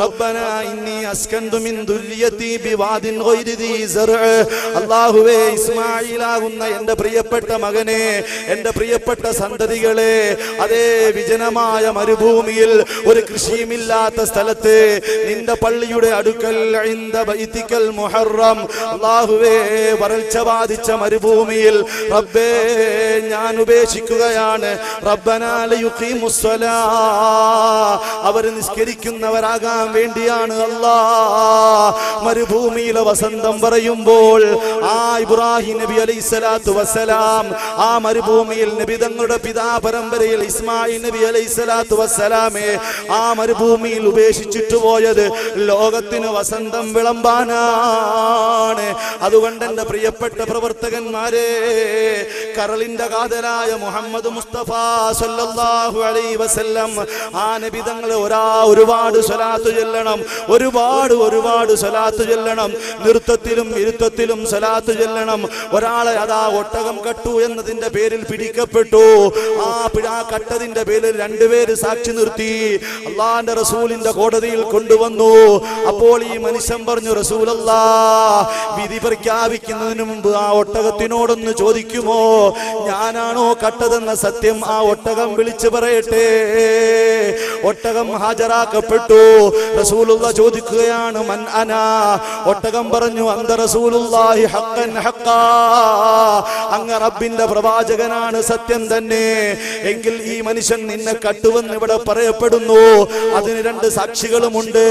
റബ്ബനാ ഇന്നി അസ്കൻതു മിൻ ദുർരിയതി ബിവാദിൻ ഗൈരി ദീ സർഅ. അല്ലാഹുവേ, ഇസ്മാഈലാകുന്ന എൻ്റെ പ്രിയപ്പെട്ട മകനെ, എൻ്റെ പ്രിയപ്പെട്ട സന്തതികളെ, അതേ വിജനമായ മരുഭൂമിയിൽ ഒരു കൃഷിയുമില്ലാത്ത സ്ഥലത്ത് നിന്റെ പള്ളിയുടെ അടുക്കൽ ഇൻദ ബൈതിക്കൽ മുഹറം, അല്ലാഹുവേ വരൾച്ച ബാധിച്ച മരുഭൂമിയിൽ റബ്ബേ ഞാൻ ഉപേക്ഷിക്കുകയാണ്. റബ്ബനാ ലയുഖീമുസ്സലാ, അവർ നിസ്കരിക്കുന്നവരാകാൻ വേണ്ടിയാണ് അല്ലാഹ്. മരുഭൂമിയിലെ വസന്തം പറയുമ്പോൾ ആ ഇബ്രാഹിം നബി അലൈഹിസ്സലാത്തു വസ്സലാം ആ മരുഭൂമിയിൽ നബി തങ്ങളുടെ പിതാ പരമ്പരയിൽ ഇസ്മായിൽ നബി അലൈഹിസ്സലാത്തു വസ്സലാമെ ആ മരുഭൂമിയിൽ ഉപേക്ഷിച്ചിട്ട് പോയത് ലോകത്തിന് വസന്തം വിളമ്പാനാണ്. അതുകൊണ്ട് എൻ്റെ പ്രിയപ്പെട്ട പ്രവർത്തകന്മാരെ, കരളിന്റെ കാതലായ മുഹമ്മദ് മുസ്തഫ സല്ലല്ലാഹു അലൈഹി വസല്ലം ആ നബി തങ്ങളെ ഒരുപാട് സ്വലാത്ത് ചൊല്ലണം, ഒരുപാട് സ്വലാത്ത് ചൊല്ലണം. നൃത്തത്തിലും ഇരുത്തത്തിലും സ്വലാത്ത് ചൊല്ലണം. ഒരാളെ അതാ ഒട്ടകം കട്ടു എന്നതിന്റെ പേരിൽ പിടിക്കപ്പെട്ടു. ആ കട്ടതിന്റെ പേരിൽ രണ്ടുപേര് സാക്ഷി നിർത്തി അള്ളാന്റെ റസൂലിന്റെ കോടതിയിൽ കൊണ്ടുവന്നു. അപ്പോൾ ഈ മനുഷ്യൻ പറഞ്ഞു, റസൂലല്ലാഹ്, വിധി പ്രഖ്യാപിക്കുന്നതിന് മുമ്പ് ആ ഒട്ടകത്തിനോടൊന്ന് ചോദിക്കുമോ, ഞാനാണോ കട്ടതെന്ന സത്യം ആ ഒട്ടകം വിളിച്ചു പറയട്ടെ. ഒട്ടകം ഹാജരാക്കപ്പെട്ടു. റസൂലുള്ള ചോദിക്കുകയാണ്, മൻ അനാ? ഒട്ടകം പറഞ്ഞു, അന്ത റസൂലുള്ളാഹി ഹഖൻ ഹഖാ, അങ്ങ് റബ്ബിന്റെ പ്രവാചകനാണ്, സത്യം തന്നെ. എങ്കിൽ ഈ മനുഷ്യൻ നിന്നെ കട്ടുവെന്ന് ഇവിടെ പറയപ്പെടുന്നു, അതിന് രണ്ട് സാക്ഷികളുമുണ്ട്,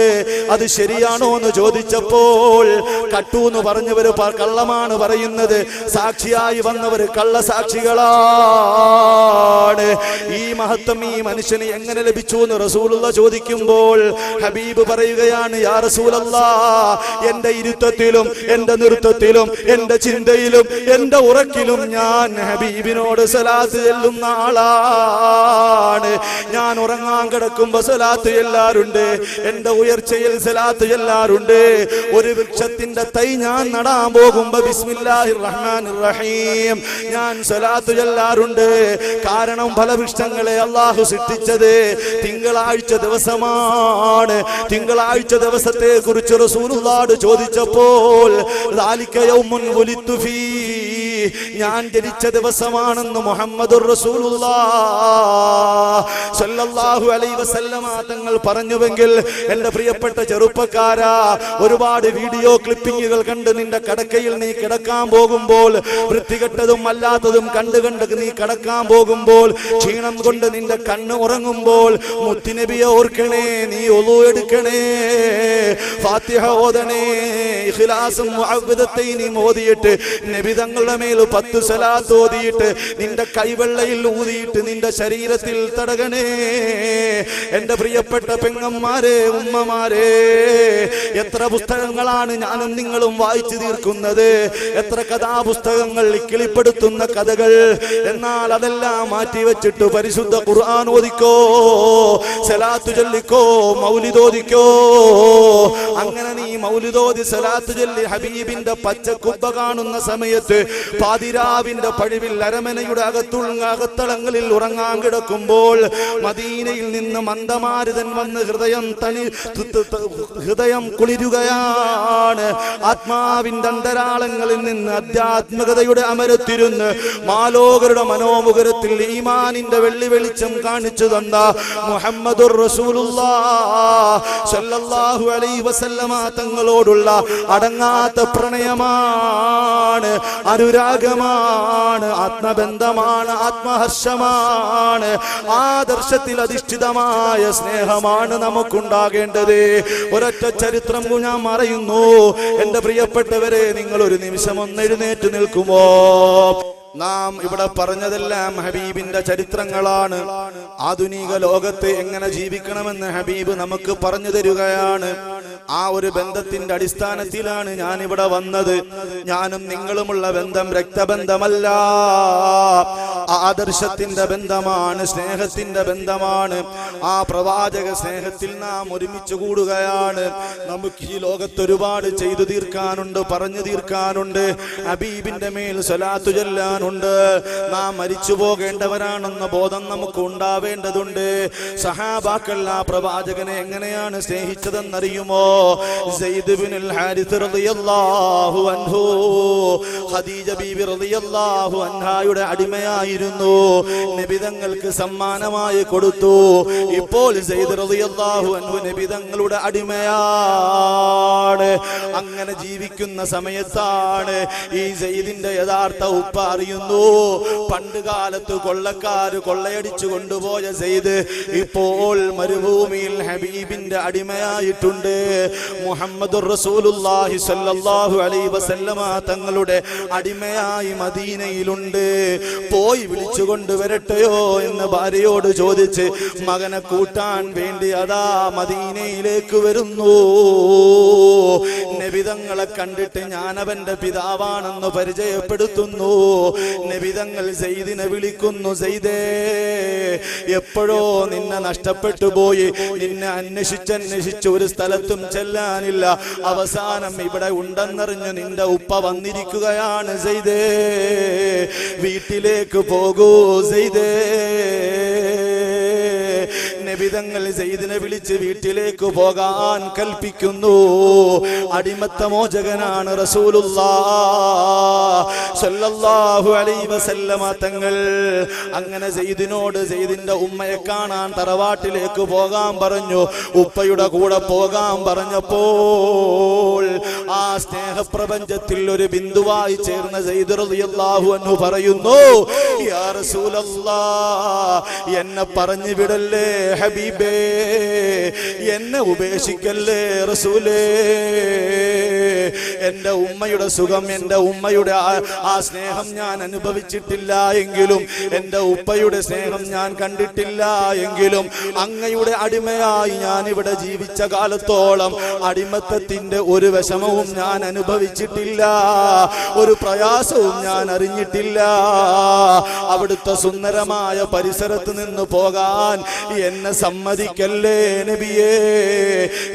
അത് ശരിയാണോ എന്ന് ചോദിച്ചപ്പോൾ കട്ടു എന്ന് പറഞ്ഞവര് കള്ളമാണ് പറയുന്നത്, സാക്ഷിയായി വന്നവര് കള്ളസാക്ഷികളാണ്. ഈ മഹത്വം ഈ മനുഷ്യന് എങ്ങനെ ലഭിച്ചു എന്ന് റസൂലുള്ള ചോദിക്കുമ്പോൾ ഹബീബ് പറയുകയാണ്, യാ റസൂലല്ലാഹ്, എന്റെ ഇരുത്തത്തിലും എന്റെ നൃത്തത്തിലും എന്റെ ചിന്തയിലും എന്റെ ഉറക്കിലും ഞാൻ ഹബീബിനോട് സ്വലാത്ത് ചെല്ലുന്ന ആളാണ്. ഞാൻ ഉറങ്ങാൻ കിടക്കുമ്പോ സ്വലാത്ത് ചെല്ലാറുണ്ട്, എന്റെ ഉയർച്ചയിൽ സ്വലാത്ത് ചെല്ലാറുണ്ട്. ഒരു വൃക്ഷത്തിന്റെ തൈ ഞാൻ നടാൻ പോകുമ്പോ ബിസ്മില്ലാഹിർ റഹ്മാനിർ റഹീം ഞാൻ സ്വലാത്ത് ചെല്ലാറുണ്ട്. കാരണം ഫലവൃക്ഷങ്ങളെ അല്ലാഹു സൃഷ്ടിച്ചത് തിങ്കളാഴ്ച ദിവസമാണ്. തിങ്കളാഴ്ച ദിവസത്തെ കുറിച്ച് റസൂലുള്ളാഹി ചോദിച്ചപ്പോൾ ദാലിക യൗമുൻ വുലിതു ഫീ, ഞാൻ ജനിച്ച ദിവസമാണെന്ന് മുഹമ്മദുർ റസൂലുള്ളാഹി സ്വല്ലല്ലാഹു അലൈഹി വസല്ലമ തങ്ങൾ പറഞ്ഞുവെങ്കിൽ എൻ്റെ പ്രിയപ്പെട്ട ചെറുപ്പക്കാരാ, ഒരുപാട് വീഡിയോ ക്ലിപ്പിങ്ങുകൾ കണ്ട് നിന്റെ കടക്കയിൽ നീ കിടക്കാൻ പോകുമ്പോൾ, വൃത്തികെട്ടതും അല്ലാത്തതും കണ്ട് നീ കിടക്കാൻ പോകുമ്പോൾ, ക്ഷീണം കൊണ്ട് നിന്റെ കണ്ണ് ഉറങ്ങുമ്പോൾ മുത്തുനബിയെ ഓർക്കണേ, നീ ഒളു എടുക്കണേ, ഫാത്തിഹ ഓതണേ, ഇഖ്ലാസും മുഅവ്വിദത്തൈനും ഓതിയിട്ട് നബി തങ്ങളുടെ മേൽ 10 സ്വലാത്ത് ഓതിയിട്ട് നിന്റെ കൈവെള്ളയിൽ ഊതിയിട്ട് നിന്റെ ശരീരത്തിൽ തടകണേ. എൻ്റെ പ്രിയപ്പെട്ട പെങ്ങന്മാരെ, ഉമ്മമാരെ, എത്ര പുസ്തകങ്ങളാണ് ഞാനും നിങ്ങളും വായിച്ചു തീർക്കുന്നത്, എത്ര കഥാപുസ്തകങ്ങൾ, കിളിപ്പെടുത്തുന്ന കഥകൾ. എന്നാൽ അതെല്ലാം മാറ്റിവെച്ചിട്ട് പരിശുദ്ധ ഖുർആൻ ഓദിക്കോ, സ്വലാത്ത് ചൊല്ലിക്കോ, മൗലിദ് ഓദിക്കോ. അങ്ങനെ നീ മൗലിദ് ഓതി സ്വലാത്ത് ചൊല്ലി ഹബീബിന്റെ പച്ചക്കുബ്ബ കാണുന്ന സമയത്ത് പാതിരാവിന്റെ പഴിവിൽ അരമനയുടെ അകത്തളങ്ങളിൽ ഉറങ്ങാൻ കിടക്കുമ്പോൾ മദീനയിൽ നിന്ന് മന്ദമാരുതൻ വന്ന് ഹൃദയം കുളിരുകയാണ്. ആത്മാവിന്റെ അന്തരാളങ്ങളിൽ നിന്ന് ആധ്യാത്മികതയുടെ അമരത്തിരുന്ന് മാലോകരുടെ മനോമുഖരത്തിൽ ഈമാനിന്റെ വെള്ളി വെളിച്ചം കാണിച്ചു തന്ന മുഹമ്മദുർ റസൂലുള്ളാഹി സ്വല്ലല്ലാഹു അലൈഹി വസല്ലമ തങ്ങളോടുള്ള അടങ്ങാത്ത പ്രണയമാണ്, അനുരാഗമാണ്, ആത്മബന്ധമാണ്, ആത്മഹർഷമാണ്, ആദർശത്തിൽ അധിഷ്ഠിതമായ സ്നേഹമാണ് നമുക്കുണ്ടാകേണ്ടത്. ഒരൊറ്റ ചരിത്രം ഞാൻ പറയുന്നു. എൻ്റെ പ്രിയപ്പെട്ടവരെ, നിങ്ങൾ ഒരു നിമിഷം ഒന്ന് എഴുന്നേറ്റ് നിൽക്കുമോ? നാം ഇവിടെ പറഞ്ഞതെല്ലാം ഹബീബിന്റെ ചരിത്രങ്ങളാണ്. ആധുനിക ലോകത്ത് എങ്ങനെ ജീവിക്കണമെന്ന് ഹബീബ് നമുക്ക് പറഞ്ഞു തരികയാണ്. ആ ഒരു ബന്ധത്തിന്റെ അടിസ്ഥാനത്തിലാണ് ഞാൻ ഇവിടെ വന്നത്. ഞാനും നിങ്ങളുമുള്ള ബന്ധം രക്തബന്ധമല്ല. ആദർശത്തിന്റെ ബന്ധമാണ്, സ്നേഹത്തിന്റെ ബന്ധമാണ്. ആ പ്രവാചക സ്നേഹത്തിൽ നാം ഒരുമിച്ച് കൂടുകയാണ്. നമുക്ക് ഈ ലോകത്ത് ഒരുപാട് ചെയ്തു തീർക്കാനുണ്ട്, പറഞ്ഞു തീർക്കാനുണ്ട്. ഹബീബിന്റെ മേൽ സ്വലാത്തു ചൊല്ലാനുണ്ട്. നാം മരിച്ചു പോകേണ്ടവരാണെന്ന ബോധം നമുക്ക് ഉണ്ടാവേണ്ടതുണ്ട്. സഹാബാക്കൾ ആ പ്രവാചകനെ എങ്ങനെയാണ് സ്നേഹിച്ചതെന്നറിയുമോ? സയ്യിദ് ഇബ്നുൽ ഹാരിസ് റളിയല്ലാഹു അൻഹു ഖദീജ ബീബി റളിയല്ലാഹു അൻഹായുടെ അടിമയായിരുന്നു. നബി തങ്ങൾക്ക് സമ്മാനമായി കൊടുത്തു. ഇപ്പോൾ സയ്യിദ് റളിയല്ലാഹു അൻഹു നബി തങ്ങളുടെ അടിമയാണ്. അങ്ങനെ ജീവിക്കുന്ന സമയത്താണ് ഈ സയ്യിദിന്റെ യഥാർത്ഥ ഉപ്പ അറിയുന്നു. പണ്ട് കാലത്ത് കൊള്ളക്കാര് കൊള്ളയടിച്ചു കൊണ്ടുപോയ സയ്യിദ് ഇപ്പോൾ മരുഭൂമിയിൽ ഹബീബിന്റെ അടിമയായിട്ടുണ്ട്. മുഹമ്മദുർ റസൂലുള്ളാഹി സ്വല്ലല്ലാഹു അലൈഹി വസല്ലമ തങ്ങളുടെ അടിമയായി മദീനയിലുണ്ട്. പോയി വിളിച്ചു കൊണ്ടുവരട്ടെയോ എന്ന് ഭാര്യയോട് ചോദിച്ച് മകനെ കൂട്ടാൻ വേണ്ടി അതാ മദീനയിലേക്ക് വരുന്നു. നബിതങ്ങളെ കണ്ടിട്ട് ഞാൻ അവന്റെ പിതാവാണെന്ന് പരിചയപ്പെടുത്തുന്നു. നബിതങ്ങൾ സയ്യിദിനെ വിളിക്കുന്നു. സയ്യിദേ, എപ്പോഴോ നിന്നെ നഷ്ടപ്പെട്ടു പോയി. നിന്നെ അന്വേഷിച്ച് ഒരു സ്ഥലത്തും ചെല്ലാനില്ല. അവസാനം ഇവിടെ ഉണ്ടെന്നറിഞ്ഞു നിന്റെ ഉപ്പ വന്നിരിക്കുകയാണ്. സയ്യിദേ, വീട്ടിലേക്ക് പോകൂ. സയ്യിദേ, നബിതങ്ങൾ സയ്യിദിനെ വിളിച്ച് വീട്ടിലേക്ക് പോകാൻ കൽപ്പിക്കുന്നു. അടിമത്ത മോചകനാണ് റസൂലുള്ളാഹി സ്വല്ലല്ലാഹു അലൈഹി വസല്ലമ തങ്ങൾ. അങ്ങനെ സയ്യിദിനോട് സയ്യിദിന്റെ ഉമ്മയെ കാണാൻ തറവാട്ടിലേക്ക് പോകാൻ പറഞ്ഞു. ഉപ്പയുടെ കൂടെ പോകാൻ പറഞ്ഞപ്പോൾ ആ സ്നേഹപ്രപഞ്ചത്തിൽ ഒരു ബിന്ദുവായി ചേർന്ന സയ്യിദ് റളിയല്ലാഹു അൻഹു പറയുന്നു, യാ റസൂലല്ലാഹ്, എന്നെ പറഞ്ഞു വിടല്ലേ ഹബീബേ, എന്നെ ഉപേക്ഷിക്കല്ലേ റസൂലേ. എന്റെ ഉമ്മയുടെ സുഖം, എന്റെ ഉമ്മയുടെ ആ സ്നേഹം ഞാൻ അനുഭവിച്ചിട്ടില്ല എങ്കിലും, എന്റെ ഉപ്പയുടെ സ്നേഹം ഞാൻ കണ്ടിട്ടില്ല എങ്കിലും, അങ്ങയുടെ അടിമയായി ഞാൻ ഇവിടെ ജീവിച്ച കാലത്തോളം അടിമത്തത്തിന്റെ ഒരു വിഷമവും ഞാൻ അനുഭവിച്ചിട്ടില്ല, ഒരു പ്രയാസവും ഞാൻ അറിഞ്ഞിട്ടില്ല. അവിടുത്തെ സുന്ദരമായ പരിസരത്ത് നിന്ന് പോകാൻ എന്നെ സമ്മതിക്കല്ലേ നബിയേ.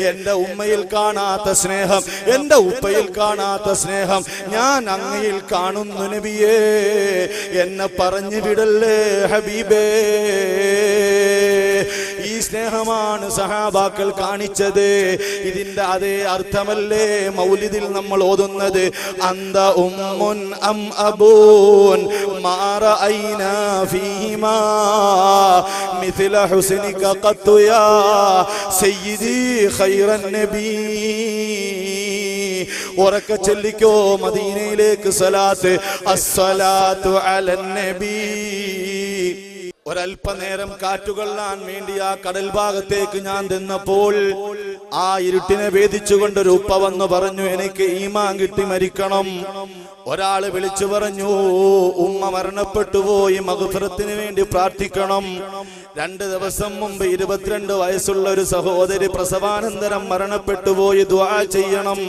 എന്റെ ഉമ്മയിൽ കാണാത്ത സ്നേഹം, എന്റെ ഉപ്പയിൽ കാണാത്ത സ്നേഹം ഞാൻ അങ്ങയിൽ കാണുന്നു നബിയേ. എന്നെ പറഞ്ഞു വിടല്ലേ ഹബീബേ. ഈ സ്നേഹമാണ് സഹാബാക്കൾ കാണിച്ചത്. ഇതിന്റെ അതേ അർത്ഥമല്ലേ മൗലിദിൽ നമ്മൾ ഓതുന്നത്? അന്ത ഉമ്മുൻ അം അബൂൻ മാ റഅയ്നാ ഫീഹിമാ മിഥ്ല ഹുസ്നിക ഖത്തു യാ സയ്യിദി ഖൈറൻ നബി. ഉറക്കെ ചൊല്ലിക്കോ മദീനയിലേക്ക് സലാത്ത്. അസ്സലാത്തു അലൻ നബി. ഒരൽപ്പനേരം കാറ്റുകൊള്ളാൻ വേണ്ടി ആ കടൽ ഭാഗത്തേക്ക് ഞാൻ ചെന്നപ്പോൾ ആ ഇരുട്ടിനെ ഭേദിച്ചുകൊണ്ടൊരു ഉപ്പ വന്ന് പറഞ്ഞു, എനിക്ക് ഈമാൻ കിട്ടി മരിക്കണം. ഒരാള് വിളിച്ചു പറഞ്ഞു, ഉമ്മ മരണപ്പെട്ടു പോയി, മഗ്ഫിറത്തിന് വേണ്ടി പ്രാർത്ഥിക്കണം. 2 ദിവസം മുമ്പ് 22 വയസ്സുള്ള ഒരു സഹോദരി പ്രസവാനന്തരം മരണപ്പെട്ടു പോയി, ദുആ ചെയ്യണം.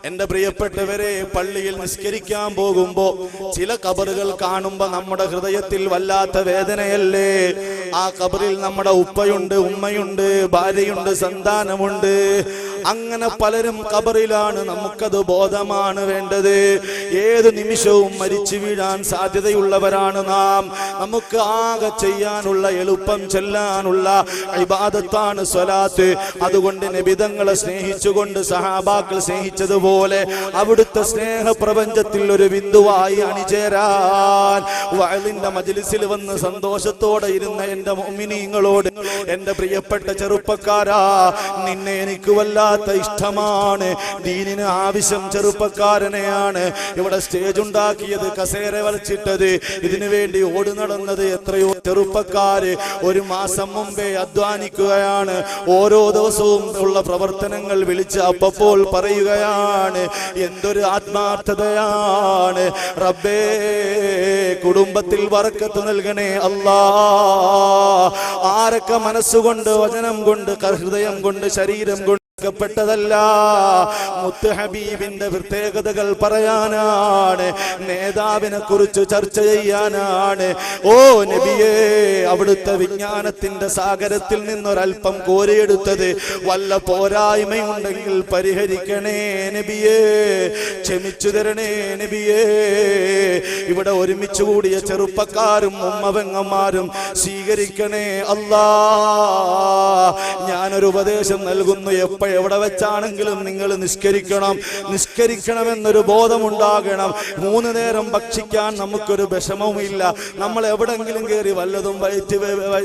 എന്റെ പ്രിയപ്പെട്ടവരെ, പള്ളിയിൽ നിസ്കരിക്കാൻ പോകുമ്പോ ചില ഖബറുകൾ കാണുമ്പോ നമ്മുടെ ഹൃദയത്തിൽ വല്ലാത്ത വേദനയല്ലേ? ആ ഖബറിൽ നമ്മുടെ ഉപ്പയുണ്ട്, ഉമ്മയുണ്ട്, ഭാര്യയുണ്ട്, സന്താനമുണ്ട്. അങ്ങനെ പലരും ഖബറിലാണ്. നമുക്കത് ബോധമാണ് വേണ്ടത്. ഏത് നിമിഷവും മരിച്ചു വീഴാൻ സാധ്യതയുള്ളവരാണ് നാം. നമുക്ക് ആകെ ചെയ്യാനുള്ള, എളുപ്പം ചെല്ലാനുള്ള ഇബാദത്താണ് സ്വലാത്ത്. അതുകൊണ്ട് നബിതങ്ങളെ സ്നേഹിച്ചുകൊണ്ട് സഹാബാക്കൾ സ്നേഹിച്ചതുപോലെ അവിടുത്തെ സ്നേഹ പ്രപഞ്ചത്തിൽ ഒരു ബിന്ദുവായി അണിചേരാൻ വഅലിന്റെ മജ്ലിസിൽ വന്ന് സന്തോഷത്തോടെ ഇരുന്ന എന്റെ മുഅ്മിനീങ്ങളോട്, എന്റെ പ്രിയപ്പെട്ട ചെറുപ്പക്കാരാ, നിന്നെ എനിക്ക് വല്ലാത്ത ഇഷ്ടമാണ്. ദീനിന് ആവശ്യം ചെറുപ്പക്കാരനെയാണ്. ഇവിടെ സ്റ്റേജ് ഉണ്ടാക്കിയത്, കസേര വലിച്ചിട്ടത്, ഇതിനു വേണ്ടി ഓടി നടന്നത് എത്രയോ ചെറുപ്പക്കാര് 1 മാസം മുമ്പേ അധ്വാനിക്കുകയാണ്. ഓരോ ദിവസവും ഉള്ള പ്രവർത്തനങ്ങൾ വിളിച്ച് അപ്പോൾ പറയുകയാണ്. എന്തൊരു ആത്മാർത്ഥതയാണ് റബ്ബേ. കുടുംബത്തിൽ ബർക്കത്ത് നൽകണേ അല്ലാ. ആരൊക്കെ മനസ്സുകൊണ്ട്, വചനം കൊണ്ട്, ഹൃദയം കൊണ്ട്, ശരീരം കൊണ്ട് സംഗതിക്കപ്പെട്ടതല്ല. മുത്ത് ഹബീബിന്റെ പ്രത്യേകതകൾ പറയാനാണ്, നേതാവിനെ കുറിച്ച് ചർച്ച ചെയ്യാനാണ്. ഓ നബിയേ, അവിടുത്തെ വിജ്ഞാനത്തിന്റെ സാഗരത്തിൽ നിന്നൊരൽപ്പം കോരിയെടുത്തത് വല്ല പോരായ്മയുണ്ടെങ്കിൽ പരിഹരിക്കണേ നബിയേ, ക്ഷമിച്ചു തരണേ നബിയേ. ഇവിടെ ഒരുമിച്ച് കൂടിയ ചെറുപ്പക്കാരും ഉമ്മപെങ്ങന്മാരും സ്വീകരിക്കണേ അല്ലാ. ഞാനൊരു ഉപദേശം നൽകുന്നു, എവിടെ വെച്ചാണെങ്കിലും നിങ്ങൾ നിസ്കരിക്കണമെന്നൊരു ബോധമുണ്ടാകണം. 3 നേരം ഭക്ഷിക്കാൻ നമുക്കൊരു വിഷമവുമില്ല. നമ്മൾ എവിടെങ്കിലും കയറി വല്ലതും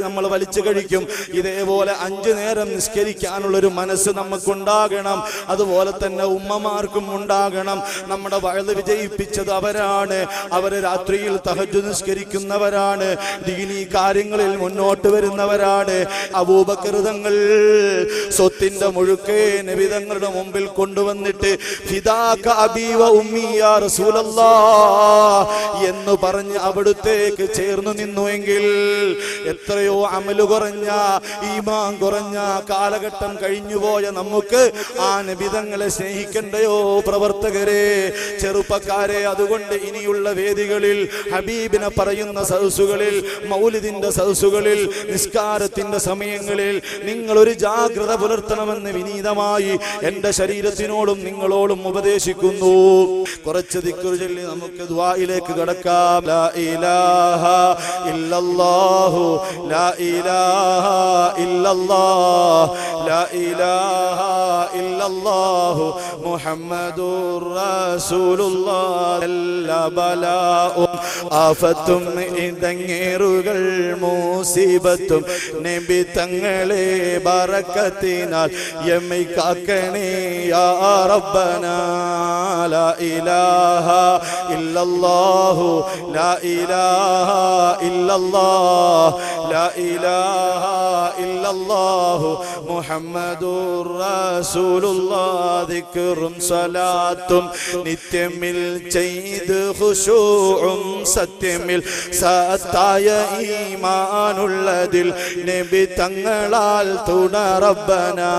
നമ്മൾ വലിച്ചു കഴിക്കും. ഇതേപോലെ 5 നേരം നിസ്കരിക്കാനുള്ളൊരു മനസ്സ് നമുക്കുണ്ടാകണം. അതുപോലെ തന്നെ ഉമ്മമാർക്കും ഉണ്ടാകണം. നമ്മുടെ വയല് വിജയിപ്പിച്ചത് അവരാണ്. അവര് രാത്രിയിൽ തഹജ്ജുദ് നിസ്കരിക്കുന്നവരാണ്, ദീനീ കാര്യങ്ങളിൽ മുന്നോട്ട് വരുന്നവരാണ്. അബൂബക്കർ തങ്ങൾ സ്വത്തിന്റെ മുഴുക്കെ നബി തങ്ങളുടെ മുമ്പിൽ കൊണ്ടുവന്നിട്ട് ഫിദാക അബീ വ ഉമ്മി യാ റസൂലല്ലാഹ് എന്ന് പറഞ്ഞ് അവിടുത്തേക്ക് ചേർന്നു നിന്നുവെങ്കിൽ എത്രയോ അമല് കുറഞ്ഞ, ഈമാൻ കുറഞ്ഞ കാലഘട്ടം കഴിഞ്ഞുപോയ നമുക്ക് ആ നബി തങ്ങളെ സ്നേഹിക്കണ്ടയോ പ്രവർത്തകരെ, ചെറുപ്പക്കാരെ? അതുകൊണ്ട് ഇനിയുള്ള വേദികളിൽ, ഹബീബിനെ പറയുന്ന സദസ്സുകളിൽ, മൗലിദിന്റെ സദസ്സുകളിൽ, നിസ്കാരത്തിന്റെ സമയങ്ങളിൽ നിങ്ങൾ ഒരു ജാഗ്രത പുലർത്തണമെന്ന് വിനീതമായി എന്റെ ശരീരത്തിനോടും നിങ്ങളോടും ഉപദേശിക്കുന്നു. കുറച്ച് ദിക്ർ ചൊല്ലി നമുക്ക് ദുആയിലേക്ക് കടക്കാം. ലാ ഇലാഹ ഇല്ലല്ലാഹു ലാ ഇലാഹ ഇല്ലല്ലാഹ് ലാ ഇലാഹ ഇല്ലല്ലാഹു മുഹമ്മദുർ റസൂലുള്ളാഹ്. എല്ലാ ബലാഉം ആഫത്തും ഇടങ്ങേറുകൾ മുസീബത്തും നബി തങ്ങളെ ബറക്കത്തിനാൽ യമ്മി കാക്കണേ യാ റബ്ബനാ. ലാ ഇലാഹ ഇല്ലല്ലാഹു ലാ ഇലാഹ ഇല്ലല്ലാഹ് ലാ ഇലാഹ ഇല്ലല്ലാഹു മുഹമ്മദുർ റസൂലുള്ളാഹ്. ദിക്റും സ്വലാത്തും നിത്യമിൽ ചെയ്ത് ഖുശൂഉം സത്യമിൽ സത്തായ ഈമാനുള്ളതിൽ നബി തങ്ങളാൽ തുണ റബ്ബനാ.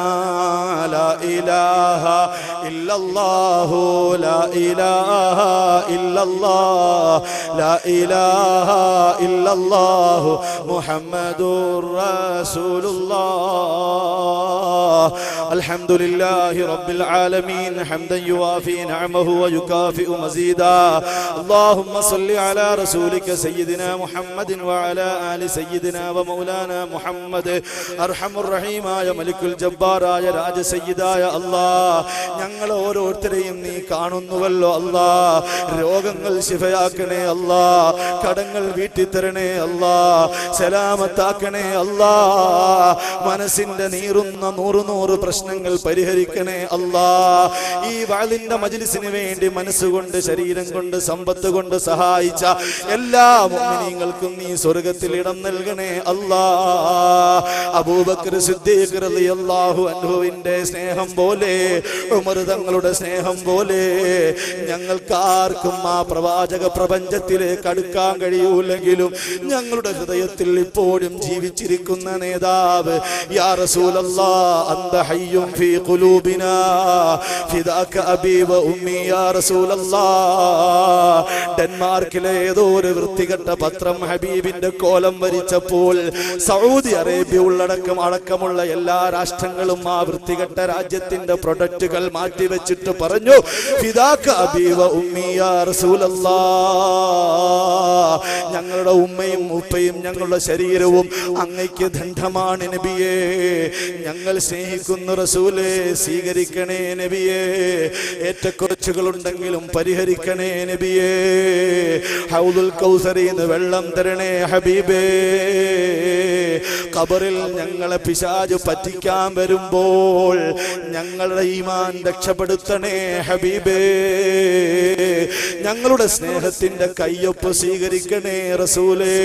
ലാ ഇലാഹ ഇല്ലല്ലാഹു ലാ ഇലാഹ ഇല്ലല്ലാഹ് ലാ ഇലാഹ ഇല്ലല്ലാഹു മുഹമ്മദുർ റസൂലുള്ളാഹ്. അൽഹംദുലില്ലാഹി റബ്ബിൽ ആലമീൻ ഹംദൻ യുവാഫി നിഅമഹു വയുകാഫിഉ മസീദാ. اللهم صل على رسولك سيدنا محمد وعلى آل سيدنا ومولانا محمد. അർഹമുർ റഹീമായ മലിക്കുൽ ജബ്ബാറായ രാജ സയ്യിദായ അല്ലാഹ്, ഞങ്ങൾ ഓരോരുത്തരെയും നീ കാണുന്നുവല്ലോ അല്ലാഹ്. രോഗങ്ങൾ ശിഫയാക്കണേ അല്ലാഹ്, കടങ്ങൾ വീട്ടിത്തരണേ അല്ലാഹ്, സലാമത്താക്കണേ അല്ലാഹ്. മനസ്സിന്റെ നീറുന്ന 100 പ്രശ്നങ്ങൾ പരിഹരിക്കണേ അല്ലാഹ്. ഈ വഅലിന്റെ മജ്ലിസിന് വേണ്ടി മനസ്സുകൊണ്ട്, ശരീരം കൊണ്ട്, സമ്പത്ത് കൊണ്ട് സഹായിച്ച എല്ലാ മുഅ്മിനീങ്ങൾക്കും നീ സ്വർഗ്ഗത്തിൽ ഇടം നൽകണേ അല്ലാഹ്. അബൂബക്കർ സിദ്ദീഖ് റളിയല്ലാഹു അൻഹുവിന്റെ സ്നേഹം പോലെ, ഉമർ തങ്ങളുടെ സ്നേഹം പോലെ ഞങ്ങൾക്കാർക്കും ആ പ്രവാചക പ്രപഞ്ചത്തിലേക്ക് അടുക്കാൻ കഴിയൂലെങ്കിലും ഞങ്ങളുടെ ഹൃദയത്തിൽ ഇപ്പോഴും ജീവിച്ചിരിക്കുന്ന നേതാവ് യാ റസൂലല്ലാഹ്, അന്ത ഹയ്യും ഫീ ഖുലൂബിനാ ഫിദാക അബീ വ ഉമ്മി യാ റസൂലല്ലാഹ്. ഡെൻമാർക്കിലെ ഏതോ ഒരു വൃത്തികെട്ട പത്രം ഹബീബിന്റെ കോലം വരിച്ചപ്പോൾ സൗദി അറേബ്യ അടക്കമുള്ള എല്ലാ രാഷ്ട്രങ്ങളും ആ വൃത്തികെട്ട രാജ്യത്തിന്റെ പ്രൊഡക്റ്റുകൾ മാറ്റിവെച്ചിട്ട് പറഞ്ഞു, ഫിദാക അബീ വ ഉമ്മി യാ റസൂലല്ലാഹ്. ഞങ്ങളുടെ ഉമ്മയും ഉപ്പയും ഞങ്ങളുടെ ശരീരവും അങ്ങയ്ക്ക് ദണ്ഡമാണ് നബിയേ. ഞങ്ങൾ സ്നേഹിക്കുന്ന റസൂലേ, സ്വീകരിക്കണേ നബിയേ. ഏറ്റക്കുറച്ചുകളുണ്ടെങ്കിലും പരിഹരിക്കണേ നബിയേ. ഹൗദുൽ കൗസറിന്ന് വെള്ളം തരണേ ഹബീബേ. ഖബറിൽ ഞങ്ങളെ പിശാച് പറ്റിക്കാൻ വരുമ്പോൾ ഞങ്ങളുടെ ഈമാൻ രക്ഷപ്പെടുത്തണേ ഹബീബേ. ഞങ്ങളുടെ സ്നേഹത്തിന്റെ കയ്യൊപ്പ് സ്വീകരിക്കണേ റസൂലേ.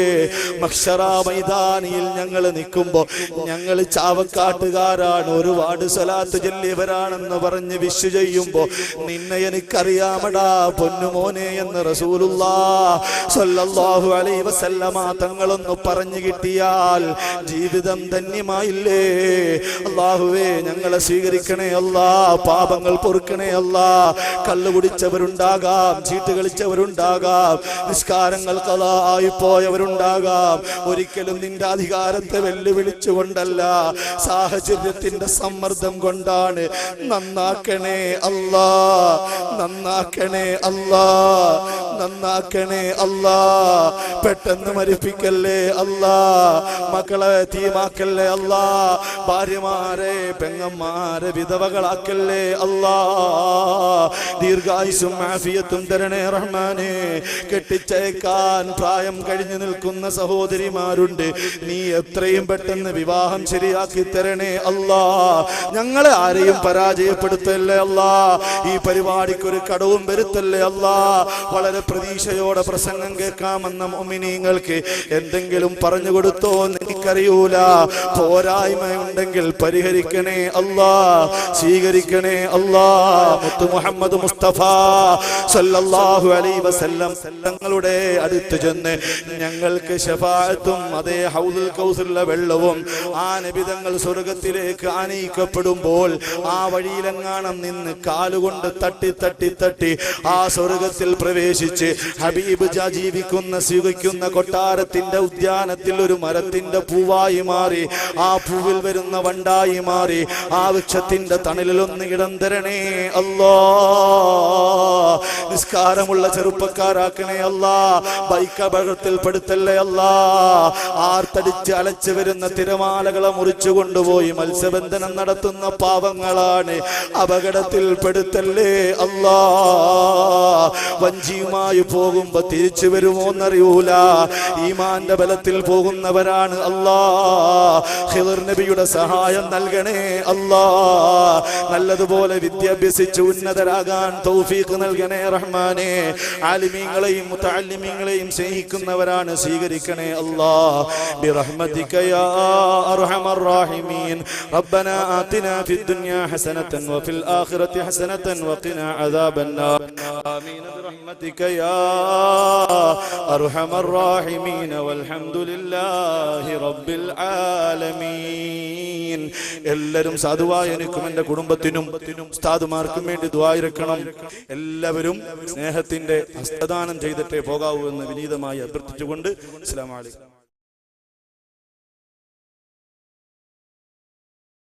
മഹ്ശറ മൈതാനിയിൽ ഞങ്ങൾ നിൽക്കുമ്പോ ഞങ്ങൾ ചാവക്കാട്ടുകാരാണ്, ഒരുപാട് സ്വലാത്ത് ചൊല്ലിയവരാണെന്ന് പറഞ്ഞ് വിശ് ചെയ്യുമ്പോ നിന്നെ എനിക്കറിയാമടാ പൊന്നുമോനെ എന്ന് റസൂലുള്ളാഹി സ്വല്ലല്ലാഹു അലൈഹി വസല്ലമ തങ്ങളൊന്ന് പറഞ്ഞു കിട്ടിയാൽ ജീവിതം ധന്യമായില്ലേ? അല്ലാഹുവേ ഞങ്ങളെ സ്വീകരിക്കണേ അല്ലാ, പാപങ്ങൾ പൊറുക്കണേ അല്ലാ. കള്ളു കുടിച്ചവരുണ്ടാകാം, ചീട്ട് കളിച്ചവരുണ്ടാകാം, നിസ്കാരങ്ങൾ ഖളായി പോയവരുണ്ടാകാം. ഒരിക്കലും നിന്റെ അധികാരത്തെ വെല്ലുവിളിച്ചുകൊണ്ടല്ല, സാഹചര്യത്തിന്റെ സമ്മർദ്ദം കൊണ്ടാണ്. നന്നാക്കണേ അല്ലാ, നന്നാക്കണേ അല്ലാ, നന്നാക്കണേ അല്ലാ. പെട്ടെന്ന് മരിപ്പിക്കല്ലേ അല്ലാ, മക്കളെ തീമാക്കല്ലേ അല്ലാ, ഭാര്യമാരെ പെങ്ങന്മാരെ വിധവകളാക്കല്ലേ അല്ലാ. ദീർഘായുസ്സും ആഫിയത്തും തരണേ റഹ്മാനേ. കെട്ടിച്ചേക്കാൻ പ്രായം കഴിഞ്ഞു നിൽക്കുന്ന സഹോദരിമാരുണ്ട്, നീ എത്രയും പെട്ടെന്ന് വിവാഹം ശരിയാക്കി തരണേ അല്ലാ. ഞങ്ങളെ ആരെയും പരാജയപ്പെടുത്തല്ലേ അല്ലാ, ഈ പരിപാടിക്ക് ഒരു കടവും വരുത്തല്ലേ അല്ലാ. വളരെ പ്രതീക്ഷയോടെ പ്രസംഗം കേൾക്കാമെന്ന മുഅ്മിനീങ്ങൾക്ക് എന്തെങ്കിലും പറഞ്ഞു കൊടുത്തോ എന്ന് എനിക്കറിയൂല. പോരായ്മയുണ്ടെങ്കിൽ പരിഹരിക്കണേ അല്ലാ, സ്വീകരിക്കണേ അല്ലാ. മുത്തു മുഹമ്മദ് മുസ്തഫ സല്ലല്ലാഹു അലൈഹി വസല്ലം തങ്ങളുടെ അടുത്ത് ചെന്ന് ഞങ്ങൾക്ക് ശഫാഅത്തും അതേ ഹൗദുൽ കൗസറിലെ വെള്ളവും ആ നബി തങ്ങൾ സ്വർഗ്ഗത്തിലേക്ക് ആനയിക്കപ്പെടുമ്പോൾ ആ വഴിയിലെങ്ങാണം നിന്ന് കാലുകൊണ്ട് തട്ടി തട്ടി തട്ടി ആ സ്വർഗ്ഗത്തിൽ പ്രവേശിച്ച് ഹബീബ് ജീവിക്കുന്ന സ്വീകരിക്കുന്ന കൊട്ടാരത്തിന്റെ ഉദ്യാനത്തിൽ ഒരു മരത്തിന്റെ പൂവായി മാറി, ആ പൂവിൽ വരുന്ന വണ്ടായി മാറി, ആ വൃക്ഷത്തിന്റെ തണലിലൊന്ന് ഇടം തരണേ അല്ലാ. നിസ്കാരമുള്ള ചെറുപ്പക്കാരാക്കണേ അല്ലാ, ബൈക്ക് അപകടത്തിൽ പെടുത്തല്ലേ അല്ലാ. ആർത്തടിച്ച് അലച്ചു വരുന്ന തിരമാലകളെ മുറിച്ചു കൊണ്ടുപോയി മത്സ്യബന്ധനം നടത്തുന്ന പാവങ്ങളാണ്, അപകടത്തിൽ പെടുത്തല്ലേ അല്ലാ. വഞ്ചിയുമായി പോകുമ്പോ തിരിച്ചു വരുമോന്നറിയൂല, ഈമാന്റെ ബലത്തിൽ പോകുന്നവരാണ് അല്ലാ. ഖിദർ നബിയുടെ സഹായം നൽകണേ അല്ലാ. നല്ലതുപോലെ വിദ്യാഭ്യസിച്ച് ഉന്നതരാകാൻ തൗഫീഖ് നൽകണേ റഹ്മാനേ. ആലിമീങ്ങളെയും മുതഅല്ലിമീങ്ങളെയും സ്നേഹിക്കുന്നവരാണ്, സ്വീകരിക്കണേ അല്ലാ. ബിറഹ്മതിക യാ അർഹമർ റഹീമീൻ. റബ്ബനാ ആതിനാ ഫിദ് ദുനിയാ ഹസനതൻ വഫിൽ ആഖിറതി ഹസനതൻ വഖിനാ അദാബന്നാർ. ആമീൻ ബിറഹ്മതിക യാ അർഹമർ റഹീമീൻ. വൽഹംദുലില്ലാഹി റബ്ബിൽ ആലമീൻ. എല്ലാവരും സാധുവായ എനിക്കും എൻ്റെ കുടുംബത്തിനും ഉസ്താദുമാർക്കും വേണ്ടി ദുആ ഇറക്കണം. എല്ലാവരും സ്നേഹത്തിന്റെ ഹസ്തദാനം ചെയ്തിട്ടേ പോകാവൂ എന്ന് വിനീതമായി അഭ്യർത്ഥിച്ചുകൊണ്ട് അസ്സലാമു അലൈക്കും.